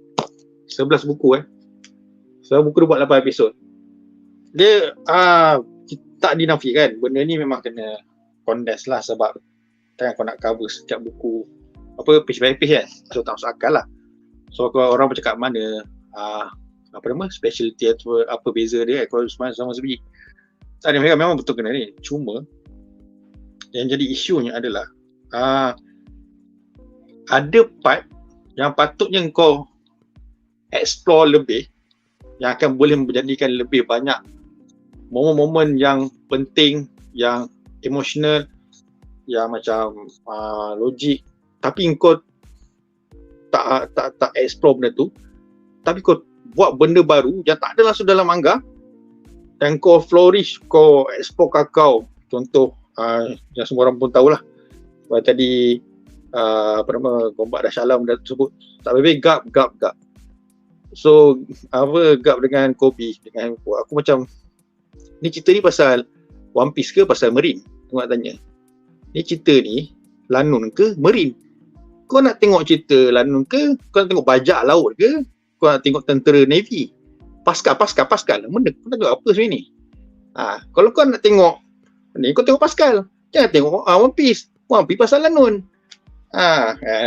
11 buku 11 buku dia buat 8 episod. Dia tak dinafikan benda ni memang kena condensed lah, sebab takkan kau nak cover setiap buku page by page kan, so tak masuk akal lah. So kalau orang bercakap mana specialty atau apa beza dia kalau sama sebiji, tak ada, mereka memang betul kena ni. Cuma yang jadi isunya adalah ada part yang patutnya kau explore lebih, yang akan boleh menjadikan lebih banyak momen-momen yang penting, yang emotional, yang macam logik, tapi kau tak explore benda tu, tapi kau buat benda baru yang tak ada langsung dalam manga dan kau flourish, kau explore kakao. Contoh yang semua orang pun tahulah, tadi Kompak dah Syalam dah sebut, tak lebih gap. So gap dengan Kobe dengan aku macam ni, cerita ni pasal One Piece ke pasal Marine? Aku nak tanya, ni cerita ni Lanun ke Marine? Kau nak tengok cerita Lanun ke? Kau nak tengok bajak laut ke? Kau nak tengok tentera Navy? Pascal benda kau tengok apa sebenarnya ni? Kalau kau nak tengok ni, kau tengok Pascal, jangan tengok One Piece pasal Lanun.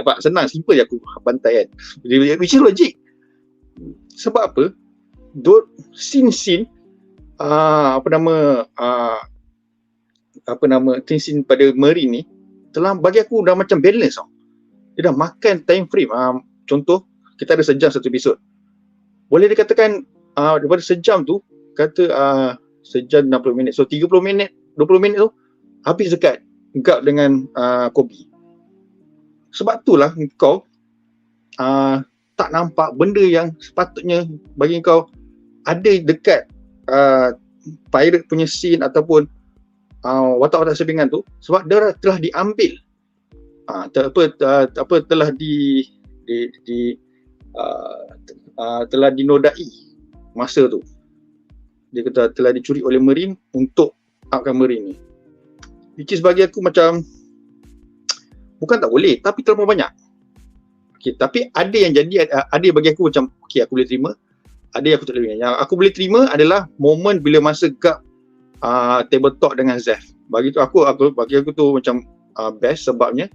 Pak, senang, simple je aku bantai kan. Which is logic. Sebab apa? Scene scene pada Marine ni telah bagi aku dah macam balance tau. Dia dah makan time frame. Contoh, kita ada sejam satu episod. Boleh dikatakan daripada sejam tu, kata sejam 60 minit. So 30 minit, 20 minit tu habis dekat gap dengan Kobe. Sebab itulah kau tak nampak benda yang sepatutnya bagi kau ada dekat pirate punya scene ataupun watak-watak sampingan tu, sebab dia telah diambil telah telah dinodai masa tu. Dia kata telah dicuri oleh Marine untuk upkan Marine ni, which is bagi aku macam bukan tak boleh, tapi terlalu banyak. Tapi ada yang jadi, ada yang bagi aku macam aku boleh terima, ada yang aku tak boleh. Yang aku boleh terima adalah momen bila masa gap table talk dengan Zef. Bagi aku tu macam best, sebabnya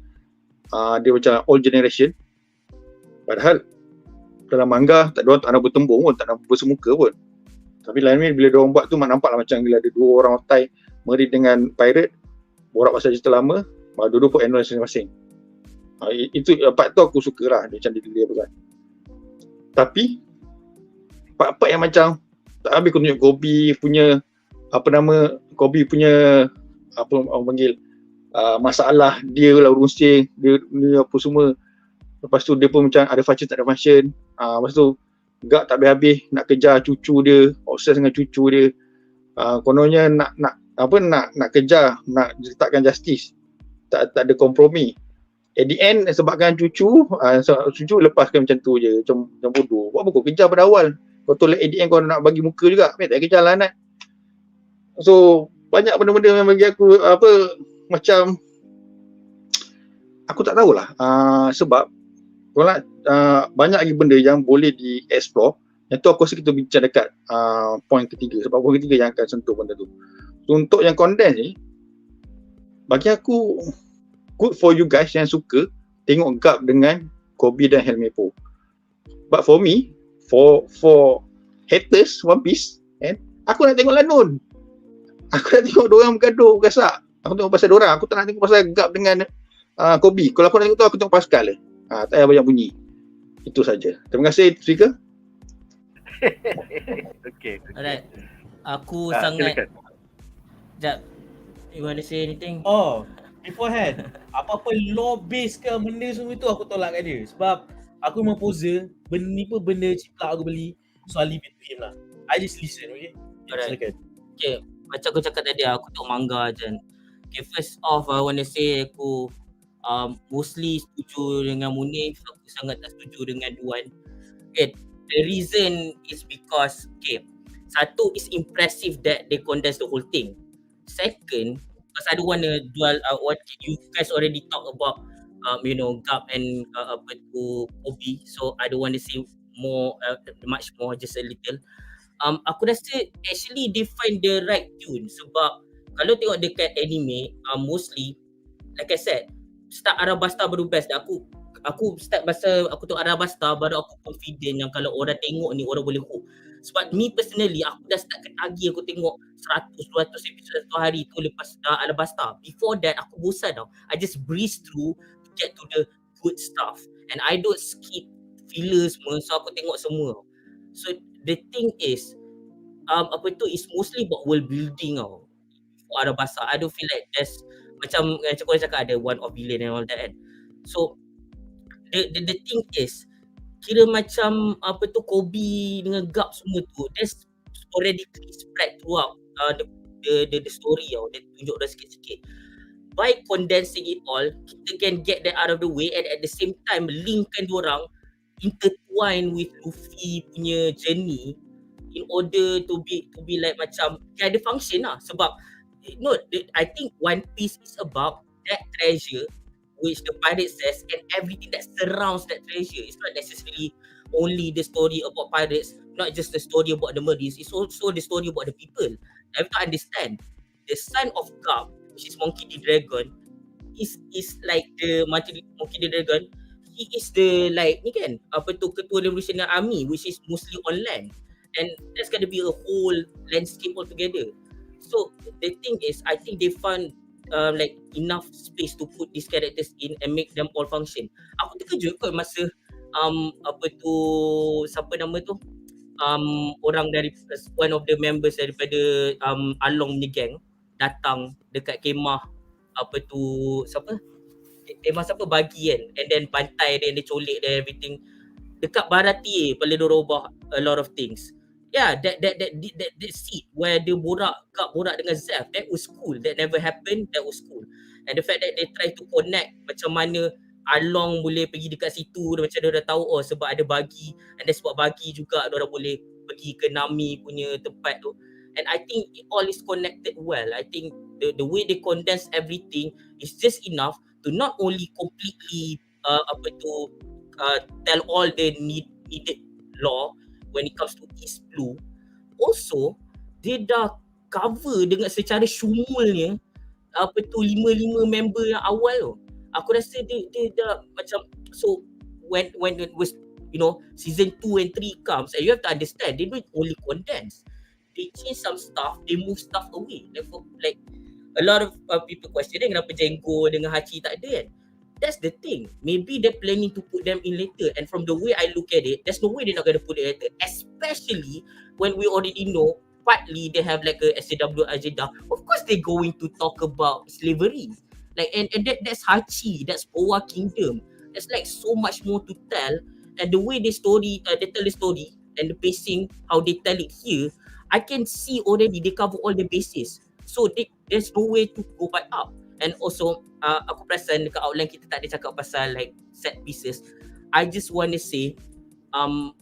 dia macam old generation. Padahal dalam manga diorang tak nak bertembung pun, tak nak bersemuka pun. Tapi lain ni bila diorang buat tu nampaklah macam bila ada dua orang otai Marine dengan pirate borak pasal cerita lama, duduk pun endorse masing-masing. Itu part tu aku suka lah, dia macam dia buat. Tapi part-part yang macam tak habis aku tunjuk Kobe punya Kobe punya orang panggil masalah dia lah runsing dia apa semua. Lepas tu dia pun macam ada function tak ada function. Lepas tu gak tak habis-habis nak kejar cucu dia, obses dengan cucu dia. Kononnya nak kejar, nak letakkan justice. Tak ada kompromi. At the end sebabkan cucu lepaskan macam tu je, macam bodoh. Buat apa kau kejar pada awal? Kau tolak at the end kau nak bagi muka juga. Tak kejar lah Nat. So banyak benda-benda yang bagi aku macam aku tak tahulah. Sebab kalau banyak lagi benda yang boleh di-explore. Yang tu aku rasa kita bincang dekat point ketiga. Sebab point ketiga yang akan sentuh benda tu. So, untuk yang condensed ni, bagi aku good for you guys yang suka tengok gap dengan Kobe dan Helmepo. But for me, for haters One Piece, aku nak tengok Lanun. Aku nak tengok diorang bergaduh, bergasak. Aku tengok pasal diorang. Aku tak nak tengok pasal gap dengan Kobe. Kalau aku nak tengok tu, aku tengok Pascal lah. Tak payah banyak bunyi. Itu saja. Terima kasih, speaker. Okay. Alright. Aku sangat... Sekejap. You want to say anything? Oh, beforehand, apa-apa law base ke benda semua tu aku tolak kat dia. Sebab aku memang poser, benda ni pun benda ciplak aku beli. So I leave it to him lah. I just listen, okay? Alright. Silakan. Okay, macam aku cakap tadi, aku tengok manga je. Okay, first off, I want to say aku mostly setuju dengan Munif. Aku sangat tak setuju dengan Duan. Okay, the reason is because, okay, satu, is impressive that they condense the whole thing. Second, because I don't want to dwell what you guys already talk about Gap and Kobe. So I don't want to say more, much more, just a little. Aku rasa actually they find the right tune sebab kalau tengok dekat anime, mostly like I said, start Arabasta baru best. Aku start masa aku tengok Arabasta baru aku confident yang kalau orang tengok ni orang boleh hook. Sebab me personally aku dah start ketagi aku tengok 100-200 episod satu hari tu lepas Arabasta. Before that aku bosan tau. I just breeze through to get to the good stuff and I don't skip filler semua, so aku tengok semua. So the thing is is mostly about world building tau. For Arabasta, I don't feel like there's macam kau cakap ada one of villain and all that kan. So the thing is kira macam Kobe dengan Gap semua tu there's sporadically spread throughout the story tau. Dia tunjuk dah sikit-sikit. By condensing it all, kita can get that out of the way and at the same time linkkan diorang intertwine with Luffy punya journey in order to be like macam ada function lah. Sebab I think One Piece is about that treasure which the pirate says and everything that surrounds that treasure. It's not necessarily only the story about pirates, not just the story about the Marines, it's also the story about the people. I have to understand the son of Gap, which is Monkey D. Dragon, is like the Monkey D. Dragon. He is the like ni kan ketua Revolutionary Army, which is mostly on land, and that's gonna be a whole landscape altogether. So the thing is, I think they found like enough space to put these characters in and make them all function. Aku terkejut kot masa siapa nama tu orang dari one of the members daripada Along punya gang datang dekat kemah siapa bagi kan, and then pantai dia colek dia everything dekat Barati pala dia robah a lot of things. Yeah, that seat where dia borak dengan Zef, that was cool. That never happened, that was cool. And the fact that they try to connect macam mana Along boleh pergi dekat situ, macam dia dah tahu sebab ada bagi, and then sebab bagi juga dia boleh pergi ke Nami punya tempat tu. And I think it all is connected well. I think the way they condense everything is just enough to not only completely tell all the needed lore when it comes to East Blue, also dia dah cover dengan secara syumulnya 5 member yang awal tu. Aku rasa dia dah macam, so when it was season 2 and 3 comes, and you have to understand they don't only condense, they change some stuff, they move stuff away. Like a lot of people questioning kenapa Jengo dengan Hachi tak ada kan. That's the thing. Maybe they're planning to put them in later. And from the way I look at it, there's no way they're not going to put it later. Especially when we already know, partly they have like a SJW agenda. Of course they're going to talk about slavery. Like and that's Hachi, that's Owa Kingdom. There's like so much more to tell. And the way they tell the story and the pacing, how they tell it here, I can see already they cover all the bases. So there's no way to go back up. And also aku perasan dekat outline kita tak ada cakap pasal like set pieces. I just want to say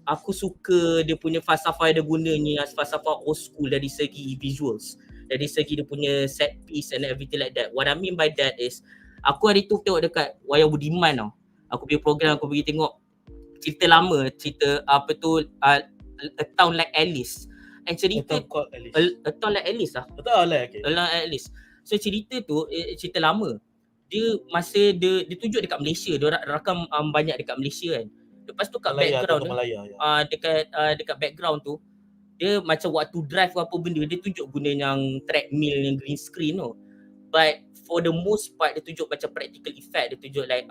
aku suka dia punya falsafah dia gunanya, falsafah old school dari segi visuals, dari segi dia punya set piece and everything like that. What I mean by that is aku hari tu tengok dekat Wayang Budiman tau. Aku punya program, aku pergi tengok cerita lama, cerita A Town Like Alice. And cerita A Town Like Alice lah. Betul lah, okay. A Town Like Alice. So cerita tu cerita lama. Dia masa dia tunjuk dekat Malaysia, dia rakam banyak dekat Malaysia kan. Lepas tu kat Malaya, background tu, Malaya, dekat background tu dia macam waktu drive apa benda dia tunjuk guna yang treadmill yang green screen tu. But for the most part dia tunjuk macam practical effect, dia tunjuk like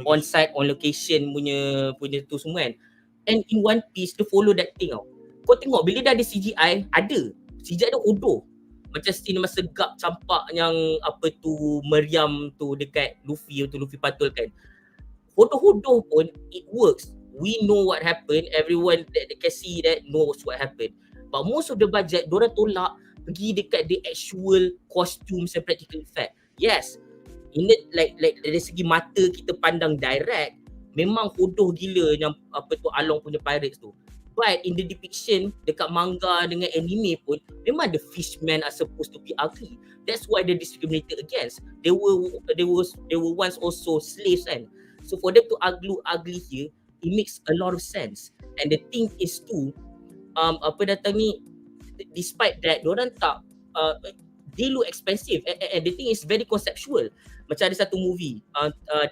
on site, on location punya tu semua kan. And in One Piece dia follow that thing tau. Kau tengok bila dah ada CGI, CGI dia hodoh. Macam scene masa Gap campak yang meriam tu dekat Luffy patul kan. Hodoh-hodoh pun it works. We know what happened. Everyone that can see that knows what happened. But most of the budget diorang tolak pergi dekat the actual costumes and practical effect. Yes, in it, like dari segi mata kita pandang direct, memang hodoh gila yang Along punya pirates tu. But in the depiction dekat manga dengan anime pun, memang the fishmen are supposed to be ugly. That's why they're discriminated against. They were once also slaves kan. So for them to ugly here, it makes a lot of sense. And the thing is too, despite that, diorang tak they look expensive and the thing is very conceptual. Macam ada satu movie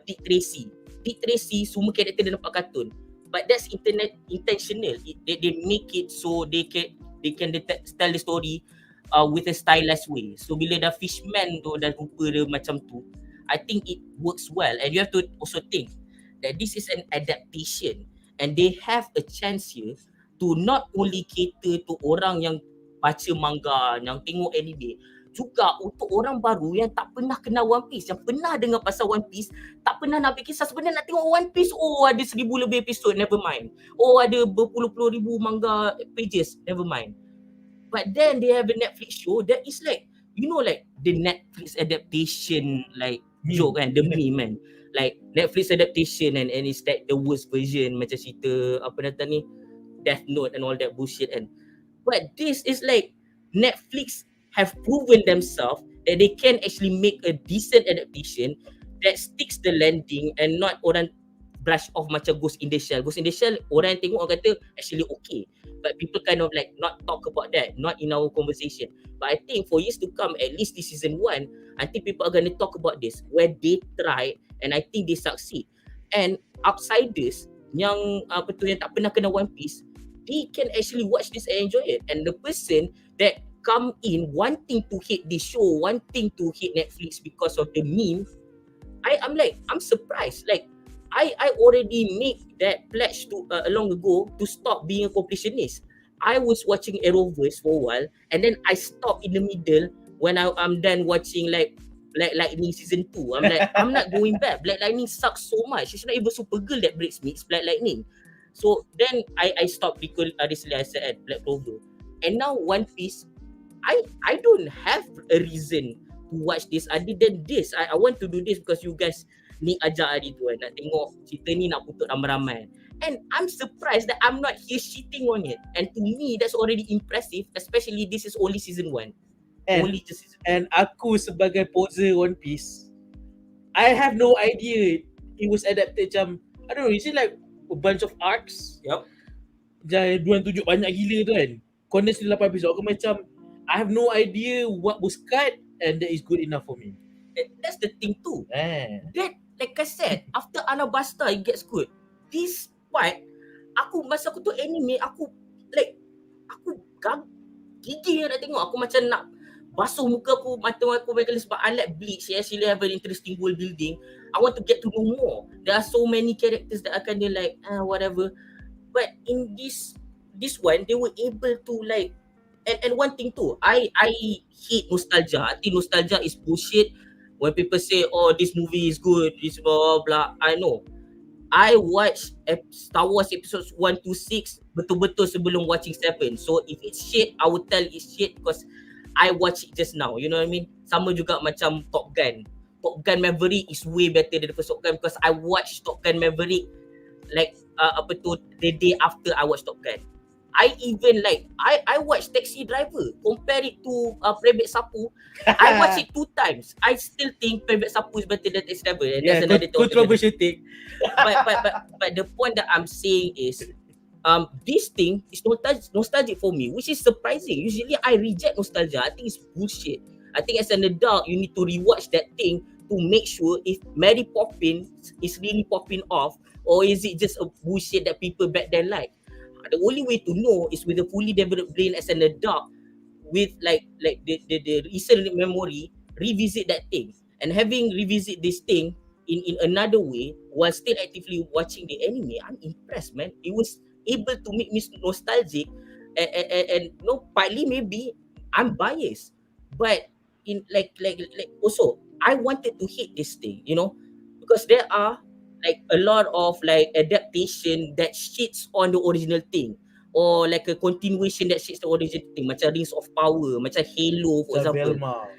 Dick Tracy semua karakter dia nampak kartun, but that's intentional. They make it so they can tell the story with a stylized way. So bila dah fishman tu dah rupa dia macam tu, I think it works well. And you have to also think that this is an adaptation and they have a chance here to not only cater to orang yang baca manga, yang tengok anime, juga untuk orang baru yang tak pernah kenal One Piece, yang pernah dengar pasal One Piece, tak pernah nak fikir sebenarnya nak tengok One Piece, oh ada 1,000 lebih episod, never mind. Oh ada berpuluh-puluh ribu manga pages, never mind. But then they have a Netflix show that is like, you know, like the Netflix adaptation like joke kan, the meme man. Like Netflix adaptation and it's like the worst version, macam cerita apa nama ni, Death Note and all that bullshit and but this is like Netflix have proven themselves that they can actually make a decent adaptation that sticks the landing and not orang brush off macam Ghost in the Shell. Ghost in the Shell orang yang tengok orang kata actually okay, but people kind of like not talk about that, not in our conversation. But I think for years to come, at least this season 1, I think people are going to talk about this where they try and I think they succeed. And outsiders yang yang tak pernah kena One Piece, they can actually watch this and enjoy it. And the person that come in wanting to hate this show, wanting to hate Netflix because of the meme, I'm surprised. Like I already made that pledge to long ago to stop being a completionist. I was watching Arrowverse for a while and then I stopped in the middle when I'm done watching like Black Lightning season 2. I'm like, I'm not going back. Black Lightning sucks so much. It's not even Supergirl that breaks me. It's Black Lightning. So then I stopped because recently I said at Black Clover. And now One Piece, I don't have a reason to watch this other than this. I want to do this because you guys ni ajak hari tu nak tengok cerita ni nak putuk ramai-ramai. And I'm surprised that I'm not here shitting on it. And to me, that's already impressive, especially this is only season 1. Only just season 1. And aku sebagai poser One Piece, I have no idea it was adapted macam, I don't know, is it like a bunch of arcs? Yup. Jangan Duan tunjuk banyak gila tu kan. Condensed 8 episod, aku macam, I have no idea what was cut and that is good enough for me. That's the thing too. That, like I said, after Alabasta, it gets good. This part, masa aku tu anime, aku gigil nak tengok. Aku macam nak basuh muka aku, mata aku sebab I like Bleach. They actually have an interesting world building. I want to get to know more. There are so many characters that are kind of like, whatever. But in this one, they were able to like, and one thing too, I hate nostalgia. I think nostalgia is bullshit. When people say, oh, this movie is good, this blah, blah, blah, I know. I watched Star Wars episodes 1 to 6 betul-betul sebelum watching 7. So if it's shit, I would tell it's shit because I watch it just now. You know what I mean? Sama juga macam Top Gun. Top Gun Maverick is way better than the first Top Gun because I watched Top Gun Maverick like the day after I watched Top Gun. I even like I watched Taxi Driver, compare it to Private Sapu. I watched it 2 times. I still think Private Sapu is better than Taxi Driver. And that's another controversial. But the point that I'm saying is this thing is nostalgic for me, which is surprising. Usually I reject nostalgia. I think it's bullshit. I think as an adult you need to rewatch that thing to make sure if Mary Poppins is really popping off or is it just a bullshit that people back then like. The only way to know is with a fully developed brain as an adult with like the recent memory, revisit that thing. And having revisit this thing in another way while still actively watching the anime, I'm impressed, man. It was able to make me nostalgic and no, partly maybe I'm biased. But in like also I wanted to hate this thing, you know, because there are like a lot of like adaptation that shits on the original thing or like a continuation that shits the original thing, macam Rings of Power, macam Halo for example.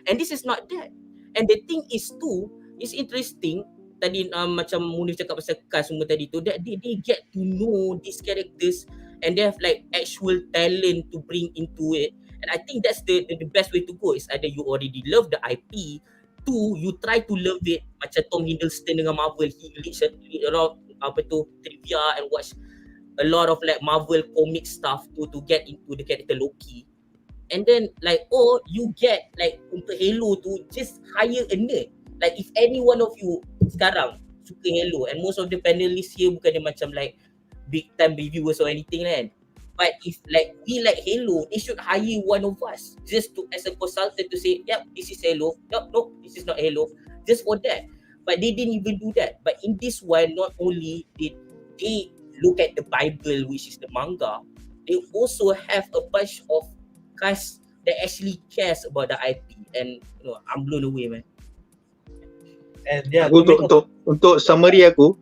And this is not that. And the thing is too, it's interesting tadi macam Munif cakap pasal cast semua tadi tu, that they get to know these characters and they have like actual talent to bring into it. And I think that's the best way to go. Is either you already love the IP, two, you try to love it macam Tom Hiddleston dengan Marvel. He leads around trivia and watch a lot of like Marvel comic stuff to get into the character Loki. And then like, oh, you get like untuk Halo tu just hire a nerd. Like if any one of you sekarang suka Halo, and most of the panelists here bukan dia macam like big time reviewers or anything kan. But if like we like Halo, they should hire one of us just to as a consultant to say, yep, this is Halo. Yep, no, this is not Halo. Just for that. But they didn't even do that. But in this one, not only did they look at the Bible, which is the manga, they also have a bunch of cast that actually cares about the IP. And you know, I'm blown away, man. And yeah, Untuk summary aku,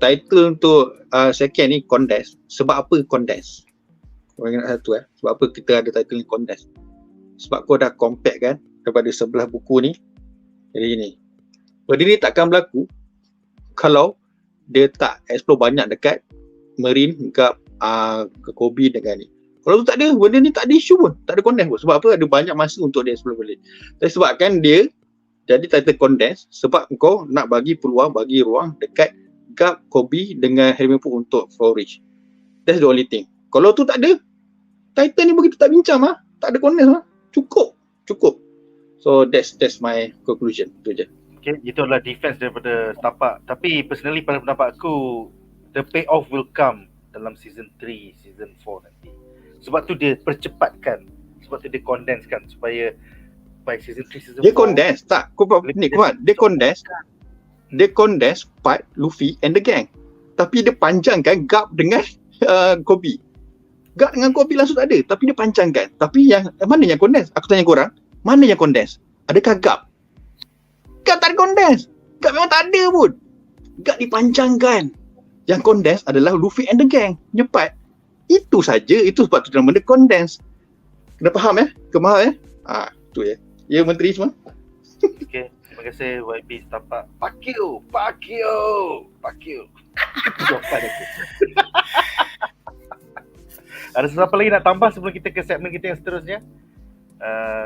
title untuk second ni Condensed. Sebab apa Condensed? Korang ingat satu sebab apa kita ada title ni Condensed? Sebab kau dah compact kan daripada sebelah buku ni. Jadi ni, benda ni takkan berlaku kalau dia tak explore banyak dekat Marine ke Kobe dengan ni. Kalau tu tak ada, benda ni tak ada isu pun, tak ada Condensed pun. Sebab apa? Ada banyak masa untuk dia explore balik. Tapi sebabkan dia jadi title Condensed sebab kau nak bagi peluang, bagi ruang dekat Gap, Kobe dengan Hermione untuk flourish. That's the only thing. Kalau tu tak ada, title ni begitu tak bincang tak ada Condensed cukup. So that's my conclusion. Itu je. Okay, itu adalah defense daripada tapak. Tapi personally pada pendapat aku, the payoff will come dalam season 3, season 4 nanti. Sebab tu dia percepatkan, sebab tu dia condensekan supaya by season 3, season 4 dia condense tak? Dia condense part Luffy and the gang. Tapi dia panjangkan Gap dengan Kobe. Gap dengan Kobe langsung tak ada, tapi dia panjangkan. Tapi yang mana yang condense? Aku tanya korang, mana yang condense? Adakah Gap? Gap tak ada condense. Gap memang tak ada pun. Gap dipanjangkan. Yang condense adalah Luffy and the gang. Nyepat. Itu saja. Itu sebab tu nama dia condense. Kena faham Kena faham tu ya. Ya menteri semua. Okay, terima kasih YB Setapak. Fuck you. Itu jawapan aku. Ada sesuatu lagi nak tambah sebelum kita ke segmen kita yang seterusnya?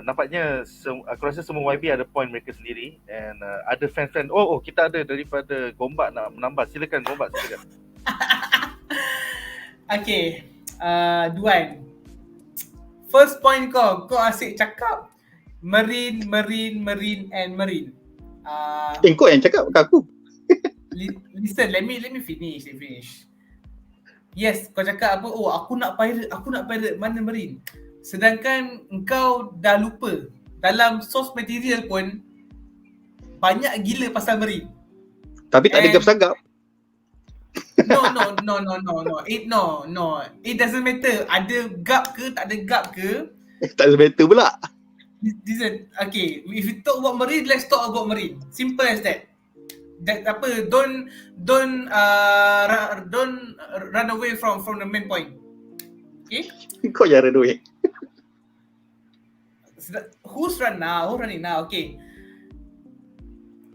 Nampaknya aku rasa semua YB ada point mereka sendiri, and ada fan-fan. Kita ada daripada Gombak nak menambah. Silakan Gombak, silakan. Okay, Duan. First point kau asyik cakap Marine. Kau yang cakap ke aku? Listen, let me finish. Yes, kau cakap apa? Aku nak pirate, mana Marine? Sedangkan engkau dah lupa dalam source material pun banyak gila pasal Marine. Tapi tak ada gap-sagap. No. It doesn't matter. Ada gap ke, tak ada gap ke. Tak ada matter pula. Listen, okay. If you talk about Marine, let's talk about Marine. Simple as that. Don't run away from the main point. Okay? Kau jangan run away. Who's running now? Okay.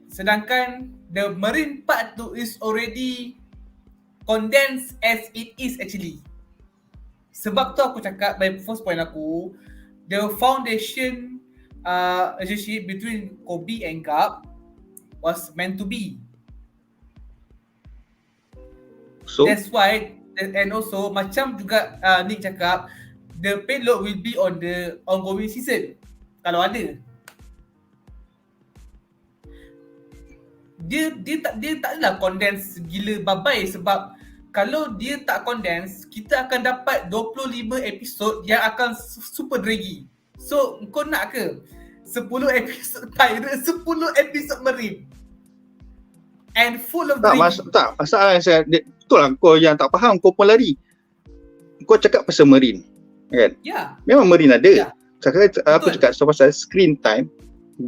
Sedangkan the Marine part tu is already condensed as it is actually. Sebab tu aku cakap by first point aku, the foundation relationship between Kobe and Gap was meant to be. So that's why, and also macam juga Nick cakap, the payload will be on the ongoing season. Kalau ada. Dia taklah condense gila babai, sebab kalau dia tak condense, kita akan dapat 25 episod yang akan super draggy. So kau nak ke 10 episod pirate, 10 episod Marine and full of draggy? Tak, masalah saya betul lah, kau yang tak faham, kau pun lari. Kau cakap pasal Marine kan? Ya. Memang Marine ada. Ya. Aku cakap pasal screen time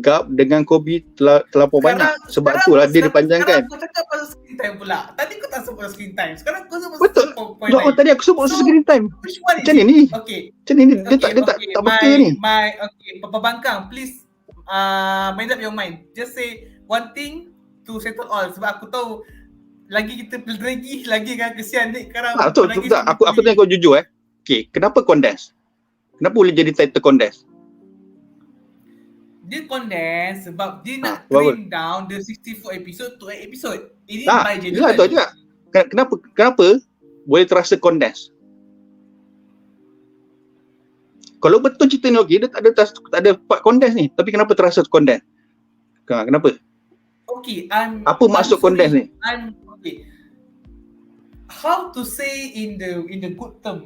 Gap dengan Kobe terlampau banyak. Sebab itulah dia dipanjangkan. Sekarang kau cakap pasal screen time pula. Tadi kau tak sebut screen time. Sekarang kau sebut betul. Point lain. Tadi aku sebut screen time. Macam ni. Okay. Macam ni. Dia tak betul ni. Okay, Papa Bangkang, please made up your mind. Just say one thing to settle all. Sebab aku tahu lagi kita lagi kan kesian ni sekarang. Betul. Aku tanya kau jujur Okay, kenapa Condensed? Kenapa boleh jadi title Condensed? Dia Condensed sebab dia nak trim down the 64 episode to 8 episode. Ini by Yelah, general. tahu juga. Kenapa boleh terasa Condensed? Kalau betul cerita ni okey, dia tak ada part Condensed ni. Tapi kenapa terasa Condensed? Kenapa? Okay, apa maksud Condensed ni? Okay. How to say in the good term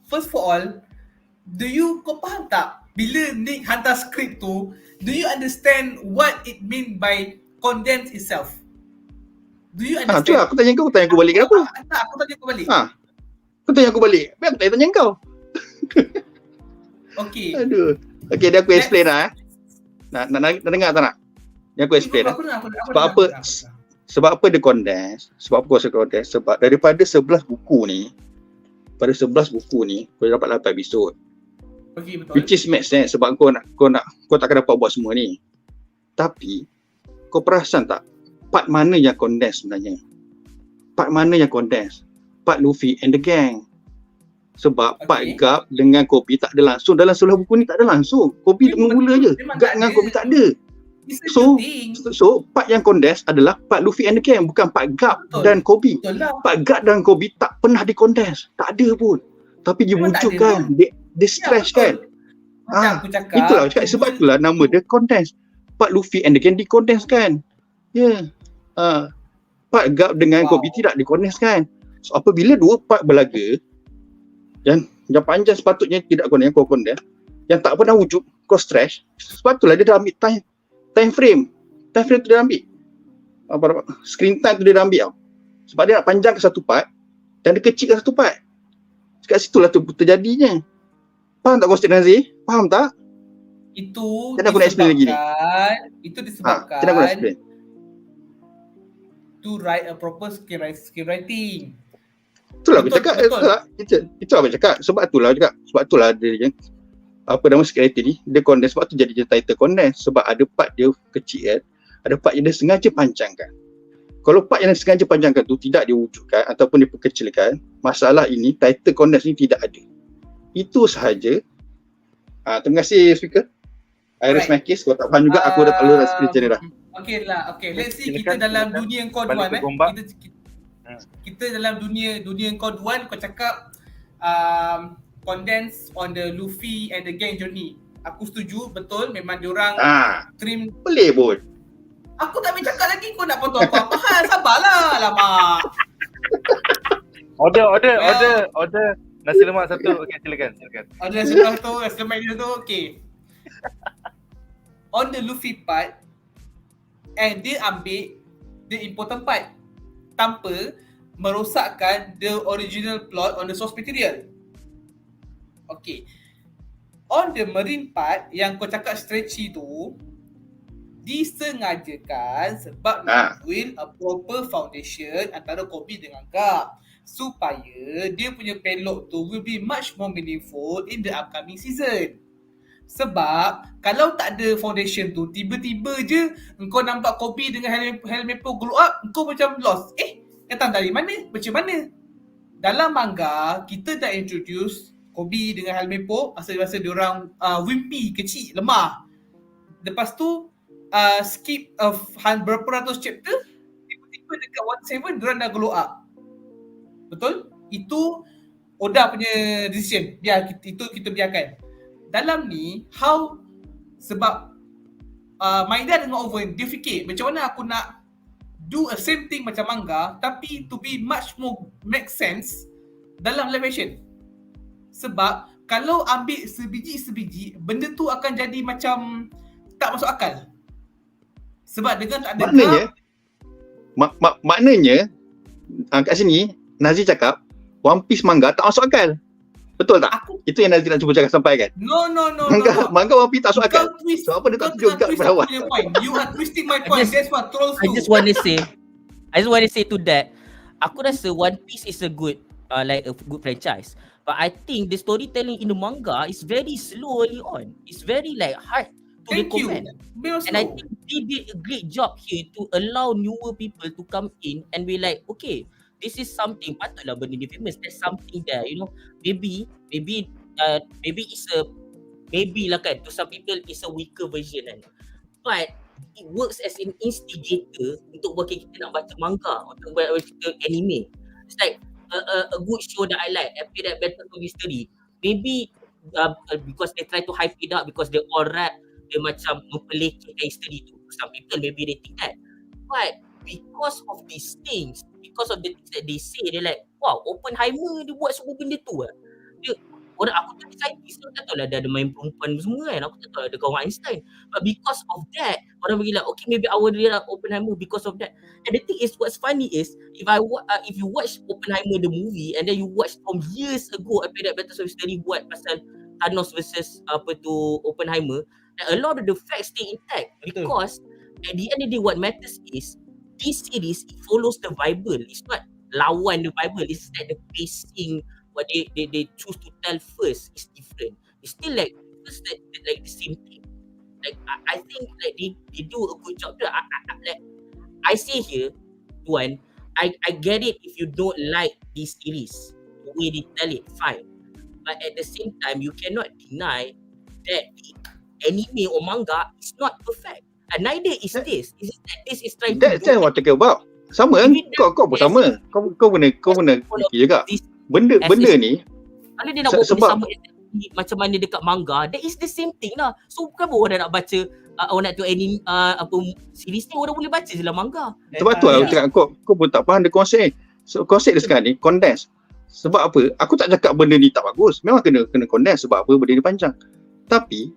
first for all, kau faham tak bila Nick hantar skrip tu, do you understand what it mean by condensed itself? Do you understand? Itulah aku tanya kau balik kenapa? Tak, aku tanya kau balik. Kau tanya aku balik. Biar aku tanya kau. Okay. Aduh. Okay, dia aku explain lah. Nak dengar tak nak? Dia aku explain lah. Sebab apa dia Condensed? Sebab apa dia Condensed? Sebab daripada 11 buku ni, kau dapat 8 episod. Okay, betul. Which is make sense sebab kau takkan dapat buat semua ni. Tapi kau perasan tak part mana yang Condensed sebenarnya? Part mana yang Condensed? Part Luffy and the gang. Sebab part Gap dengan Kobe tak ada langsung. Dalam 11 buku ni tak ada langsung. Kobe mula je. Gap dengan Kobe tak ada. So part yang Condensed adalah part Luffy and the gang, bukan part Gap dan Kobe. Part Gap dan Kobe tak pernah di Condensed. Tak ada pun. Tapi dia wujudkan. Dia stretch kan. Itulah cakap. Sebab itulah nama dia Condensed. Part Luffy and the gang di Condensed kan. Ya. Part Gap dengan Kobe tidak di Condensed kan. So apabila dua part berlaga yang panjang sepatutnya tidak kau Condensed, yang tak pernah wujud kau stretch, sepatutnya dia dah ambil time frame tu dia ambil screen time tu dia dah ambil tau. Sebab dia nak panjang ke satu part dan dia kecil ke satu part. Kat situlah tu terjadinya. Faham tak kau Ustaz Nazir? Faham tak? Itu Macam aku nak explain lagi ni. Itu disebabkan macam aku nak explain to write a proper script writing. Itulah aku cakap. Itu apa cakap. Sebab itulah dia yang nama script ni dia Condensed. Sebab tu jadi title Condensed. Sebab ada part dia kecil kan, ada part yang dia sengaja panjangkan. Kalau part yang dia sengaja panjangkan tu tidak diwujudkan ataupun diperkecilkan, masalah ini title Condensed ni tidak ada. Itu sahaja. Terima kasih speaker. I rest my case. Kau tak faham juga, aku dah tak lalu speaker ni dah. Okay lah, okay. Let's see kita dalam dunia kau Duan kita dalam dunia kau Duan, kau cakap Condensed on the Luffy and the gang journey. Aku setuju, betul. Memang diorang trim. Boleh pun. Aku tak boleh cakap lagi, kau nak potong aku apa-apa. Sabarlah, lama. Order nasi lemak satu. Okey, silakan. Order nasi lemak satu, okey. On the Luffy part, and dia ambil the important part tanpa merosakkan the original plot on the source material. Okay. On the marine part yang kau cakap stretchy tu, disengajakan sebab nak build a proper foundation antara Kobe dengan Gap supaya dia punya payload tu will be much more meaningful in the upcoming season. Sebab kalau tak ada foundation tu, tiba-tiba je engkau nampak Kobe dengan helmet glow up, engkau macam lost. Datang dari mana? Macam mana? Dalam manga, kita dah introduce Kobe dengan Helmepo masa diorang wimpy, kecil, lemah. Lepas tu skip berapa ratus chapter, tiba-tiba dekat 1.7 diorang dah glow up. Betul? Itu Oda punya decision. Itu kita biarkan. Dalam ni, sebab Maida dengan Owen, dia fikir macam mana aku nak do a same thing macam manga tapi to be much more make sense dalam live action. Sebab kalau ambil sebiji-sebiji, benda tu akan jadi macam tak masuk akal. Sebab dengan tak ada maknanya kat sini Nazir cakap One Piece manga tak masuk akal. Betul tak? Itu yang Nazir nak cuba cakap sampai kan? No. Manga One Piece tak masuk akal. Sebab apa dia tak tunjuk kat awal? You are twisting my point. That's what trolls do. I just want to say to that, aku rasa One Piece is a good good franchise. But I think the storytelling in the manga is very slow early on. It's very hard Thank you. recommend. Bill And I slow. think they did a great job here to allow newer people to come in and be like, okay, this is something, patutlah benda ni famous. There's something there, you know. Maybe it's a, maybe lah kan, to some people it's a weaker version kan. But it works as an instigator untuk buat kita nak baca manga, untuk buat kita anime. It's like a good show that I like, Apakah Teori-Teori Mystery. Maybe because they try to hype it up, because they all rap, dia macam mempelekehkan history tu. Some people maybe they think that. But because of these things, because of the things that they say, they're like, wow, Oppenheimer dia buat semua benda tu lah. Dia, orang aku tak scientist, aku tak tahu lah dia ada main perempuan semua kan, aku tak tahu ada kawan Einstein. But because of that, orang bagi like, okay, maybe I will read Oppenheimer because of that. And the thing is, what's funny is, if you watch Oppenheimer the movie, and then you watch from years ago, Apakah Teori-Teori Mystery buat pasal Thanos versus Oppenheimer, a lot of the facts stay intact. Because at the end of the day, what matters is, this series, it follows the Bible. It's not lawan the Bible. It's like the pacing, what they choose to tell first is different. It's still like the same thing. Like I think like they do a good job. I say here, Duan, I get it if you don't like this series, the way they tell it, fine. But at the same time, you cannot deny that the anime or manga is not perfect. And neither is this. This is trying That's to do what I talk about. Sama kan? Kau pun sama. Kau kena fikir juga. Benda ni kalau dia nak buat benda sebab sama macam mana dekat manga, that is the same thing lah. So bukan orang nak baca, orang nak tengok anime, series ni orang boleh baca je lah manga. sebab tu aku cakap kau pun tak faham dia konsep. So konsep dia sekarang ni condensed. Sebab apa? Aku tak cakap benda ni tak bagus. Memang kena condensed sebab apa? Benda ni panjang. Tapi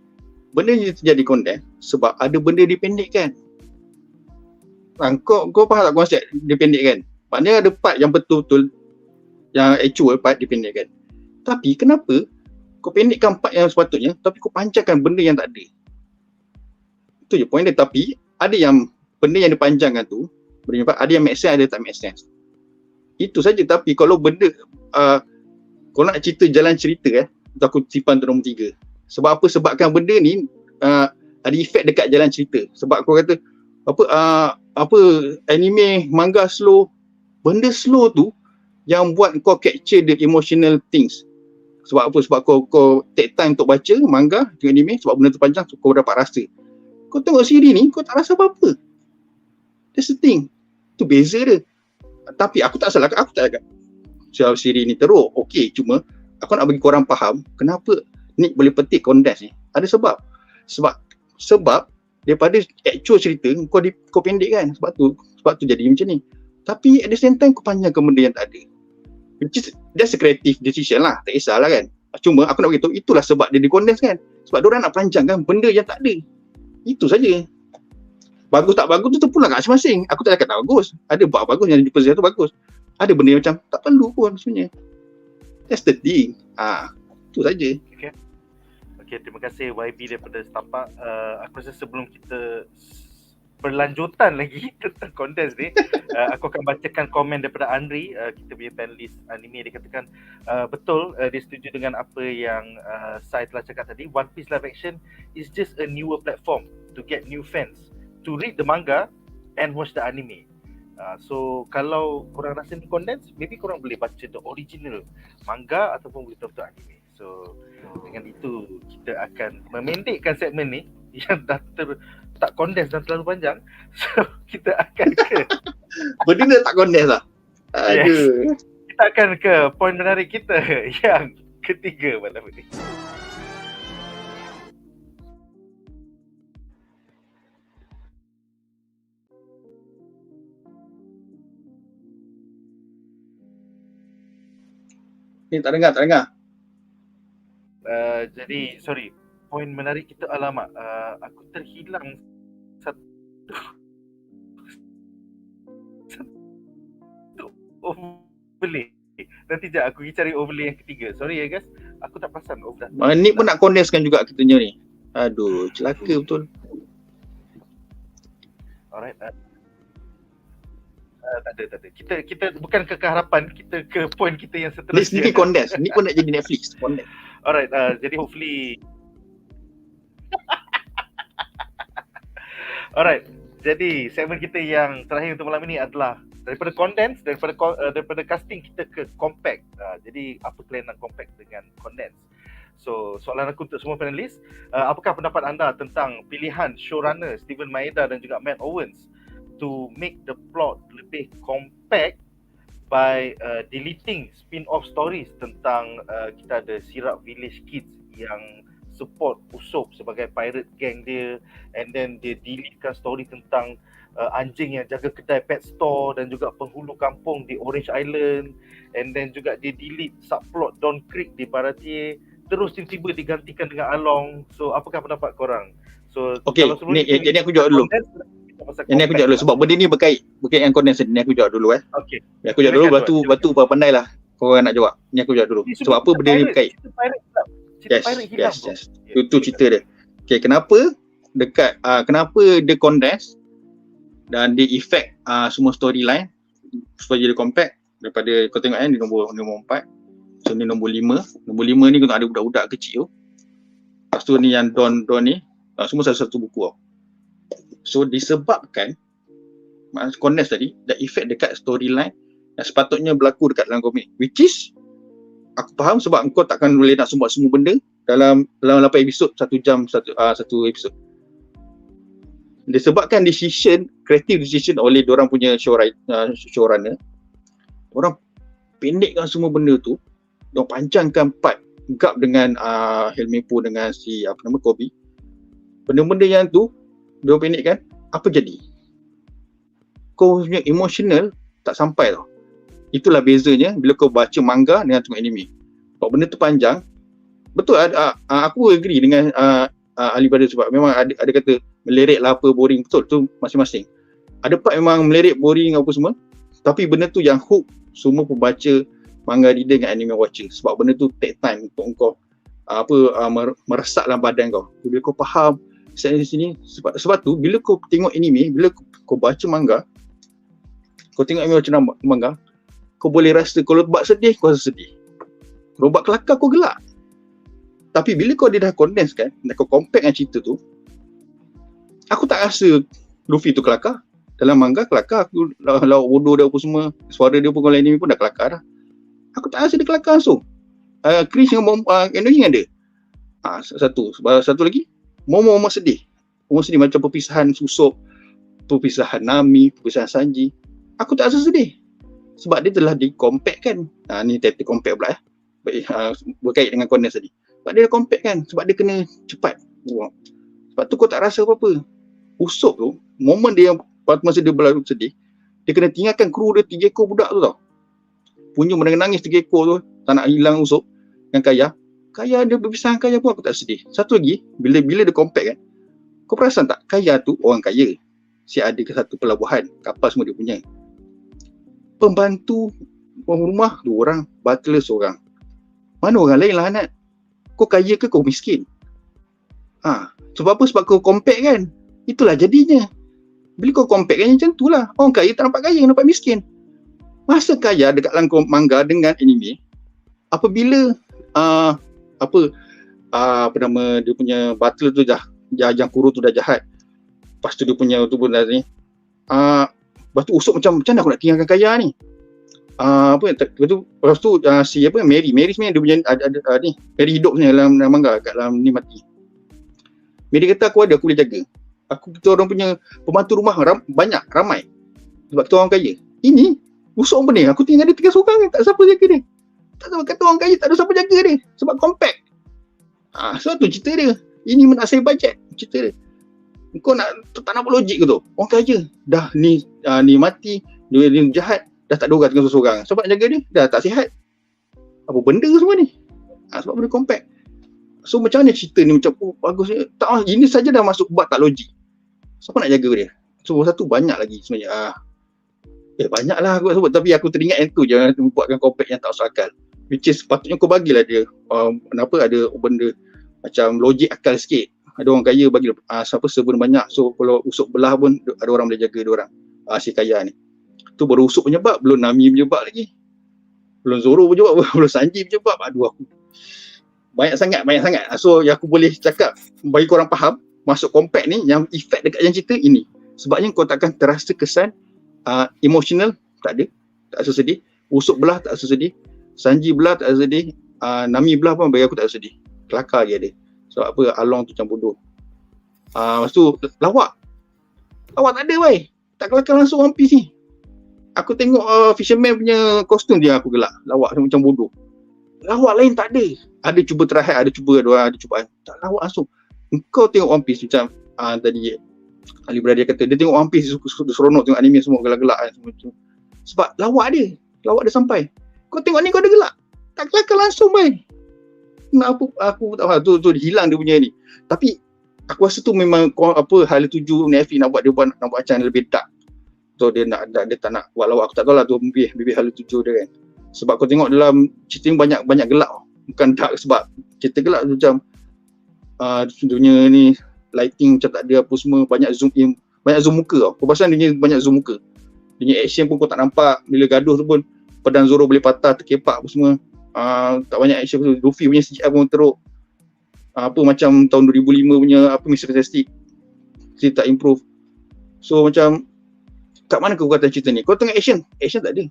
benda ni terjadi condensed sebab ada benda dipendekkan. Kau faham tak konsep dipendekkan? Maknanya ada part yang betul-betul, yang actual part dipendekkan. Tapi kenapa kau pendekkan part yang sepatutnya tapi kau panjangkan benda yang tak ada? Itu je point dia. Tapi ada yang benda yang dipanjangkan tu, ada yang make sense, ada tak make sense. Itu saja. Tapi kalau benda kau nak cerita jalan cerita aku simpan tu nombor 3. Sebab apa? Sebabkan benda ni ada efek dekat jalan cerita. Sebab kau kata apa anime, manga slow. Benda slow tu yang buat kau capture the emotional things. Sebab apa? Sebab kau take time untuk baca manga, tengok anime, sebab benda tu panjang, so kau dapat rasa. Kau tengok siri ni, kau tak rasa apa-apa. That's the thing. Tu beza dia. Tapi aku tak salah, aku tak cakap siri ni teruk. Okey, cuma aku nak bagi korang faham kenapa Nick boleh petik condensed ni. Ada sebab. Sebab daripada actual cerita kau pendekkan. Sebab tu jadi macam ni. Tapi at the same time kau panjangkan benda yang tak ada. Which is, that's a creative decision lah. Tak kisahlah kan. Cuma aku nak beritahu itulah sebab dia di-condense kan. Sebab diorang nak panjangkan benda yang tak ada. Itu saja. Bagus tak bagus tu pula kat masing-masing. Aku tak cakap tak bagus. Ada buat bagus, yang di-present tu bagus. Ada benda yang macam tak perlu pun sebenarnya. That's the thing. Itu saja. Okay, terima kasih YB daripada Setapak. Aku rasa sebelum kita berlanjutan lagi tentang Condensed ni, aku akan bacakan komen daripada Andri, kita punya panelis anime. Dia katakan betul, dia setuju dengan apa yang saya telah cakap tadi. One Piece live action is just a newer platform to get new fans to read the manga and watch the anime. So kalau korang rasa ni Condensed, maybe korang boleh baca the original manga ataupun boleh tonton anime. So dengan itu kita akan memendekkan segmen ni yang dah tak condensed dan terlalu panjang. So kita akan ke benda ni tak condensed lah. Aduh. Yes. Kita akan ke poin menarik kita yang ketiga malam ni. Ni tak dengar. Jadi sorry, poin menarik kita, alamak, aku terhilang satu overlay. Nanti sekejap aku pergi cari overlay yang ketiga. Sorry ya guys, aku tak perasan overlay. Ni pun nak condensekan juga kitanya ni. Aduh, celaka betul. Alright. Tak ada. Kita bukan ke harapan, kita ke poin kita yang seterusnya. Ni condense. Ni pun nak jadi Netflix. Condense. Alright, jadi hopefully Alright. Jadi segmen kita yang terakhir untuk malam ini adalah daripada Condensed, daripada casting kita ke compact. Jadi apa kelainan compact dengan Condensed? So soalan aku untuk semua panelis, apakah pendapat anda tentang pilihan showrunner Steven Maeda dan juga Matt Owens to make the plot lebih compact by deleting spin-off stories tentang kita ada Sirap Village Kids yang support Usop sebagai pirate gang dia, and then dia deletekan story tentang anjing yang jaga kedai pet store dan juga penghulu kampung di Orange Island, and then juga dia delete subplot Don Creek di Baratie, terus tiba-tiba digantikan dengan Along. So apakah pendapat korang? So Okay, ni, jadi aku jawab dulu. Ini aku jawab dulu sebab benda ni berkait yang Condensed ni, aku jawab dulu Okay. Aku jawab dulu, batu pandai lah korang nak jawab. Ni aku jawab dulu. Sebab apa benda ni berkait? Yes. Itu cerita dia. Okay, kenapa dia Condensed dan dia effect semua storyline supaya dia compact daripada kau tengok ni nombor 4. So ni nombor 5. Nombor 5 ni kau tengok ada budak-budak kecil tu. Lepas tu ni yang Don ni semua satu buku tau. So disebabkan Condensed tadi dah effect dekat storyline yang sepatutnya berlaku dekat dalam komik, which is aku faham sebab kau takkan boleh nak buat semua benda dalam 8 episod 1 jam satu episod. Disebabkan creative decision oleh diorang punya showrunner, orang pendekkan semua benda tu, diorang panjangkan part gap dengan Helmepo dengan si Kobe. Benda-benda yang tu diorang pendekkan, apa jadi? Kau punya emotional tak sampai tau. Itulah bezanya bila kau baca manga dengan tengok anime. Sebab benda tu panjang. Betul, aku agree dengan Ali Pada sebab memang ada kata melerik lah apa, boring. Betul, tu masing-masing. Ada part memang melerik, boring apa semua. Tapi benda tu yang hook semua pembaca manga reader dengan anime watcher. Sebab benda tu take time untuk kau meresap dalam badan kau. Bila kau faham sini. Sebab tu bila kau tengok anime, bila kau baca manga, kau tengok anime baca manga, kau boleh rasa kalau buat sedih, kau rasa sedih. Kalau buat kelakar, kau gelak. Tapi bila kau dia dah condense kan, dah kau compact dengan cerita tu, aku tak rasa Luffy tu kelakar. Dalam manga kelakar, aku lawak bodoh dia apa semua, suara dia pun kalau anime pun dah kelakar dah. Aku tak rasa dia kelakar langsung. Chris dengan annoying ada. Satu lagi, Momo sedih. Momo sedih macam perpisahan Susop, perpisahan Nami, perpisahan Sanji. Aku tak rasa sedih. Sebab dia telah di-compactkan. Ni title compact pula berkait dengan Condensed tadi. Sebab dia dah compactkan. Sebab dia kena cepat. Sebab tu kau tak rasa apa-apa. Usop tu, momen dia masa dia berlalu sedih, dia kena tinggalkan kru dia 3 ekor budak tu tau. Punya menangis 3 ekor tu, tak nak hilang Usop dengan Kaya dia berpisah dengan Kaya pun aku tak sedih. Satu lagi, bila dia compact kan, kau perasan tak, Kaya tu orang kaya. Siap ada ke satu pelabuhan, kapal semua dia punya. Pembantu rumah 2 orang, butler 1 orang. Mana orang lain lah Hanat? Kau kaya ke kau miskin? Sebab apa? Sebab kau compact kan? Itulah jadinya. Bila kau compact kan macam tu lah. Orang kaya tak nampak kaya, nampak miskin. Masa Kaya dekat dalam manga dengan anime, apabila dia punya butler tu yang kuru tu dah jahat. Lepas tu dia punya tu pun dah ni. Lepas tu Usop macam mana aku nak tinggalkan Kaya ni? Lepas tu si Mary sebenarnya dia punya ada ni, Mary hidup sebenarnya dalam manga, kat dalam ni mati. Mary kata aku boleh jaga. Kita orang punya pembantu rumah ramai. Sebab kita orang kaya. Ini Usop pening, aku tinggal dia 3 seorang, tak siapa jaga dia. Tak tahu kata orang kaya tak ada siapa jaga dia sebab compact. So tu cerita dia. Ini nak save budget cerita dia. Kau tak nampak logik ke tu? Orang kaya dah ni mati, dia jahat, dah tak ada orang tinggal seorang. Sebab jaga dia dah tak sihat. Apa benda semua ni? Sebab benda compact. So macam mana cerita ni macam bagus ni? Tak, ini saja dah masuk bab tak logik. Siapa nak jaga dia? So satu banyak lagi sebenarnya. Banyak lah aku sebut, tapi aku teringat yang tu je, buatkan compact yang tak masuk akal. Which is patutnya kau bagilah dia kenapa ada benda macam logik akal sikit. Ada orang kaya bagi server banyak, so kalau Usop belah pun ada orang boleh jaga dia orang, si Kaya ni. Tu baru Usop penyebab, belum Nami penyebab lagi, belum Zoro penyebab, belum Sanji penyebab. Aduh, aku banyak sangat. So yang aku boleh cakap bagi korang faham, masuk compact ni, yang efek dekat yang cerita ini. Sebabnya kau takkan terasa kesan emotional, tak ada, tak rasa sedih. Usop belah tak rasa sedih, Sanji belah tak rasa sedih, Nami belah pun bagi aku tak rasa sedih. Kelakar je ada. Sebab apa, Along tu macam bodoh. Lepas tu lawak tak ada weh. Tak kelakar langsung One Piece ni. Aku tengok Fisherman punya kostum dia aku gelak. Lawak macam bodoh. Lawak lain tak ada. Ada cuba terakhir, ada cubaan. Tak lawak langsung. Kau tengok One Piece macam tadi Ali Beradia kata, dia tengok One Piece dia seronok tengok anime semua gelak-gelak kan, semua tu. Sebab lawak dia sampai. Kau tengok ni kau ada gelak. Tak kelakar langsung weh. Kenapa aku tak faham tu hilang dia punya ni. Tapi aku rasa tu memang Hala 7 Netflix nak buat macam lebih dark. So dia tak nak buat lawak. Aku tak tahu lah tu lebih Hala 7 dia kan. Sebab kau tengok dalam cerita ni banyak gelak. Bukan dark sebab cerita gelak tu macam dunia ni lighting macam tak ada apa semua, banyak zoom in, banyak zoom muka tau. Kau pasal dia banyak zoom muka. Dia punya action pun kau tak nampak. Bila gaduh tu pun pedang Zoro boleh patah, terkepak apa semua. Tak banyak action tu. Luffy punya CGI pun teruk. Macam tahun 2005 punya Mr. Fantastic. Dia tak improve. So macam kat mana kekuatan cerita ni? Kau tengok action tak ada.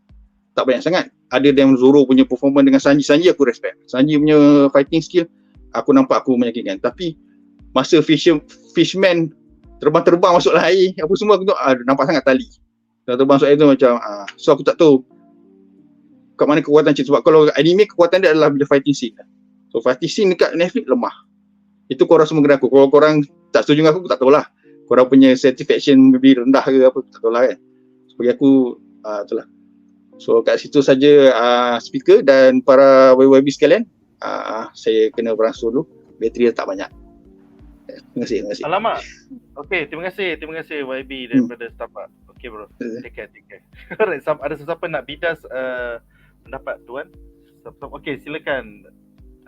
Tak banyak sangat. Ada yang Zoro punya performance dengan Sanji aku respect. Sanji punya fighting skill aku nampak aku meyakinkan. Tapi masa Fishman terbang masuk air apa semua aku tengok nampak sangat tali. Terbang masuk air tu macam so aku tak tahu kat mana kekuatan cerita. Sebab kalau anime kekuatan dia adalah bila fighting scene. So fighting scene dekat Netflix lemah. Itu korang semua kena aku. Kalau korang tak setuju dengan aku tak tahulah. Korang punya satisfaction lebih rendah ke apa, tak tahulah kan. So, bagi aku itulah. So kat situ saja speaker dan para YYB sekalian, saya kena beransur dulu. Bateri dah tak banyak. Terima kasih. Alamak. Okay, terima kasih YB daripada Starbuck. Okay bro, take care. Alright, ada sesiapa nak bidas pendapat Tuan? Okay, silakan.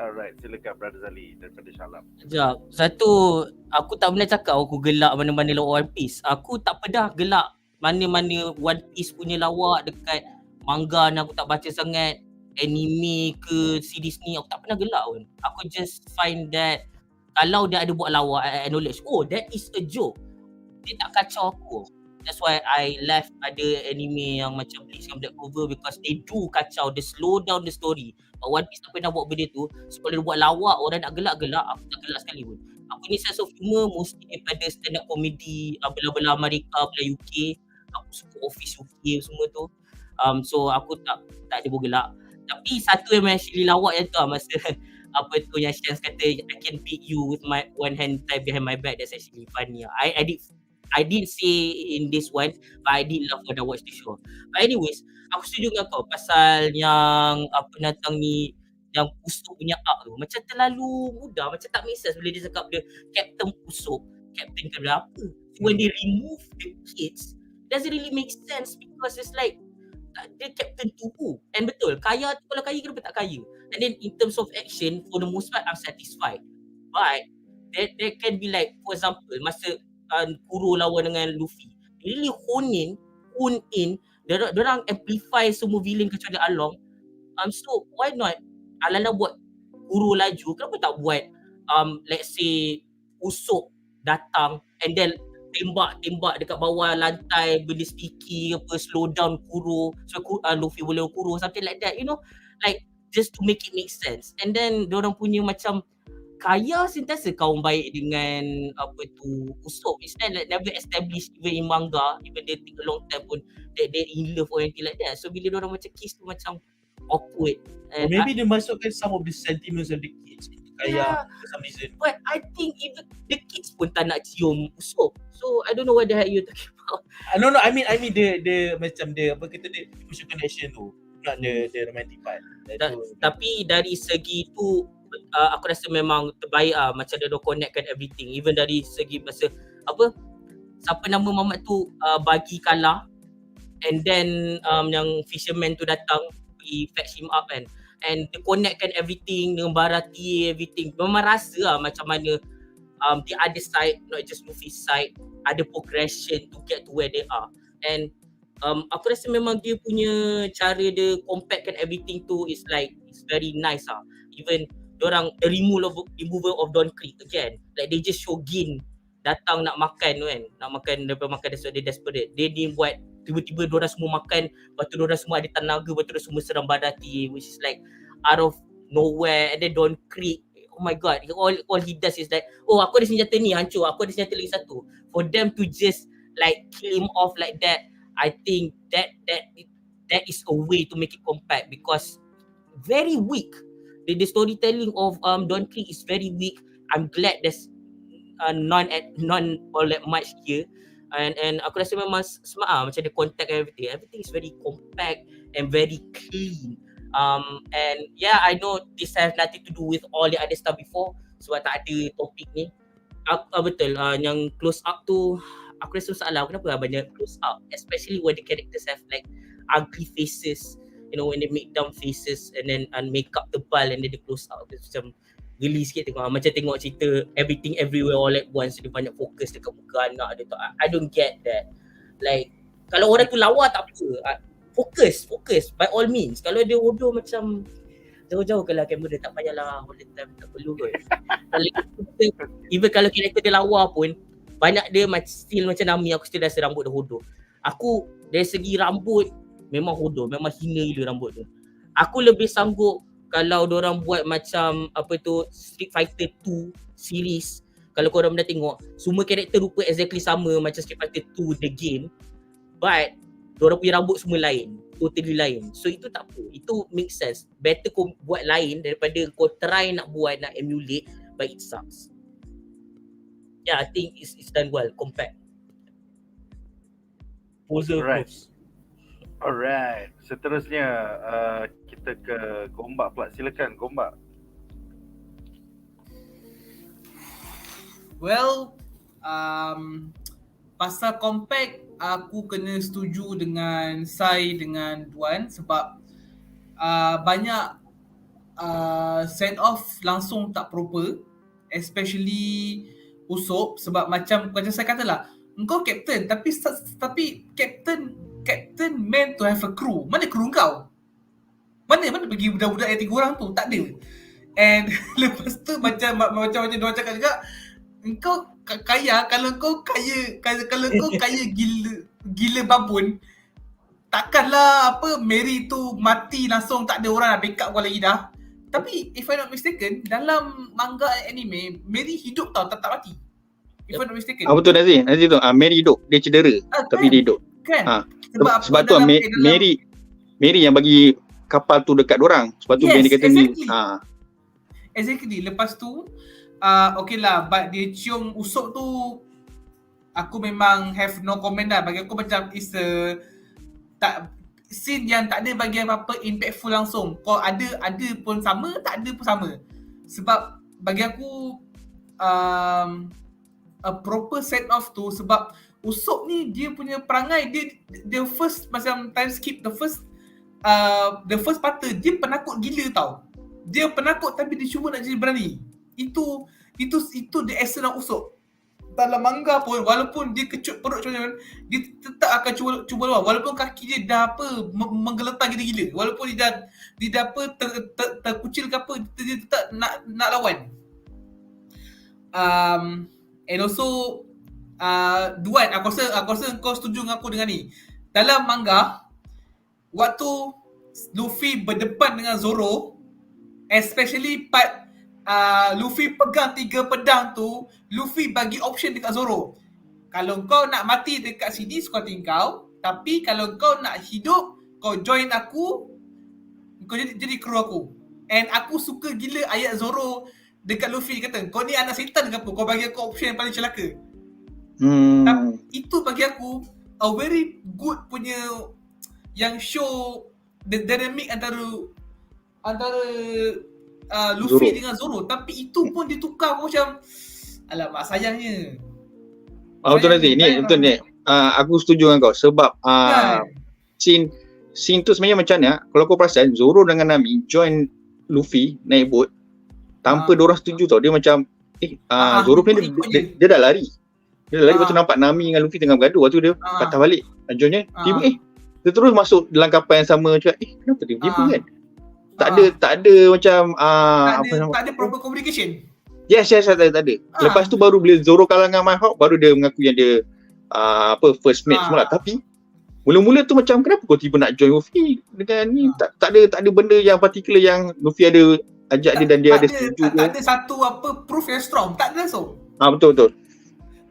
Alright, silakan Brother Zali daripada Shalom. Sekejap. Satu, aku tak pernah cakap aku gelak mana-mana lawak One Piece. Aku tak pernah gelak mana-mana One Piece punya lawak dekat manga ni, aku tak baca sangat. Anime ke series ni aku tak pernah gelak pun. Aku just find that kalau dia ada buat lawak, I acknowledge, that is a joke. Dia tak kacau aku. That's why I left ada anime yang macam Bleach dan Black Clover because they do kacau, they slow down the story. But One Piece tak pernah buat benda tu. Sebab dia buat lawak, orang nak gelak-gelak, aku tak gelak sekali pun. Aku ni sense of humor mesti daripada stand up comedy belah-belah Amerika, belah UK. Aku suka Office UK semua tu. So aku tak ada bergelak. Tapi satu yang actually lawak yang tu masa yang Shans kata I can beat you with my one hand tied behind my back. That's actually funny. I did say in this one, but I did laugh when I watch the show. But anyways, aku setuju dengan kau pasal yang penantang ni, yang Pusuk punya arc tu macam terlalu mudah, macam tak make sense bila dia cakap dia Captain Pusuk, Captain ke berapa. When they remove the kids, doesn't really make sense because it's like dia Captain Tubu. And betul, kaya tu kalau kaya kenapa tak kaya? And then in terms of action, for the most part I'm satisfied. But there can be like, for example, masa Kuro lawan dengan Luffy, really hone in, diorang amplify semua villain kecuali Along. So why not ala-ala buat Kuro laju, kenapa tak buat let's say Usopp datang and then tembak dekat bawah lantai benda sticky apa, slow down Kuro so Luffy boleh Kuro, something like that, you know, like just to make it make sense. And then diorang punya macam kaya sentiasa kaum baik dengan Usopp. It's like never established even in manga, even they take a long time pun that they in love or anything like that. So bila diorang macam kiss tu macam awkward. And maybe they masukkan some of the sentiments of the kids into kaya for some reason. But I think even the kids pun tak nak cium Usopp. So I don't know what the heck you're talking about. No, I mean the macam the emotional connection tu, not the romantic part. Tapi dari segi tu aku rasa memang terbaik macam dia connectkan everything. Even dari segi masa siapa nama Mampat tu bagi kalah and then yang fisherman tu datang pergi fetch him up kan, and dia connectkan everything dengan Barati, everything. Memang rasa macam mana the other side, not just Luffy's side, ada progression to get to where they are. And aku rasa memang dia punya cara dia compactkan everything tu is like, it's very nice Even the removal of Don Creek again, like they just show Gin datang nak makan tu kan, nak makan daripada makan that's why dia desperate. Dia ni buat tiba-tiba diorang semua makan, lepas tu diorang semua ada tenaga, lepas tu diorang semua serang badati, which is like out of nowhere, and then Don Creek, oh my god, all he does is like, oh aku ada senjata ni hancur, aku ada senjata lagi satu. For them to just like kill him off like that, I think that is a way to make it compact, because very weak. The storytelling of Don Creek is very weak. I'm glad there's non all that much here, and aku rasa memang smart macam the contact and everything is very compact and very clean. And yeah, I know this has nothing to do with all the other stuff before sebab tak ada topik ni. Betul, yang close up tu aku rasa masalah kenapa banyak close up, especially when the characters have like ugly faces, you know, when they make dumb faces and then makeup tebal and then they close up. Macam geli sikit tengok, macam tengok cerita Everything Everywhere All at Once, dia banyak fokus dekat muka anak dia. I don't get that. Like kalau orang tu lawa tak apa, fokus by all means. Kalau dia bodoh macam jauh-jauh kalau kamera, tak payahlah all the time, tak perlu kot. Even kalau karakter dia lawa pun, banyak dia still macam Nami, aku still rasa rambut dia hodoh. Aku dari segi rambut memang hodoh, memang hina gila rambut tu. Aku lebih sanggup kalau diorang buat macam apa tu Street Fighter 2 series, kalau korang dah tengok semua karakter rupa exactly sama macam Street Fighter 2 the game, but diorang punya rambut semua lain, totally lain. So itu tak apa, itu make sense. Better kau buat lain daripada kau try nak buat, nak emulate, but it sucks. Yeah, I think it's done well, compact. Poser close. Alright, seterusnya kita ke Gombak pula. Silakan Gombak. Well, pasal compact, aku kena setuju dengan Sai dengan Duan sebab banyak send off langsung tak proper, especially Usop, sebab macam saya katalah, engkau captain tapi captain meant to have a crew. Mana crew kau? Mana pergi budak-budak yang 3 orang tu? Tak ada. And lepas tu macam dia cakap juga, engkau kaya, kalau kau kaya gila babun, takkanlah Mary tu mati langsung tak ada orang nak backup kau lagi dah. Tapi if I'm not mistaken, dalam manga anime, Mary hidup tau, tak mati. If I'm not mistaken. Betul Nazir tu. Mary hidup, dia cedera tapi dia hidup. Kan? Sebab tu Mary yang bagi kapal tu dekat dorang. Sebab tu dia kata exactly. ni. Exactly. Lepas tu okay lah, but dia cium Usop tu, aku memang have no comment lah. Bagi aku macam is a scene yang tak ada bagi apa-apa impactful langsung. Kau ada pun sama, tak ada pun sama. Sebab bagi aku a proper set off tu, sebab Usop ni dia punya perangai, dia first macam time skip the first part, dia penakut gila tau. Dia penakut tapi dia cuba nak jadi berani. Itu the essence of Usop. Dalam manga pun, walaupun dia kecut perut macam mana, dia tetap akan cuba lawan. Walaupun kaki dia dah menggeletar gila-gila, walaupun dia dah terkucil ke apa, dia tetap nak lawan. And also Duan, aku rasa kau setuju dengan aku dengan ni. Dalam manga, waktu Luffy berdepan dengan Zoro, especially part Luffy pegang 3 pedang tu, Luffy bagi option dekat Zoro. Kalau kau nak mati dekat sini, suka hati kau. Tapi kalau kau nak hidup, kau join aku, kau jadi kru aku. And aku suka gila ayat Zoro dekat Luffy, kata, kau ni anak setan ke apa? Kau bagi aku option yang paling celaka. Itu bagi aku a very good punya, yang show the dynamic antara Luffy Zoro dengan Zoro. Tapi itu pun ditukar macam, alamak sayangnya. Betul Nazir, ni betul ni. Aku setuju dengan kau sebab scene tu sebenarnya macam ni. Kalau kau perasan, Zoro dengan Nami join Luffy naik boat tanpa diorang setuju tau. Dia macam Zoro punya dia dah lari. Lepas tu nampak Nami dengan Luffy tengah bergaduh. Lepas tu dia patah balik joinnya. Tiba dia terus masuk dalam kapal yang sama. Cakap kenapa dia kan? Tak ada macam tak ada proper communication. Yes, tak ada. Lepas tu baru bila Zoro kalah dengan Mihawk, baru dia mengaku yang dia first match semua lah. Tapi mula-mula tu macam kenapa kau tiba nak join Luffy dengan ni? Tak ada benda yang particular yang Luffy ada ajak dia dan dia ada setuju. Tak ada satu proof yang strong. Tak ada so. Betul.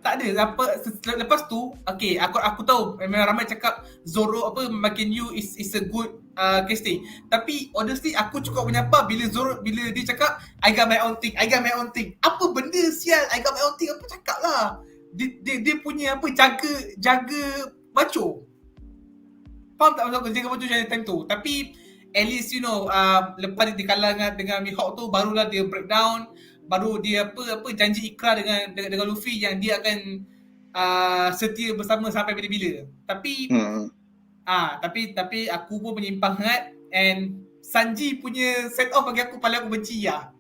Tak ada lepas tu aku tahu memang ramai cakap Zoro makin you is a good casting, tapi honestly aku cukup menyapa bila dia cakap I got my own thing. Apa benda sial I got my own thing, apa cakap lah. Dia punya jaga macho. Faham tak maksud jaga macho macam time tu. Tapi at least lepas dia kalah dengan Mihawk tu, barulah dia breakdown, baru dia janji ikrar dengan Luffy yang dia akan setia bersama sampai bila-bila. Tapi tapi aku pun menyimpang sangat, and Sanji punya set off bagi aku paling aku benci lah.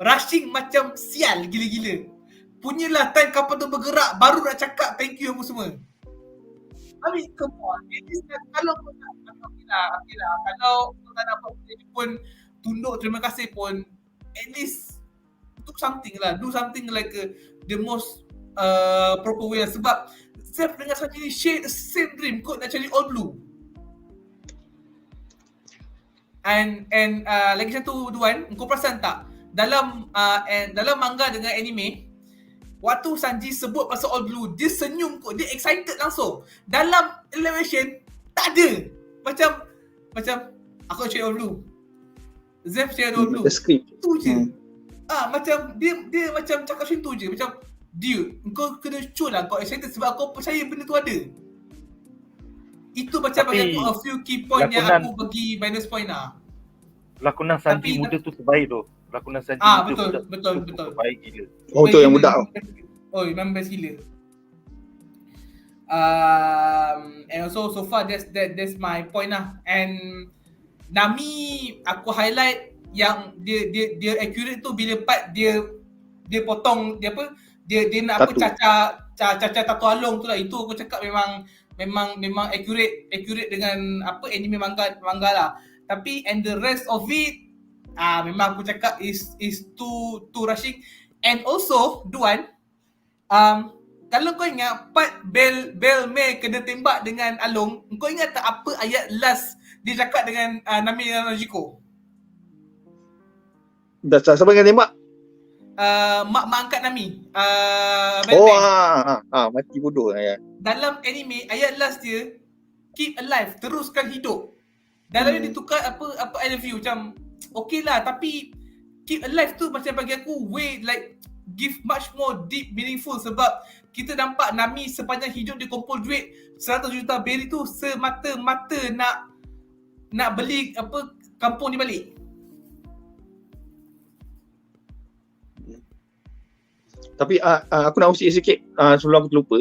Rushing macam sial gila-gila. Punyalah time kapal tu bergerak baru nak cakap thank you apa semua. I mean, come on. Kalau kau tak kalau kau tak dapat pun tunduk terima kasih pun, at least do something like the most proper way lah. Sebab Zef dengan Sanji ni share the same dream kot, nak cari all blue. And lagi satu Duan, kau perasan tak dalam manga dengan anime, waktu Sanji sebut pasal all blue, dia senyum kot, dia excited langsung. Dalam animation tak ada. Macam aku cari all blue, Zef cari all blue, itu je. Macam dia macam cakap macam tu je. Macam dude, kau kena show lah kau excited sebab kau percaya benda tu ada. Itu macam bagi aku a few key point yang aku bagi minus point lah. Lakonan Sanji muda tu terbaik tu. Lakonan Sanji betul. Terbaik gila. Tu yang budak tu. Memang best gila. And also so far that's my point lah. And Nami aku highlight yang dia accurate tu bila part dia potong dia nak caca tato along tu lah. Itu aku cakap memang accurate dengan anime manga lah. Tapi and the rest of it memang aku cakap is too rushing. And also Duan, kalau kau ingat part Bell May kena tembak dengan Along, kau ingat tak apa ayat last dia cakap dengan Nami dan Nojiko? Siapa yang tembak? Mak angkat Nami. Mati bodoh ya. Dalam anime ayat last dia keep alive, teruskan hidup. Dalam dia tukar apa I love you, macam okay lah, tapi keep alive tu macam bagi aku way like give much more deep meaningful. Sebab kita nampak Nami sepanjang hidup dia kumpul duit 100 juta berry tu semata-mata nak beli kampung ni balik. Tapi aku nak usik sikit sebelum aku terlupa.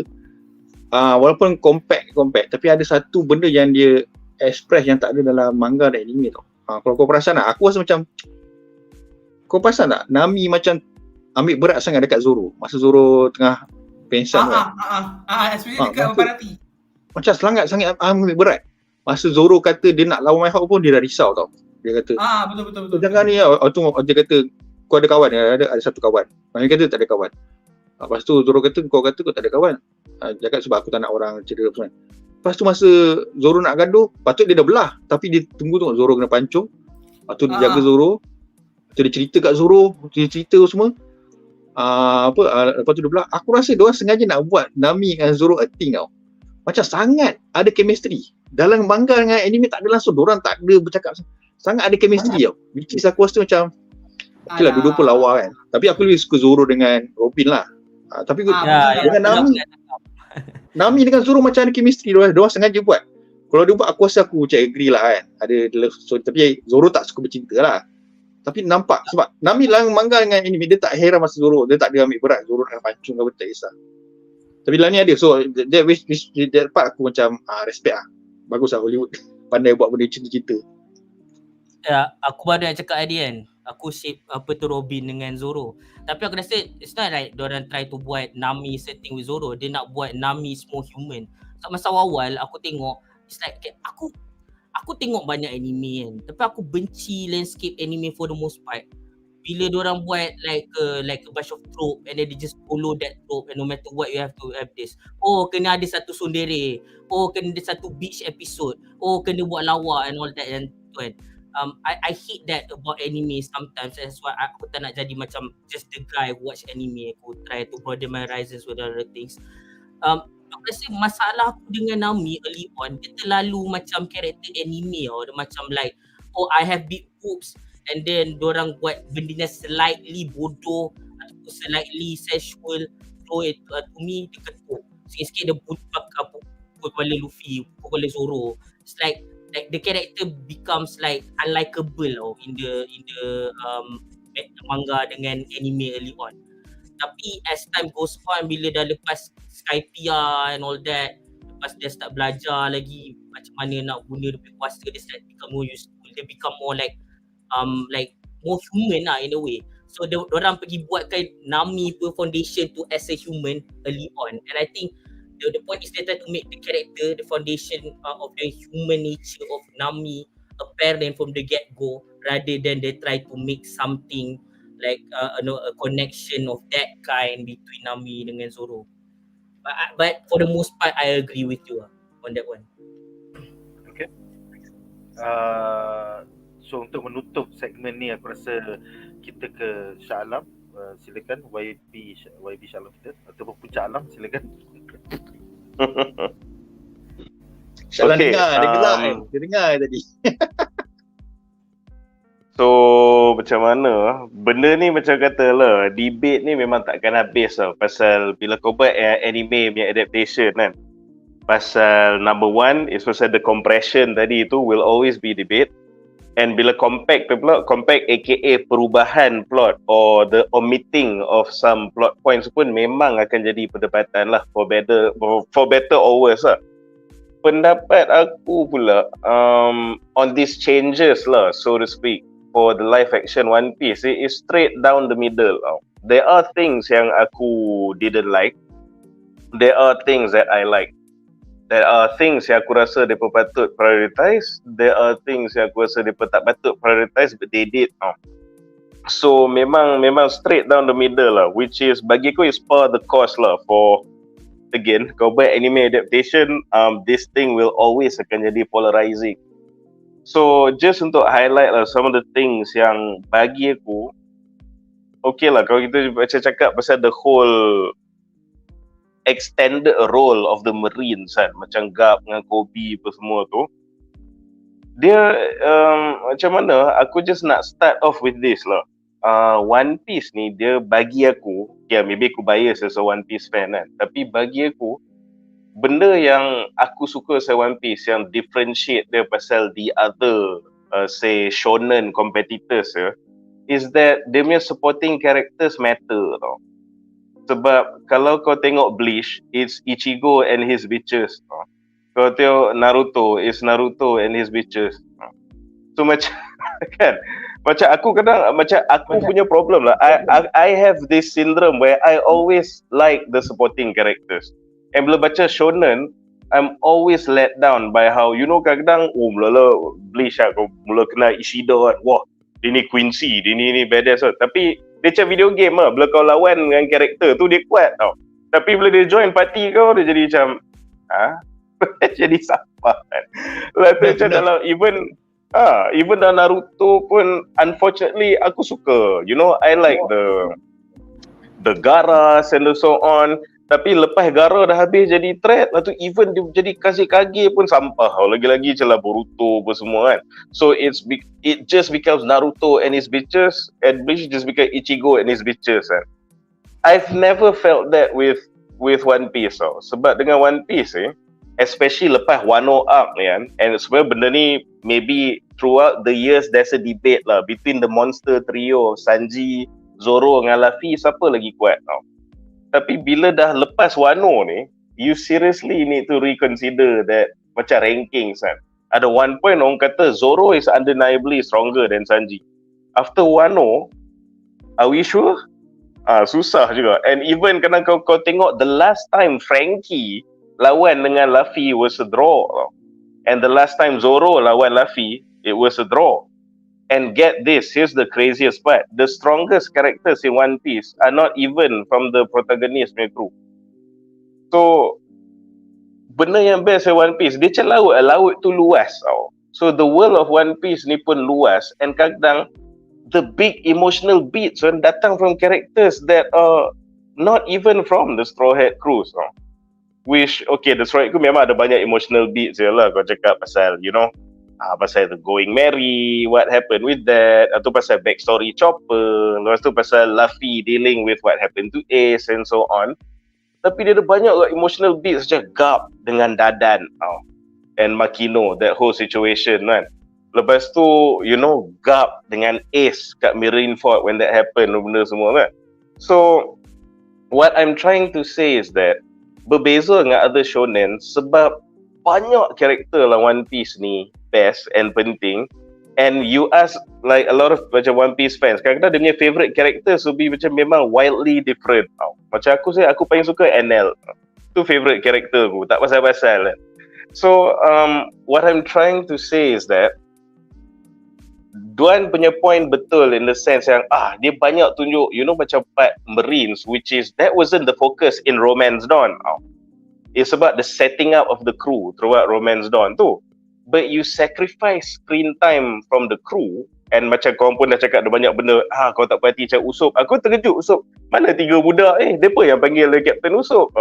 Walaupun compact, tapi ada satu benda yang dia express yang tak ada dalam manga dan anime tau. Kalau kau perasan tak, aku rasa macam kau perasan tak Nami macam ambil berat sangat dekat Zoro masa Zoro tengah pensan kan. Especially dekat Barati. Macam sangat ambil berat. Masa Zoro kata dia nak lawan Mihawk pun dia dah risau tau. Dia kata betul. Jangan ni dia kata kau ada kawan, ada satu kawan. Dia kata tak ada kawan. Lepas tu Zoro kata kau tak ada kawan. Cakap sebab aku tak nak orang cedera apa semua. Lepas tu masa Zoro nak gaduh, patut dia dah belah, tapi dia tunggu Zoro kena pancung. Lepas tu dia jaga Zoro. Lepas tu dia cerita kat Zoro, dia cerita semua. Lepas tu dia belah. Aku rasa dia orang sengaja nak buat Nami dengan Zoro a thing tau. Macam sangat ada chemistry. Dalam manga dengan anime tak ada langsung, diorang tak ada bercakap. Sangat ada chemistry tau. Which is aku rasa macam okey lah, dua-dua pun lawa kan. Tapi aku lebih suka Zoro dengan Robin lah. Tapi dengan Nami dengan Zoro macam ada chemistry. Diorang sengaja buat. Kalau dia buat aku rasa aku macam agree lah kan. Ada love story. Tapi Zoro tak suka bercinta lah. Tapi nampak sebab Nami dalam manga dengan anime dia tak heran masa Zoro. Dia tak ada ambil berat. Zoro nak pancung ke apa tak kisah. Tapi dalam ni ada. So that part aku macam respect lah. Bagus lah Hollywood. Pandai buat benda cinta-cinta. Ya, aku baru nak cakap tadi kan. Aku shape Robin dengan Zoro. Tapi aku rasa it's not like diorang try to buat Nami setting with Zoro. Dia nak buat Nami more human. So masa awal aku tengok, it's like aku tengok banyak anime kan. Tapi aku benci landscape anime for the most part. bila diorang buat like a bunch of trope and then they just follow that trope and no matter what you have to have this. Oh, kena ada satu sundere. Oh, kena ada satu beach episode. Oh, kena buat lawa and all that and tu kan. I hate that about anime sometimes. That's why aku tak nak jadi macam just the guy who watch anime. Aku try to broaden my horizons with other things. Aku rasa masalah aku dengan Nami early on, dia terlalu macam karakter anime tau. Dia macam like, oh I have big boobs and then dorang buat benda yang slightly bodoh ataupun slightly sexual, throw it to me, dia ketuk. Sikit-sikit dia pukul kepala Luffy, pukul kepala Zoro. It's like the character becomes like unlikable tau in the manga dengan anime early on. Tapi as time goes on, bila dah lepas Skypia and all that, lepas dia start belajar lagi macam mana nak guna dia punya kuasa, dia start become more useful, dia become more like more human lah in a way. So diorang pergi buatkan Nami punya foundation to as a human early on, and I think the point is they try to make the character, the foundation of the human nature of Nami apparent from the get-go, rather than they try to make something like a connection of that kind between Nami dengan Zoro. But for the most part, I agree with you on that one. Okay. So untuk menutup segmen ni, aku rasa kita ke Shah Alam. Silakan YB Shah Alam kita, ataupun Puncak Alam, silakan. Shah Alam Okay, dengar, dia gelak dia dengar tadi. So macam mana, benda ni macam kata lah, debate ni memang takkan habis lah. Pasal bila kau buat anime punya adaptation kan, pasal number one is pasal the compression tadi tu will always be debate. And bila compact tu pula, compact aka perubahan plot or the omitting of some plot points pun memang akan jadi perdebatan lah, for better or worse lah. Pendapat aku pula on these changes lah, so to speak, for the live action One Piece, it is straight down the middle. There are things yang aku didn't like, there are things that I like. There are things yang aku rasa mereka patut prioritize, there are things yang aku rasa mereka tak patut prioritize, but they did. So memang straight down the middle lah, which is bagiku is part of the cost lah for, again, kau buat anime adaptation, this thing will always akan jadi polarizing. So just untuk highlight lah some of the things yang bagi aku, okay lah kalau kita macam cakap pasal the whole extended role of the Marines kan, macam Garp dengan Kobe apa semua tu, dia macam mana, aku just nak start off with this lah. One Piece ni dia bagi aku, maybe aku bias as a One Piece fan kan, tapi bagi aku benda yang aku suka pasal One Piece yang differentiate dia pasal the other say shonen competitors is that dia punya supporting characters matter tau. Sebab kalau kau tengok Bleach, it's Ichigo and his bitches. Kau tengok Naruto, it's Naruto and his bitches. So macam kan, macam aku kadang macam aku punya problem lah. I have this syndrome where I always like the supporting characters. And bila baca shonen, I'm always let down by how, you know, kadang mula-mula Bleach lah, kau mula kenal Ishida kan, wah, dia ni Quincy, dia ni badass lah. Tapi dia macam video game lah, bila kau lawan dengan karakter tu dia kuat tau. Tapi bila dia join party kau, dia jadi macam jadi sampah kan. Lepas macam dalam even dalam Naruto pun, unfortunately aku suka, you know, I like the Garas and so on. Tapi lepas Gara dah habis jadi threat, lepas tu even dia jadi Kage pun sampah. Lagi-lagi macam lah Boruto apa semua kan. So it just becomes Naruto and his bitches, and Bleach just become Ichigo and his bitches kan. I've never felt that with One Piece tau. Sebab dengan One Piece especially lepas Wano Arc ni kan, and sebenarnya benda ni maybe throughout the years there's a debate lah between the monster trio of Sanji, Zoro dengan Luffy, siapa lagi kuat tau. Tapi bila dah lepas Wano ni, you seriously need to reconsider that macam rankings kan. Ada one point orang kata Zoro is undeniably stronger than Sanji. After Wano, are we sure? Susah juga. And even kadang kau tengok the last time Frankie lawan dengan Luffy was a draw. And the last time Zoro lawan Luffy, it was a draw. And get this, here's the craziest part. The strongest characters in One Piece are not even from the protagonist punya crew. So, benda yang best in One Piece, dia macam laut tu luas tau. So, the world of One Piece ni pun luas. And kadang, the big emotional beats datang from characters that are not even from the Straw Hat crew. So. Which, okay, the Straw Hat crew memang ada banyak emotional beats je lah. Kau cakap pasal, pasal the going merry, what happened with that, atau pasal backstory Chopper, lepas tu pasal Luffy dealing with what happened to Ace and so on. Tapi dia ada banyak emotional beats macam Garp dengan Dadan and Makino, that whole situation kan. Lepas tu, Garp dengan Ace kat Marineford when that happened, benda semua kan. So, what I'm trying to say is that berbeza dengan other shonen sebab banyak karakter lah One Piece ni best and penting. And you ask like a lot of macam One Piece fans, kadang-kadang dia punya favourite character will be macam memang wildly different. Macam aku paling suka NL. Tu favourite character aku, tak pasal-pasal. So what I'm trying to say is that Duan punya point betul in the sense yang dia banyak tunjuk macam part Marines, which is that wasn't the focus in Romance Dawn. It's about the setting up of the crew throughout Romance Dawn tu. But you sacrifice screen time from the crew, and macam kau pun dah cakap ada banyak benda, kau tak perhati macam Usopp. Aku terkejut Usopp, mana 3 budak mereka yang panggil Captain Usopp.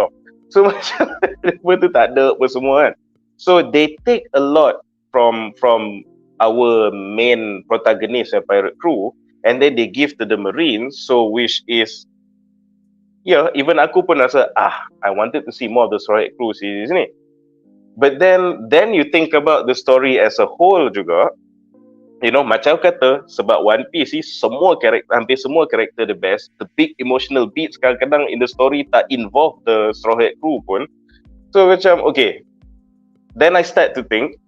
So macam mereka tu tak ada apa semua kan. So they take a lot from our main protagonist and pirate crew, and then they give to the Marines, so which is even aku pun rasa I wanted to see more of the Straw Hat crew series ni. But then you think about the story as a whole juga, macam kata sebab One Piece ni hampir semua karakter the best, the big emotional beats kadang-kadang in the story tak involve the Straw Hat crew pun. So macam okay, then I start to think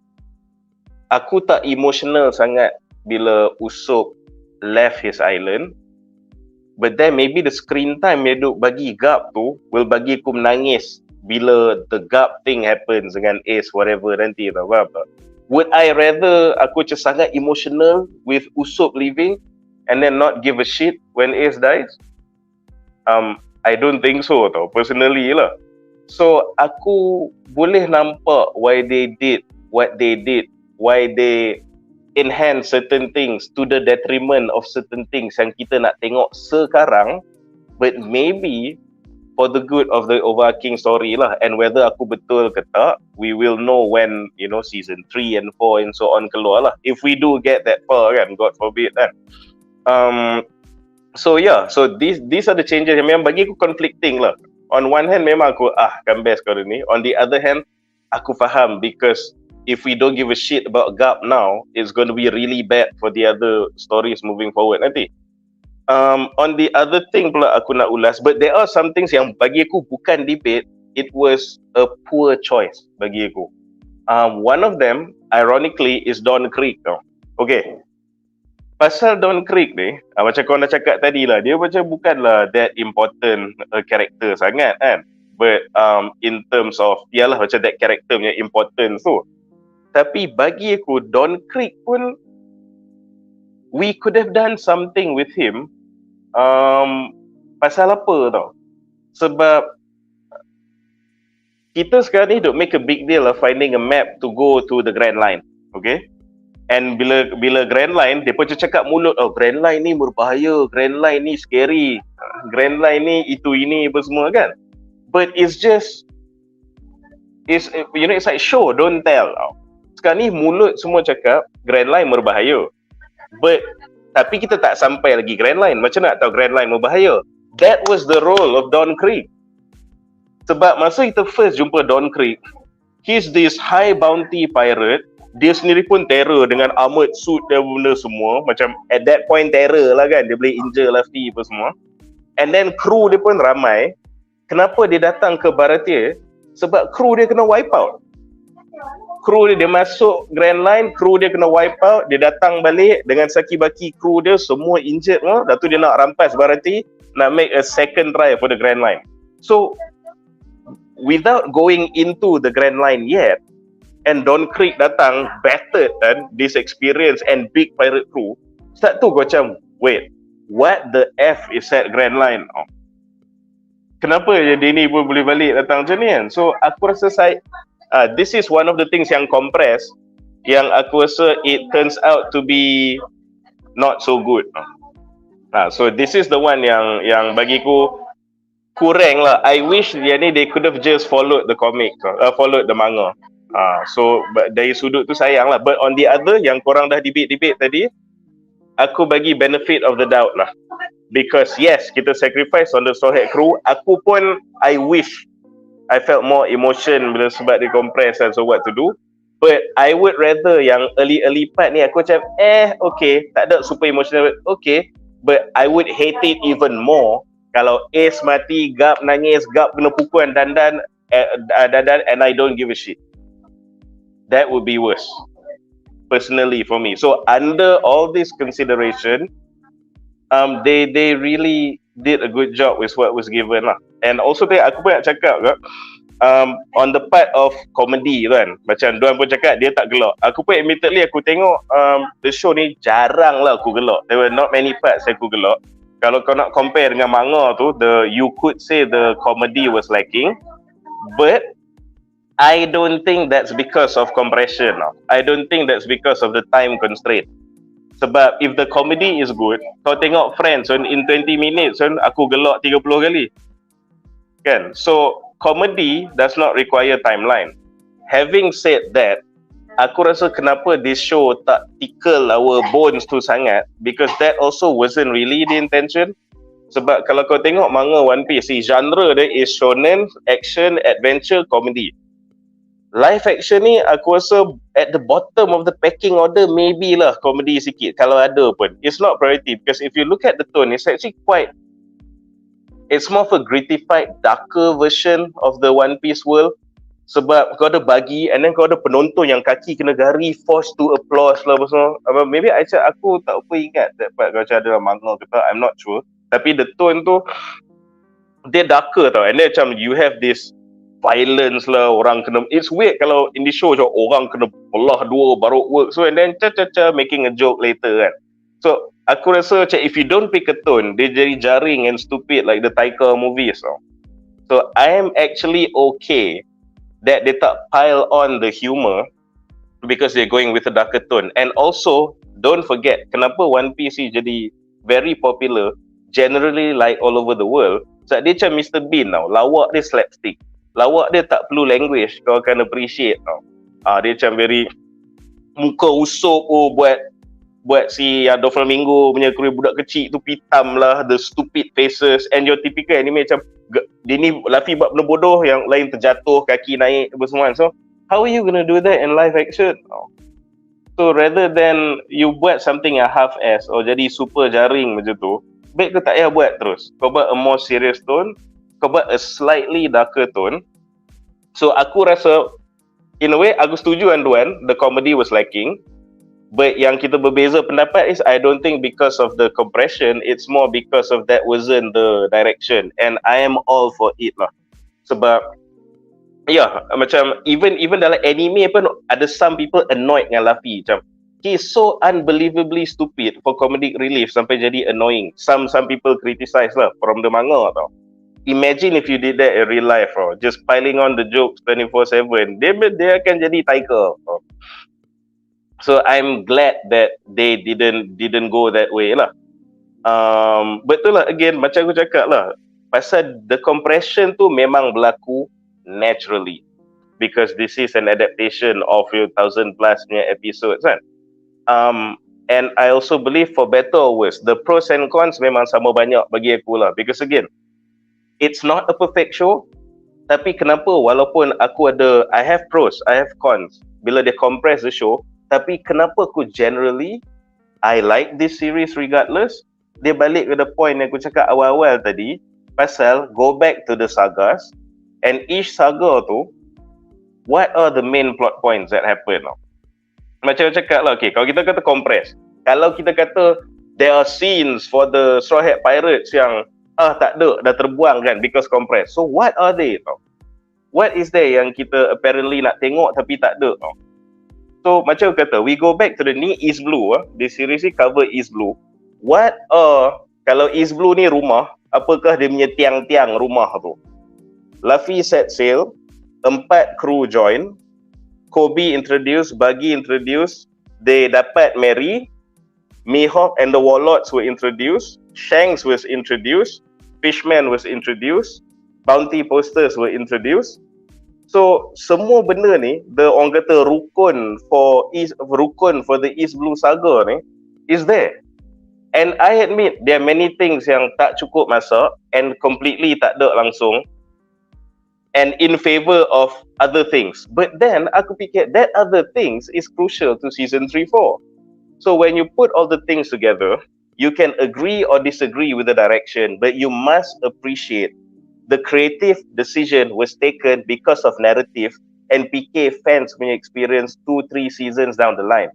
aku tak emotional sangat bila Usopp left his island. But then maybe the screen time dia duk bagi Garp tu will bagi aku menangis bila the Garp thing happens dengan Ace whatever nanti tau apa. Would I rather aku macam sangat emotional with Usopp leaving and then not give a shit when Ace dies? I don't think so tau, personally lah. So aku boleh nampak why they did what they did, why they enhance certain things to the detriment of certain things yang kita nak tengok sekarang, but maybe for the good of the overarching story lah. And whether aku betul ke tak, we will know when season 3 and 4 and so on keluar lah, if we do get that far kan, God forbid kan. So these are the changes yang memang bagi aku conflicting lah. On one hand memang aku kan best kau ni, on the other hand aku faham, because if we don't give a shit about Garp now, it's going to be really bad for the other stories moving forward nanti. On the other thing pula aku nak ulas, but there are some things yang bagi aku bukan debate, it was a poor choice bagi aku. One of them, ironically, is Don Krieg tau. Okay, pasal Don Krieg ni, macam kau nak cakap tadi lah, dia macam bukanlah that important character sangat kan. But in terms of, macam that character punya importance tu. Tapi bagi aku, Don Krieg pun, we could have done something with him. Pasal apa tau? Sebab kita sekarang ni duk make a big deal of finding a map to go to the Grand Line. Okay? And bila Grand Line, dia pun cakap mulut, Grand Line ni berbahaya, Grand Line ni scary, Grand Line ni ini apa semua kan. But it's just, it's like show, don't tell tau. Sekarang ni mulut semua cakap Grand Line berbahaya, but tapi kita tak sampai lagi Grand Line. Macam nak tahu Grand Line berbahaya? That was the role of Don Krieg. Sebab masa kita first jumpa Don Krieg, he's this high bounty pirate. Dia sendiri pun terror dengan armored suit dan benda semua. Macam at that point terror lah kan, dia boleh injure Luffy apa semua. And then crew dia pun ramai. Kenapa dia datang ke Baratia? Sebab crew dia kena wipe out. Crew dia masuk Grand Line, crew dia kena wipe out, dia datang balik dengan saki-baki crew dia semua injured lah. Dah tu dia nak rampas Barati, nak make a second try for the Grand Line. So without going into the Grand Line yet, and Don Krieg datang battered this experience and big pirate crew, start tu kau macam, wait, what the F is that Grand Line? Kenapa je dia ni pun boleh balik datang macam ni kan? So aku rasa this is one of the things yang compress, yang aku rasa it turns out to be not so good. So this is the one yang bagiku kurang lah. I wish dia ni they could have just followed the comic, followed the manga. So dari sudut tu sayang lah. But on the other, yang korang dah debate tadi, aku bagi benefit of the doubt lah. Because yes, kita sacrifice on the Straw Hat crew. Aku pun I wish I felt more emotion bila sebab dia compress and so what to do. But I would rather yang early part ni aku macam okay, tak ada super emotional, okay. But I would hate it even more kalau Ace mati, Gap nangis, Gap kena pukul dandan and I don't give a shit. That would be worse personally for me. So under all this consideration, they really did a good job with what was given lah. And also aku pun nak cakap ke, on the part of comedy kan, macam Duan pun cakap dia tak gelak. Aku pun admittedly aku tengok the show ni jarang lah aku gelak. There were not many parts aku gelak. Kalau kau nak compare dengan manga tu, you could say the comedy was lacking. But I don't think that's because of compression. I don't think that's because of the time constraint. Sebab if the comedy is good, kau tengok Friends in 20 minutes aku gelak 30 kali. Kan? So comedy does not require timeline. Having said that, aku rasa kenapa this show tak tickle our bones tu sangat, because that also wasn't really the intention. Sebab kalau kau tengok manga One Piece, genre dia is shonen, action, adventure, comedy. Live action ni aku rasa at the bottom of the pecking order, maybe lah comedy sikit kalau ada pun. It's not priority, because if you look at the tone, it's actually it's more of a grittified, darker version of the One Piece world. Sebab kau ada bagi, and then kau ada penonton yang kaki kena gari, forced to applause lah semua. Maybe aku tak apa ingat that part kalau macam ada dalam manga ke tak, I'm not sure. Tapi the tone tu dia darker tau, and then macam you have this violence lah, orang kena, it's weird kalau in the show macam orang kena belah dua baru work, so and then making a joke later kan. So aku rasa macam if you don't pick a tone, dia jadi jaring and stupid like the Taika movies tau. So I am actually okay that they tak pile on the humor because they're going with a darker tone. And also, don't forget, kenapa One Piece jadi very popular, generally like all over the world, sebab dia macam Mr. Bean tau, lawak dia slapstick. Lawak dia tak perlu language, kau akan appreciate tau. Dia macam very muka usop, buat si Doflamingo punya kru budak kecil tu pitam lah, the stupid faces, and your typical anime macam dia ni Luffy buat benda bodoh, yang lain terjatuh, kaki naik apa semua. So how are you gonna do that in live action? So rather than you buat something yang half-ass or jadi super jaring macam tu, baik kau tak payah buat terus. Kau buat a more serious tone, kau buat a slightly darker tone. So aku rasa in a way aku setuju dengan Duan, the comedy was lacking. But yang kita berbeza pendapat is I don't think because of the compression, it's more because of that wasn't the direction, and I am all for it lah. Sebab macam even dalam anime pun ada some people annoyed dengan Luffy, macam he's so unbelievably stupid for comedic relief sampai jadi annoying. Some people criticize lah from the manga tau. Imagine if you did that in real life, just piling on the jokes 24/7, dia akan jadi Taika. So I'm glad that they didn't go that way lah. Betul lah, again macam aku cakap lah, pasal the compression tu memang berlaku naturally because this is an adaptation of 1,000 plus punya episodes kan. And I also believe for better or worse, the pros and cons memang sama banyak bagi aku lah, because again it's not a perfect show, tapi kenapa walaupun I have pros, I have cons bila dia compress the show, tapi kenapa aku generally I like this series regardless. Dia balik ke the point yang aku cakap awal-awal tadi, pasal go back to the sagas, and each saga tu, what are the main plot points that happen? Macam aku cakap lah, okay, kalau kita kata compress, kalau kita kata there are scenes for the Straw Hat Pirates yang tak ada, dah terbuang kan because compress, so what are they? What is there yang kita apparently nak tengok tapi tak ada? So macam kata, we go back to the ni is blue. The series ni cover is blue. Kalau is blue ni rumah, apakah dia punya tiang-tiang rumah tu? Luffy set sail, 4 kru join, Kobe introduce, Bagi introduce, they dapat marry, Mihawk and the Warlords were introduced, Shanks was introduced, Fishman was introduced, bounty posters were introduced. So semua benda ni, orang kata rukun for the East Blue Saga ni is there. And I admit there are many things yang tak cukup masuk and completely tak ada langsung and in favor of other things. But then aku fikir that other things is crucial to season 3-4. So when you put all the things together, you can agree or disagree with the direction, but you must appreciate the creative decision was taken because of narrative and PK fans punya experience 2-3 seasons down the line.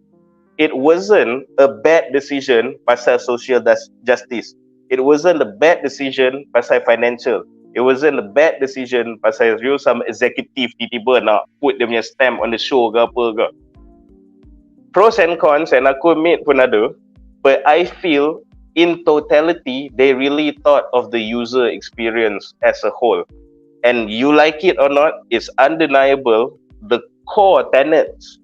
It wasn't a bad decision pasal social justice. It wasn't a bad decision pasal financial. It wasn't a bad decision pasal some executive tiba-tiba nak put dia punya stamp on the show ke apa ke. Pros and cons, and aku admit pun ada, but I feel in totality they really thought of the user experience as a whole. And you like it or not, it's undeniable the core tenets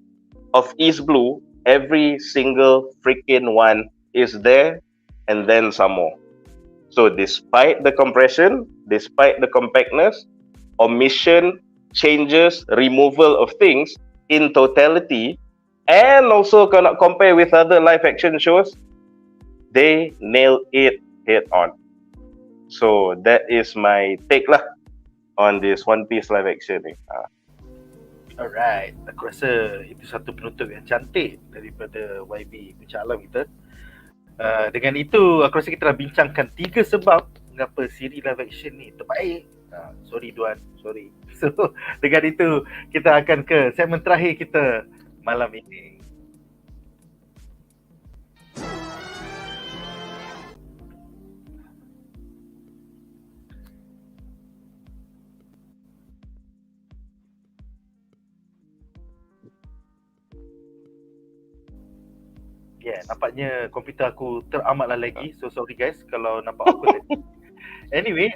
of East Blue, every single freaking one is there and then some more. So despite the compression, despite the compactness, omission, changes, removal of things, in totality, and also kalau nak compare with other live action shows, they nail it head on. So that is my take lah on this One Piece live action ni. Alright, aku rasa itu satu penutup yang cantik daripada YB Bincang Alam kita. Dengan itu, aku rasa kita dah bincangkan 3 sebab mengapa siri live action ni terbaik. Sorry Duan, sorry. So, dengan itu, kita akan ke segmen terakhir kita malam ini. Nampaknya komputer aku teramatlah lagi. So sorry guys kalau nampak aku tadi. Anyway,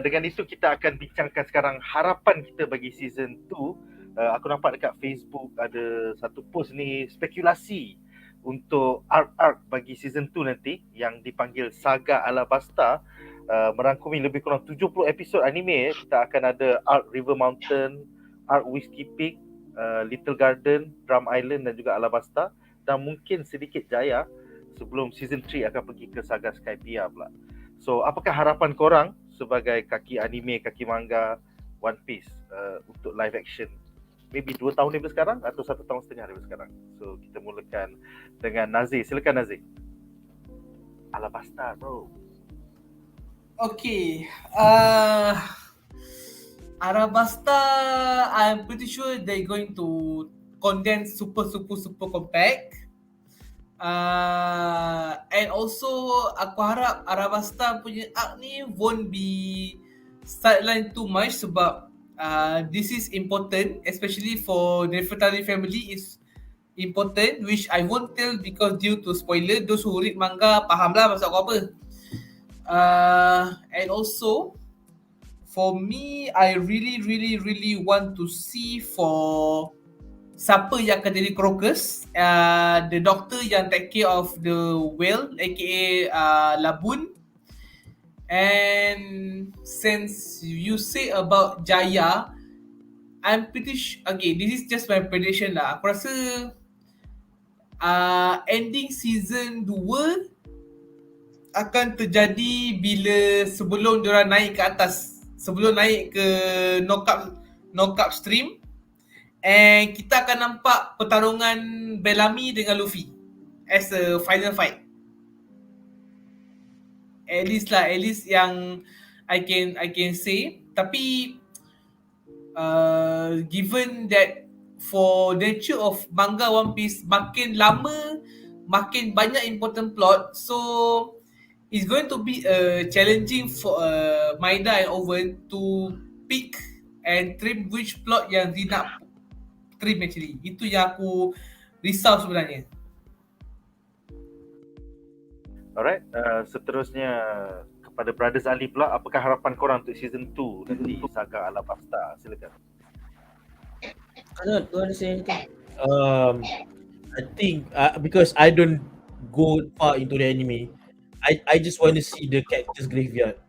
dengan itu kita akan bincangkan sekarang harapan kita bagi season 2. Aku nampak dekat Facebook ada satu post ni, spekulasi untuk arc bagi season 2 nanti yang dipanggil Saga Alabasta, merangkumi lebih kurang 70 episod anime. Kita akan ada arc River Mountain, arc Whiskey Peak, Little Garden, Drum Island dan juga Alabasta. Dan mungkin sedikit jaya sebelum season 3 akan pergi ke Saga Skypiea pula. So apakah harapan korang sebagai kaki anime, kaki manga One Piece untuk live action? Maybe 2 tahun daripada sekarang atau 1 tahun setengah daripada sekarang. So kita mulakan dengan Nazher. Silakan Nazher. Alabasta bro. Okay, Alabasta, I'm pretty sure they're going to condense super compact. And also aku harap Alabasta punya arc ni won't be sideline too much sebab this is important, especially for the Nefertari family is important, which I won't tell because due to spoiler. Those who read manga faham lah maksud aku apa. And also for me, I really want to see for siapa yang akan jadi Crocus, the doctor yang take care of the whale aka Labun. And since you say about Jaya, I'm pretty sure, okay, this is just my prediction lah. Aku rasa ending season 2 akan terjadi bila sebelum diorang naik ke atas, sebelum naik ke knockup stream. And kita akan nampak pertarungan Bellamy dengan Luffy as a final fight. At least yang I can say. Tapi given that for nature of manga One Piece, makin lama makin banyak important plot, so it's going to be challenging for Maida and Owen to pick and trim which plot yang dia nak trim actually. Itu yang aku risau sebenarnya. Alright, seterusnya kepada Brothers Ali pula, apakah harapan korang untuk season 2 nanti Saga Alabasta? Silakan. Arnold, you want to say anything? I think because I don't go far into the anime, I just want to see the characters graveyard.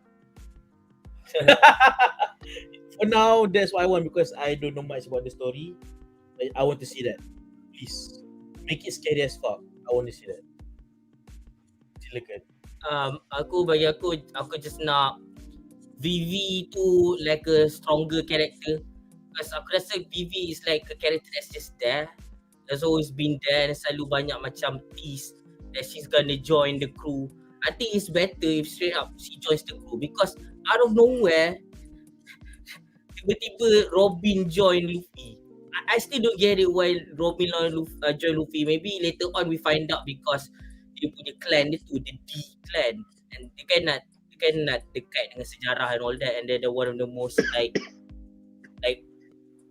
For now, that's what I want because I don't know much about the story. I want to see that. Please make it scary as fuck. I want to see that. Silakan. Bagi aku just nak Vivi tu like a stronger character. Because aku rasa Vivi is like a character that's just there. Has always been there and selalu banyak macam tease that she's gonna join the crew. I think it's better if straight up she joins the crew because out of nowhere tiba-tiba Robin join Luffy. I still don't get it why Robin join Luffy. Maybe later on we find out because dia punya clan dia tu, the D clan, and dia kan nak dekat dengan sejarah and all that, and they're one of the most like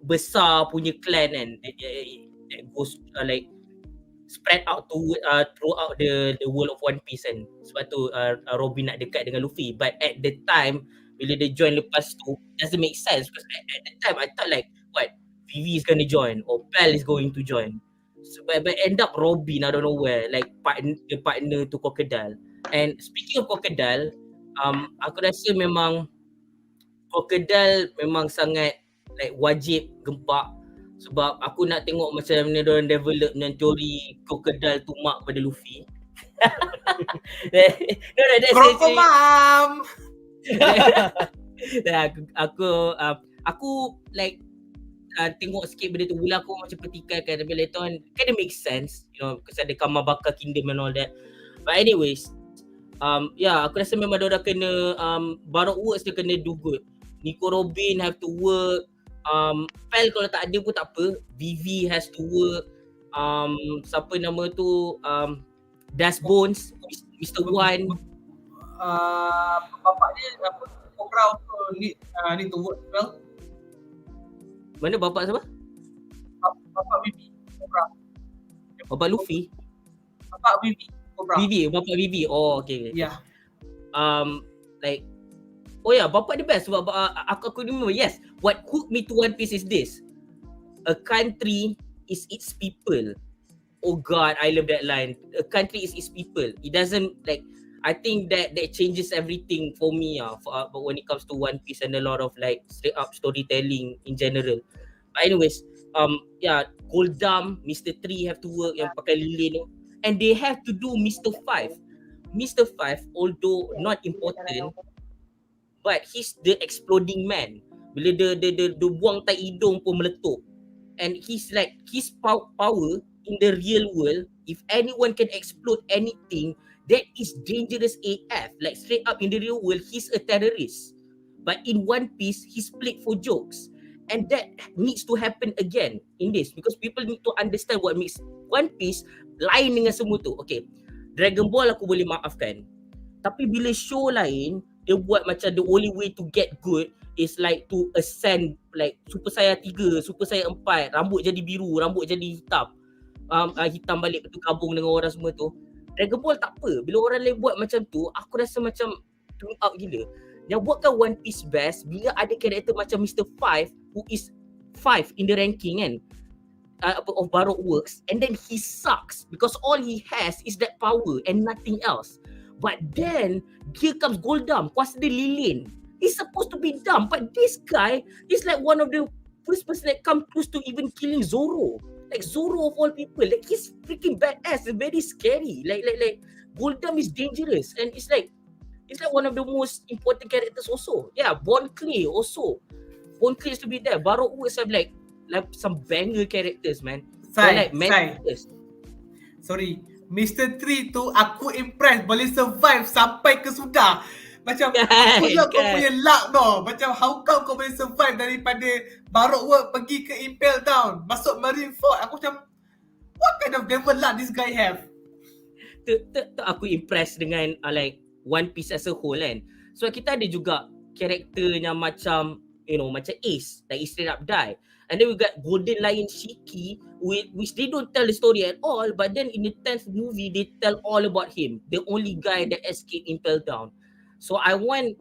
besar punya clan kan, that goes like spread out to throughout the world of One Piece kan. Sebab tu Robin nak dekat dengan Luffy, but at the time bila dia join lepas tu doesn't make sense because at the time I thought like what, Vivi is gonna join or Pal is going to join. So, but end up Robin out of nowhere like partner to Crocodile. And speaking of Crocodile, aku rasa memang Crocodile memang sangat like wajib gempak sebab aku nak tengok macam mana diorang develop dengan teori Crocodile tu mak pada Luffy. No, that's Krokomam. Aku like tengok sikit benda tu, mula aku macam pertikaikan tapi later on kind of make sense, you know, because ada Kamabaka Kingdom and all that. But anyways, aku rasa memang diorang kena Baroque Works dia kena do good. Nico Robin have to work, Pel kalau tak ada pun tak apa, Vivi has to work, siapa nama tu, Das Bones, Mr. One, Bapak dia apa, Cobra also need to work well. mana bapak siapa? Bapak Vivi Cobra. Bapak Luffy? Bapak Vivi Cobra. Bapak Vivi. Oh, okay. Yeah. Like, oh yeah, bapak the best sebab aku remember, yes, what hooked me to One Piece is this. A country is its people. Oh god, I love that line. A country is its people. It doesn't like, I think that changes everything for me but when it comes to One Piece and a lot of like straight up storytelling in general. But anyways, Goldam, Mr. 3 have to work yang pakai lilin tu, and they have to do Mr. 5. Mr. 5, although not important, but he's the exploding man. Bila dia buang tai hidung pun meletup. And he's like, his power in the real world, if anyone can explode anything, that is dangerous AF. Like straight up in the real world, he's a terrorist. But in One Piece, he's played for jokes. And that needs to happen again in this because people need to understand what makes One Piece lain dengan semua tu. Okay, Dragon Ball aku boleh maafkan. Tapi bila show lain, dia buat macam the only way to get good is like to ascend like Super Saiyan 3, Super Saiyan 4, rambut jadi biru, rambut jadi hitam. Hitam balik tu gabung dengan orang semua tu. Dragon Ball tak apa. Bila orang lain buat macam tu, aku rasa macam tune out gila. Yang buatkan One Piece best bila ada karakter macam Mr. 5 who is 5 in the ranking kan of Baroque Works, and then he sucks because all he has is that power and nothing else. But then here comes Goldam, kuasa dia lilin. He's supposed to be dumb, but this guy is like one of the first person that come close to even killing Zoro. Like Zoro of all people, like he's freaking badass and very scary. Like Goldam is dangerous, and it's like one of the most important characters also. Yeah, Bon Clay also. Bon Clay is to be there. Baroque Works have like some banger characters, man. Like Sorry, Mr. 3 tu aku impressed boleh survive sampai ke Sudah. Macam aku kau punya luck tau. Macam how come kau boleh survive daripada Baroque Work pergi ke Impel Town, masuk Marineford. Aku macam what kind of devil luck this guy have? Aku impressed dengan like One Piece as a whole kan. So kita ada juga karakter yang macam, you know, macam Ace, like straight up die. And then we got Golden Lion Shiki, which they don't tell the story at all, but then in the 10th movie, they tell all about him, the only guy that escaped Impel Down. So I want,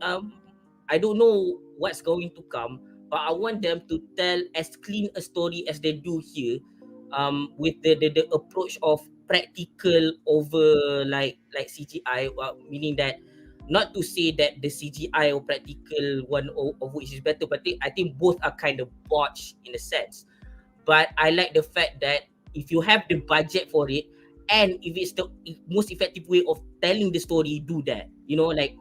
I don't know what's going to come, but I want them to tell as clean a story as they do here, with the approach of practical over like CGI, meaning that not to say that the CGI or practical one of which is better, but I think both are kind of botched in a sense. But I like the fact that if you have the budget for it, and if it's the most effective way of telling the story, do that. You know, like,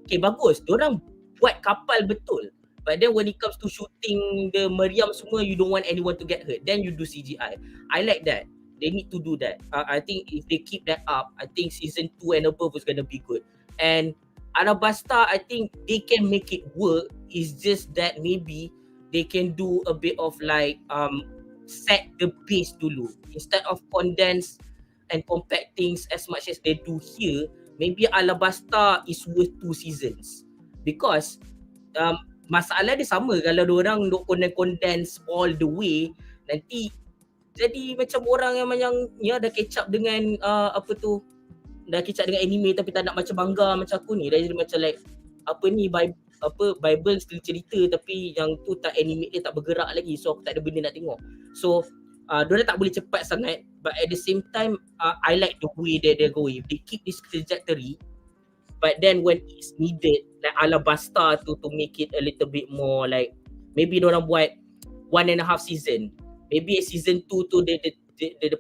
okay, bagus, diorang buat kapal betul. But then when it comes to shooting the meriam semua, you don't want anyone to get hurt. Then you do CGI. I like that. They need to do that. I think if they keep that up, I think season 2 and above is going to be good. And Arabasta, I think they can make it work. It's just that maybe they can do a bit of like set the pace dulu. Instead of condense and compact things as much as they do here, maybe Alabasta is worth 2 seasons. Because masalah dia sama kalau diorang duk condense all the way, nanti jadi macam orang yang ya dah catch up dengan dah catch up dengan anime tapi tak nak macam manga macam aku ni, dah jadi macam like Bible still cerita tapi yang tu tak animate dia tak bergerak lagi, so aku tak ada benda nak tengok. So diorang tak boleh cepat sangat, but at the same time I like the way that they're going. If they keep this trajectory, but then when it's needed like Alabasta to make it a little bit more like, maybe diorang buat 1.5 season, maybe season 2 tu dia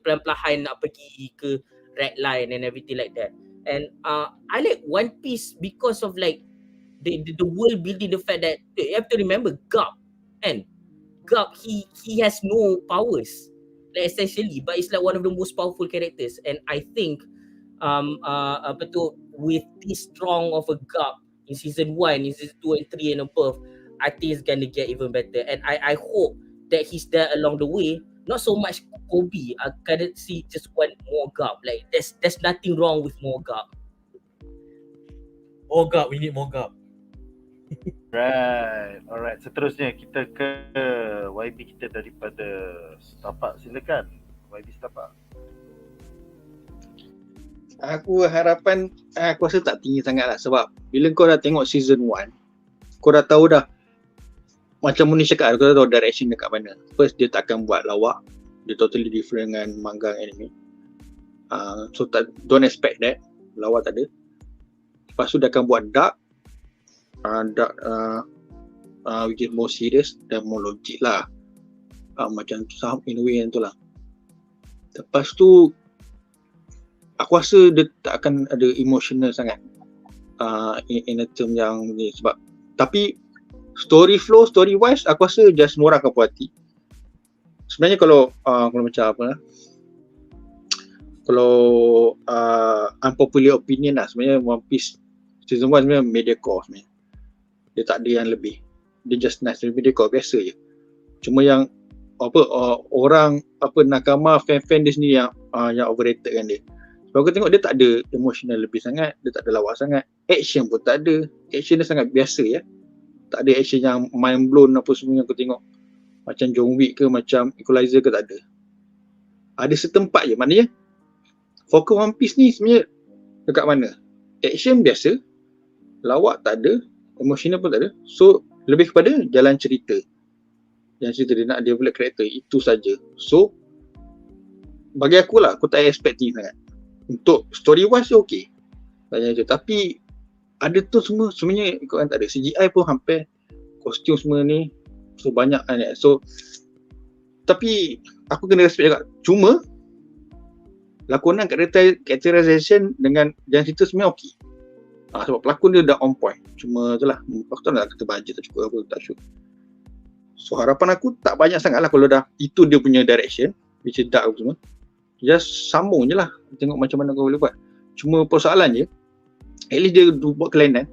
pelan-pelan nak pergi ke red line and everything like that. And I like One Piece because of like the world building, the fact that you have to remember Garp, and Garp he has no powers like essentially, but it's like one of the most powerful characters. And I think with this strong of a Garp in season 1, in season 2 and 3 and above, I think it's gonna get even better. And I hope that he's there along the way. Not so much Kobe. I kind see just one more Garp. Like there's nothing wrong with more Garp. More Garp, we need more Garp. Right. Alright, seterusnya kita ke YB kita daripada Setapak. Silakan YB Setapak. Aku harapan aku rasa tak tinggi sangat lah, sebab bila kau dah tengok season 1, kau dah tahu dah macam Munif cakap, kau dah tahu direction dekat mana. First, dia takkan buat lawak, dia totally different dengan manga anime. So don't expect that, lawak tak ada. Lepas tu dia akan buat dark, which is more serious dan more logik lah, macam some in a way yang tu lah. Lepas tu aku rasa dia tak akan ada emotional sangat in a term yang ni, sebab tapi story flow, story wise aku rasa just semua orang akan puas hati. Sebenarnya kalau macam apa lah, kalau unpopular opinion lah, sebenarnya One Piece season 1 sebenarnya mediocre sebenarnya. Dia tak ada yang lebih, dia just nice, mediocre biasa je. Cuma yang orang nakama fan dia sendiri yang overrated kan dia. Sebab aku tengok dia tak ada emotional lebih sangat, dia tak ada lawak sangat, action pun tak ada, action dia sangat biasa ya. Tak ada action yang mind blown apa semua yang aku tengok macam John Wick ke macam Equalizer ke, tak ada. Ada setempat je, maknanya fokus One Piece ni sebenarnya dekat mana? Action biasa, lawak tak ada, emotional pun tak ada. So lebih kepada jalan cerita. Yang cerita dia nak develop karakter, itu saja. So bagi aku lah, aku tak expect tinggi sangat. Untuk story wise dia okey, tapi ada tu semua sebenarnya ikutkan tak ada. CGI pun hampir, kostum semua ni so banyak kan. So tapi aku kena respect juga. Cuma lakonan characterization dengan jalan cerita sebenarnya okey. Sebab pelakon dia dah on point. Cuma tu lah, aku tak nak kata budget tak cukup apa, tak sure. So harapan aku tak banyak sangat lah kalau dah itu dia punya direction, which is dark semua. Just sambung je lah, tengok macam mana kau boleh buat. Cuma persoalan je, at least dia buat kelainan.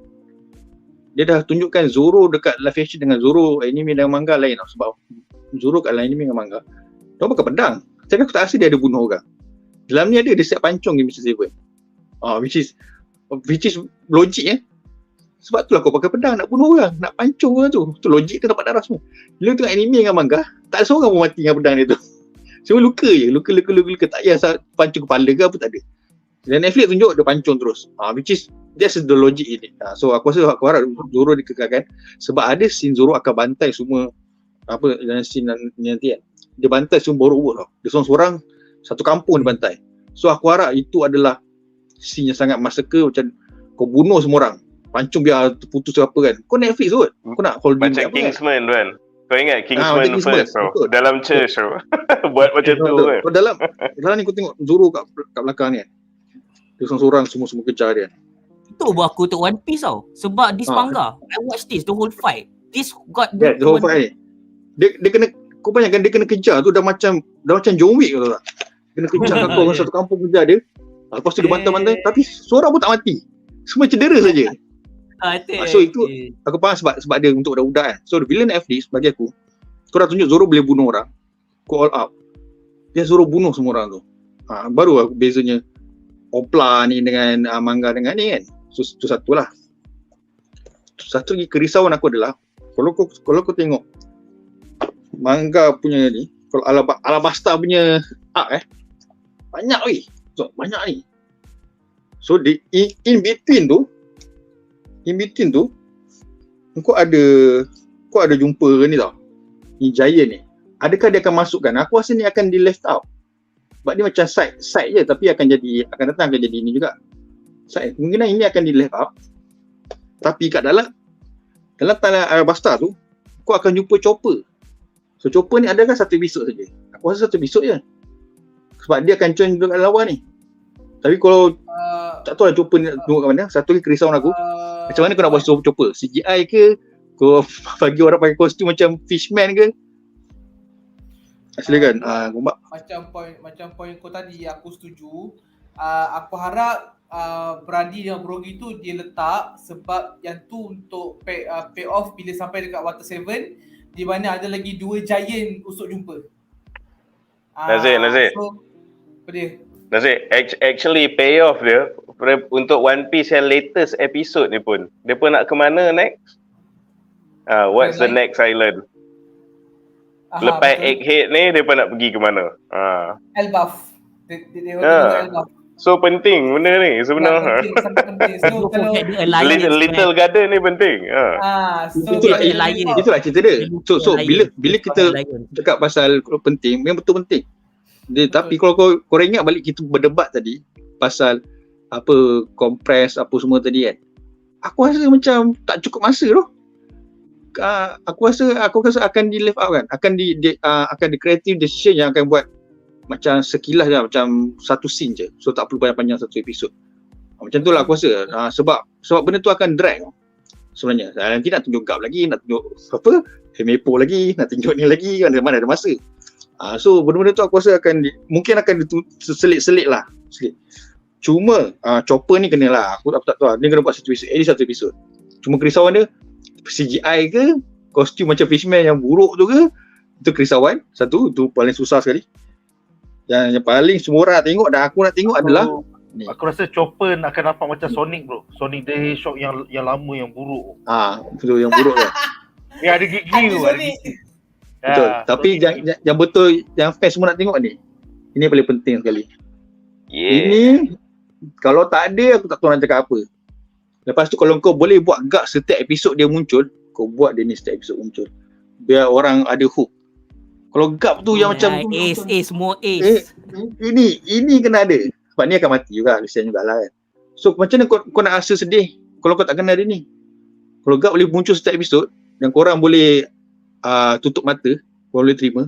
Dia dah tunjukkan Zoro dekat live action dengan Zoro anime dan manga lain tau. Sebab Zoro kat anime dengan manga dia pakai pedang, tapi aku tak rasa dia ada bunuh orang. Dalam ni ada dia siap pancung game Mr. Seven, which is logik Sebab tu lah kau pakai pedang nak bunuh orang, nak pancung orang tu. Tu logik kan dapat darah semua. Bila tengok anime dengan manga, tak ada seorang pun mati dengan pedang dia tu. Semua luka je, luka. Tak payah pancung kepala ke apa, tak ada. Dan Netflix tunjuk dia pancung terus. Which is, that's the logic ini. So aku aku harap Zoro dikekalkan. Sebab ada scene Zoro akan bantai semua apa dalam scene nanti kan. Dia bantai semua borok tau. Dia seorang-seorang satu kampung dia bantai. So aku harap itu adalah scene yang sangat massacre, macam kau bunuh semua orang. Pancung biar terputus ke apa kan. Kau Netflix kot. Kau nak holding macam apa Kingsman kan. Kau ingat macam Kingsman first Kingsman, tu. Dalam church tu. Buat macam tu kan. Kau dalam ni kau tengok Zoro kat belakang ni kan. Dia seorang-seorang semua kejar dia. Itu buat aku untuk One Piece tau. Sebab this manga, I watch this, the whole fight. This got the whole fight ni. Dia kena, kau bayangkan dia kena kejar tu dah macam John Wick tu tak. Kena kejar kat kau satu kampung kejar dia. Lepas tu dia bantai-bantai tapi seorang pun tak mati. Semua cedera saja. So itu aku faham sebab dia untuk budak-budak kan. So the villain Netflix bagi aku, kau dah tunjuk Zoro boleh bunuh orang, kau all out, dia Zoro bunuh semua orang tu. Baru aku bezanya Opla ni dengan manga dengan ni kan. So itu satulah. Satu lagi kerisauan aku adalah kalau kau tengok manga punya ni, kalau Alabasta punya arc banyak weh. So banyak ni. So in between tu kau ada jumpa ni tau, ni giant ni. Adakah dia akan masukkan? Aku rasa ni akan di left out. Sebab dia macam side je, tapi akan datang akan jadi ni juga. Side. Kemungkinan ini akan di left out. Tapi kat dalam tanah Alabasta tu, kau akan jumpa Chopper. So Chopper ni adakah satu episod saja? Aku rasa satu episod je. Sebab dia akan join dengan lawan ni. Tapi kalau tak tahu lah Chopper ni nak tunggu kat mana. Satu lagi kerisauan aku, macam mana kau nak buat Chopper? CGI ke? Kau bagi orang pakai kostum macam Fishman ke? Silakan. Macam point kau tadi aku setuju. Aku harap Brady dan Brogy tu dia letak sebab yang tu untuk pay off bila sampai dekat Water 7 di mana ada lagi 2 giant usuk jumpa. Nazher. So, apa dia? Nazher, actually payoff dia untuk One Piece yang latest episode ni pun. Dia pun nak ke mana next? What's the next island? Lepas Egghead ni, dia pun nak pergi ke mana? Elbaf. Dia Elbaf. So penting benda ni sebenarnya. Sangat penting. So kalau Little Garden ni penting. Itulah cerita dia. So bila kita cakap pasal penting, memang betul penting. Tapi kalau kau ingat balik kita berdebat tadi pasal apa compress apa semua tadi kan. Aku rasa macam tak cukup masa tu. Aku rasa akan di left out kan. Akan di creative decision yang akan buat macam sekilas je, macam satu scene je. So tak perlu panjang-panjang satu episod. Macam tu lah aku rasa. Sebab benda tu akan drag sebenarnya. Nanti nak tunjuk gap lagi, nak tunjuk apa, Mepo lagi, nak tunjuk ni lagi, mana ada masa. So benda-benda tu aku rasa mungkin akan selit-selit lah. Cuma Chopper ni kena lah. Aku tak tahu. Dia kena buat satu episod, at least satu episod. Cuma kerisauan dia CGI ke, kostum macam Fishman yang buruk tu ke, itu kerisauan. Satu, itu paling susah sekali. Yang paling semua orang nak tengok dan aku nak tengok adalah aku rasa Chopper akan nampak macam Sonic bro. Sonic the Hedgehog yang lama yang buruk. Betul yang buruk tu. Yang ada gigi tu. Betul. Tapi yang betul yang fans semua nak tengok ni. Ini paling penting sekali. Ini kalau tak ada aku tak tahu nak cakap apa. Lepas tu kalau kau boleh buat gag setiap episod dia muncul, kau buat dia ni setiap episod muncul. Biar orang ada hook. Kalau gap tu yang macam semua ace. Ini kena ada. Sebab ni akan mati juga, kesian jugalah kan. So macam mana kau nak rasa sedih kalau kau tak kenal dia ni? Kalau gap boleh muncul setiap episod dan korang boleh tutup mata, kau boleh terima.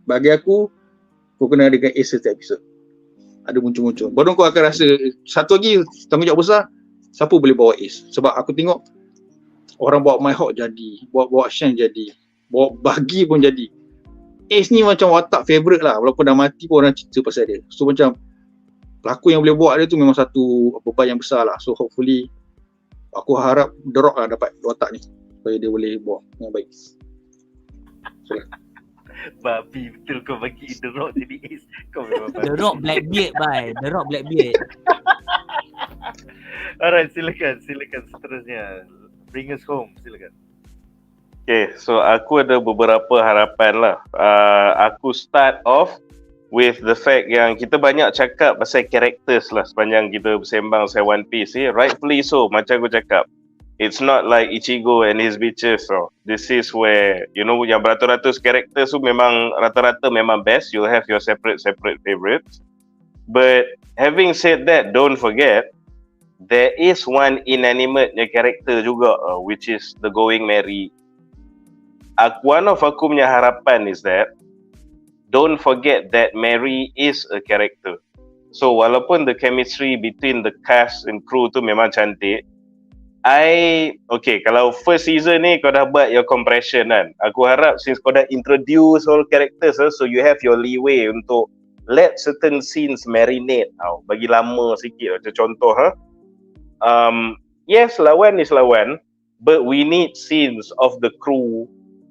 Bagi aku, kau kena ada dengan ace setiap episod. Ada muncul-muncul. Baru kau akan rasa satu lagi tanggungjawab besar, siapa boleh bawa ace. Sebab aku tengok orang bawa Mihawk jadi, bawa Shen jadi, bawa Bagi pun jadi. Ace ni macam watak favourite lah. Walaupun dah mati pun orang cerita pasal dia. So macam pelakon yang boleh buat dia tu memang satu beban yang besar lah. So hopefully aku harap The Rock lah dapat watak ni supaya dia boleh buat yang baik. Babi betul kau bagi The Rock jadi Ace. Kau memang The Rock Blackbeard bye. The Rock Blackbeard. Alright, silakan seterusnya. Bring us home, silakan. Okay, so aku ada beberapa harapan lah. Aku start off with the fact yang kita banyak cakap pasal characters lah sepanjang kita bersembang pasal One Piece. Rightfully so, macam aku cakap. It's not like Ichigo and his bitches. So this is where, you know, yang beratus-ratus characters tu memang rata-rata memang best. You'll have your separate favorites. But having said that, don't forget, there is one inanimate character juga, which is the Going Merry. One of aku punya harapan is that don't forget that Mary is a character. So walaupun the chemistry between the cast and crew tu memang cantik, okay, kalau first season ni kau dah buat your compression kan, aku harap since kau dah introduce all characters, so you have your leeway untuk let certain scenes marinate, bagi lama sikit. Macam contoh, yes, lawan is lawan, but we need scenes of the crew,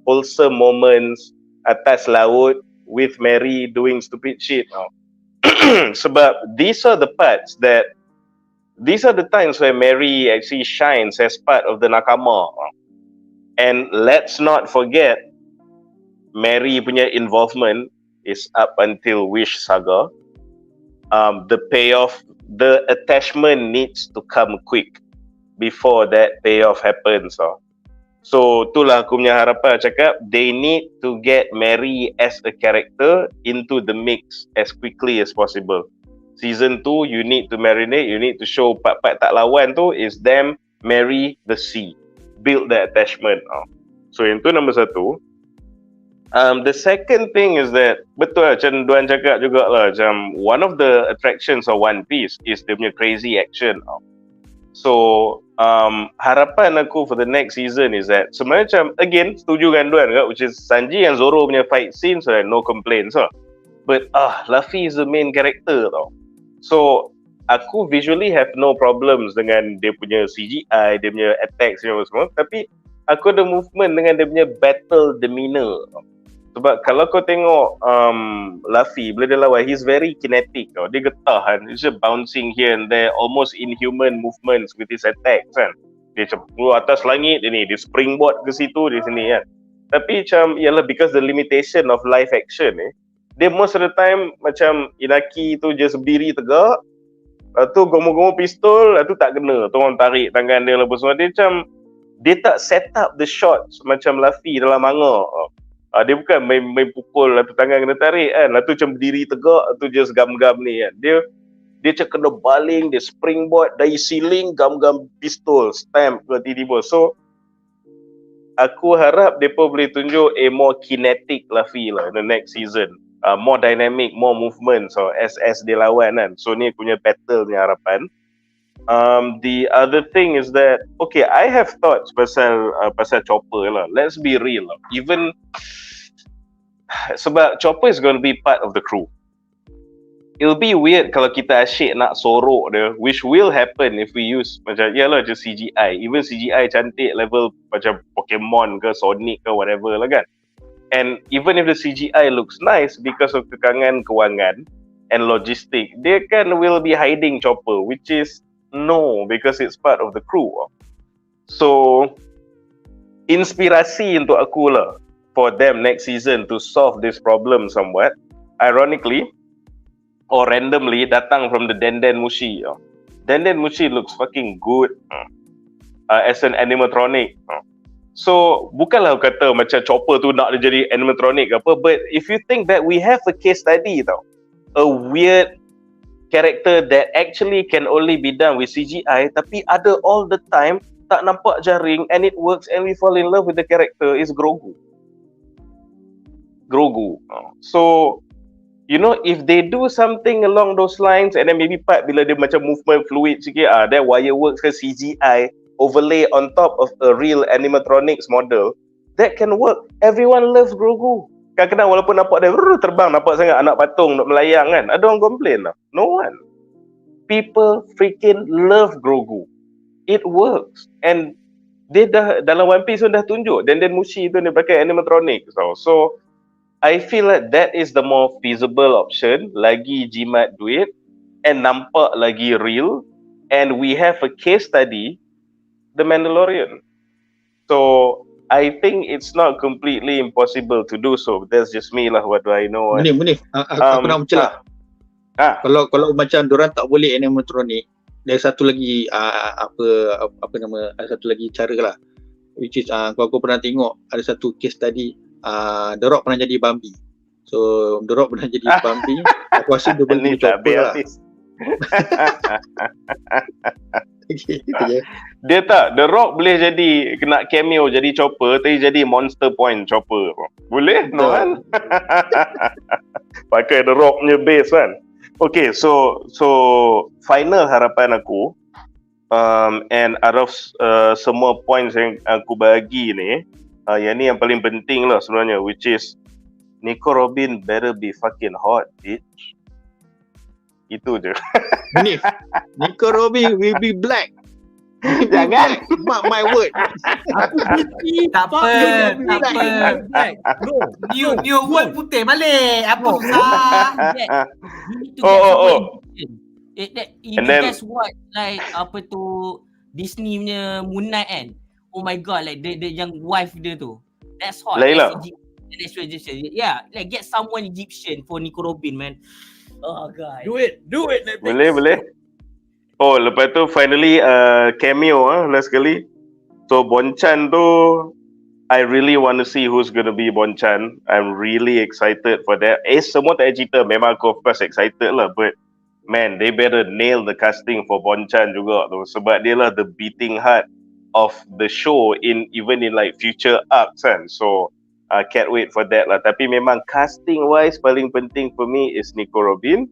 wholesome moments atas laut with Mary doing stupid shit. Sebab these are the times where Mary actually shines as part of the nakama. And let's not forget, Mary punya involvement is up until Wish Saga. The payoff, the attachment needs to come quick before that payoff happens. So itulah aku punya harapan, cakap they need to get Mary as a character into the mix as quickly as possible. Season 2, you need to marinate, you need to show part-part tak lawan tu is them marry the sea, build the attachment. So yang tu nombor satu. The second thing is that, betul lah macam Duan cakap juga lah, macam one of the attractions of One Piece is dia punya crazy action. So harapan aku for the next season is that, sebenarnya macam, again, setuju dengan Duan kan, which is Sanji and Zoro punya fight scenes, no complaints lah. But Luffy is the main character tau. So aku visually have no problems dengan dia punya CGI, dia punya attacks semua, tapi aku ada movement dengan dia punya battle demeanor. Sebab kalau kau tengok Luffy bila dia lawan, he's very kinetic tau. Dia getah kan, he's just bouncing here and there, almost inhuman movements with his attacks kan. Dia macam keluar atas langit, dia springboard ke situ, di sini kan. Tapi macam, ialah because the limitation of live action dia most of the time macam Inaki tu just berdiri tegak, lepas tu gomo-gomo pistol, lepas tu tak kena, tu orang tarik tangan dia lepas semua. Dia macam, dia tak set up the shots macam Luffy dalam manga. Dia bukan main pukul, lepas tu tangan kena tarik kan, lepas tu macam berdiri tegak, lepas tu just gam-gam ni kan. Dia macam kena baling, dia springboard dari ceiling, gam-gam pistol, stamp ke tiba-tiba. So aku harap mereka boleh tunjuk a more kinetic Luffy lah in the next season. More dynamic, more movement, so as dia lawan kan. So ni punya battle ni harapan. The other thing is that, okay, I have thoughts pasal Chopper lah. Let's be real lah. Even sebab Chopper is going to be part of the crew. It'll be weird kalau kita asyik nak sorok dia, which will happen if we use macam, yalah, just CGI. Even CGI cantik level macam Pokemon ke Sonic ke whatever lah kan. And even if the CGI looks nice, because of kekangan kewangan and logistic, they will be hiding Chopper, which is no, because it's part of the crew. So inspirasi untuk aku lah for them next season to solve this problem somewhat, ironically or randomly, datang from the Denden Mushi. Denden Mushi looks fucking good as an animatronic. So bukanlah kata macam Chopper tu nak dia jadi animatronic ke apa, but if you think that we have a case study tau, a weird character that actually can only be done with CGI tapi ada all the time, tak nampak jaring, and it works and we fall in love with the character, is Grogu. So you know, if they do something along those lines, and then maybe part bila dia macam movement fluid sikit, that wire works ke CGI overlay on top of a real animatronics model, that can work. Everyone loves Grogu. Kadang-kadang walaupun nampak dia terbang, nampak sangat anak patung nak melayang kan, ada orang komplain lah. No one. People freaking love Grogu. It works. And dia dah dalam One Piece pun dah tunjuk, Denden Mushi tu dia pakai animatronic. So I feel like that is the more feasible option, lagi jimat duit and nampak lagi real, and we have a case study, The Mandalorian. So I think it's not completely impossible to do so. That's just me lah. What do I know? Munif, aku nak mencelak. Kalau macam diorang tak boleh animatronic, ada satu lagi apa nama, ada satu lagi cara lah, which is aku pernah tengok ada satu case tadi, The Rock pernah jadi Bambi. So The Rock pernah jadi Bambi, aku rasa dia boleh jadi chopper lah. Okay, gitu je. Dia tak, The Rock boleh jadi kena cameo jadi chopper, tapi jadi Monster Point chopper. Boleh? No kan? Pakai The Rock punya base kan. Okay, so final harapan aku, and out of semua points yang aku bagi ni, yang ni yang paling penting lah sebenarnya, which is Nico Robin better be fucking hot, bitch. Itu je. Munif, Nico Robin will be black. Jangan. Mark my word. Aku benci. Tak apa. New word putih Malek. Apa susah? You need to get someone And then- that's what like apa tu Disney punya Moon Knight kan. Oh my god, like the yang wife dia tu. That's hot. Layla. That's Egyptian. Yeah, like get someone Egyptian for Nico Robin, man. Oh god. Do it Netflix. Boleh. Oh, lepas tu finally cameo last kali. So Bonchan tu, I really want to see who's going to be Bonchan. I'm really excited for that. Semua tak cerita, memang aku of course excited lah, but man, they better nail the casting for Bonchan juga tu, sebab dia lah the beating heart of the show even in like future arcs kan. So I can't wait for that lah. Tapi memang casting wise paling penting for me is Nico Robin.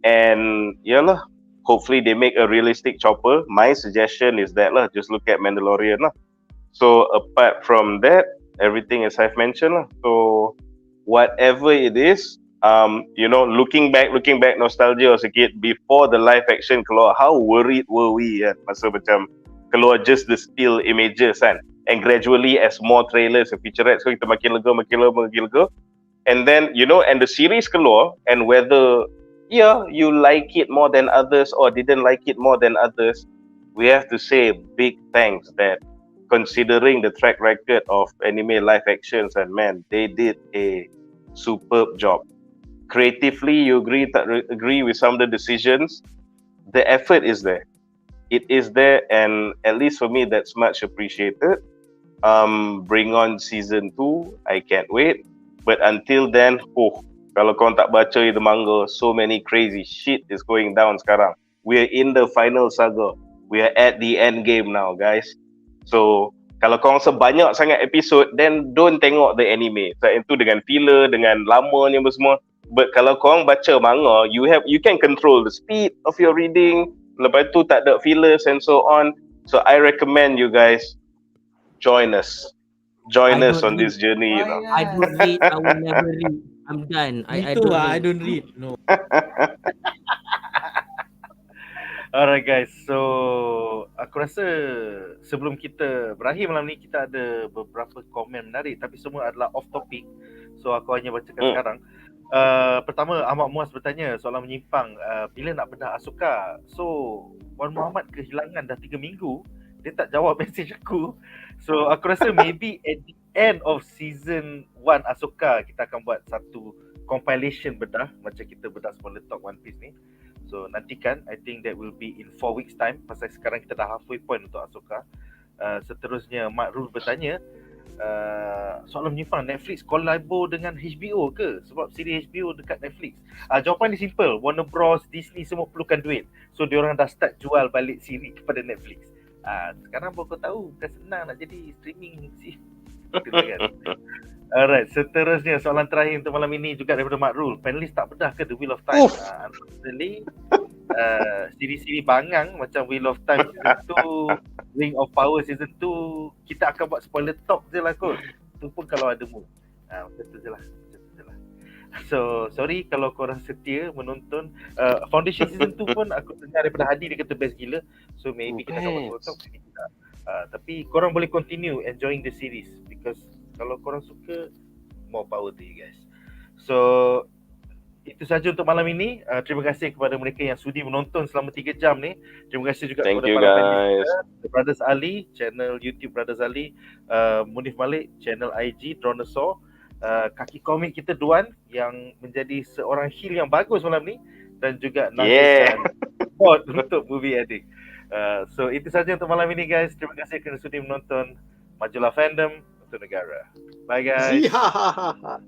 And yalah, hopefully they make a realistic chopper. My suggestion is that lah, just look at Mandalorian lah. So apart from that, everything as I've mentioned lah. So whatever it is, looking back nostalgia sikit before the live action keluar, how worried were we kan, masa macam keluar just the still images kan, and gradually as more trailers and featurettes, so kita makin lega. And then and the series keluar, and whether you like it more than others or didn't like it more than others, we have to say big thanks that considering the track record of anime live actions, and man, they did a superb job. Creatively, you agree with some of the decisions. The effort is there. It is there, and at least for me, that's much appreciated. Bring on season 2, I can't wait. But until then, kalau korang tak baca the manga, so many crazy shit is going down sekarang. We're in the final saga. We are at the end game now, guys. So kalau korang sebanyak sangat episode, then don't tengok the anime. So itu dengan filler, dengan lamanya semua. But kalau korang baca manga, you can control the speed of your reading. Lepas tu tak ada fillers and so on. So I recommend you guys join us on this journey. I don't read. I will never read. I'm done. I don't read. No. Alright guys, so aku rasa sebelum kita berakhir malam ni, kita ada beberapa komen menarik, tapi semua adalah off topic. So aku hanya bacakan sekarang. Pertama, Ahmad Muaz bertanya soalan menyimpang, bila nak bedah Asuka? So Wan Muhammad kehilangan dah 3 minggu, dia tak jawab mesej aku. So aku rasa maybe at the end of season 1 Asuka, kita akan buat satu compilation bedah, macam kita bedah spoiler talk One Piece ni. So nantikan, I think that will be in 4 weeks time, pasal sekarang kita dah halfway point untuk Asuka. Seterusnya Mak Rul bertanya, soalan menyimpang, Netflix collabo dengan HBO ke? Sebab siri HBO dekat Netflix. Jawapan dia simple, Warner Bros, Disney semua perlukan duit. So diorang dah start jual balik siri kepada Netflix. Sekarang baru kau tahu, bukan senang nak jadi streaming sih. Kan? Alright, seterusnya soalan terakhir untuk malam ini juga daripada Mak Rul. Panelis tak bedah ke The Wheel of Time? Unfortunately, siri-siri bangang macam Wheel of Time season 2, Ring of Power season 2, kita akan buat spoiler talk je lah kot. Itu pun kalau ada mood. Macam tu je lah. So, sorry kalau korang setia menonton Foundation season 2 pun aku dengar daripada Hadi, dia kata best gila. So maybe kita akan buat spoiler talk, maybe tidak. Tapi korang boleh continue enjoying the series, because kalau korang suka, more power to you guys. So itu saja untuk malam ini. Terima kasih kepada mereka yang sudi menonton selama 3 jam ni. Terima kasih juga Thank kepada you, para panelis guys. kita, Brothers Ali, channel YouTube Brothers Ali, Munif Malek, channel IG Dronosaur, Kaki Komik kita Duan yang menjadi seorang heel yang bagus malam ni, dan juga Nazher Yeah. dan bot untuk movie edit. So itu saja untuk malam ini guys. Terima kasih kerana sudi menonton. Majulah fandom untuk negara. Bye guys. Zihahaha.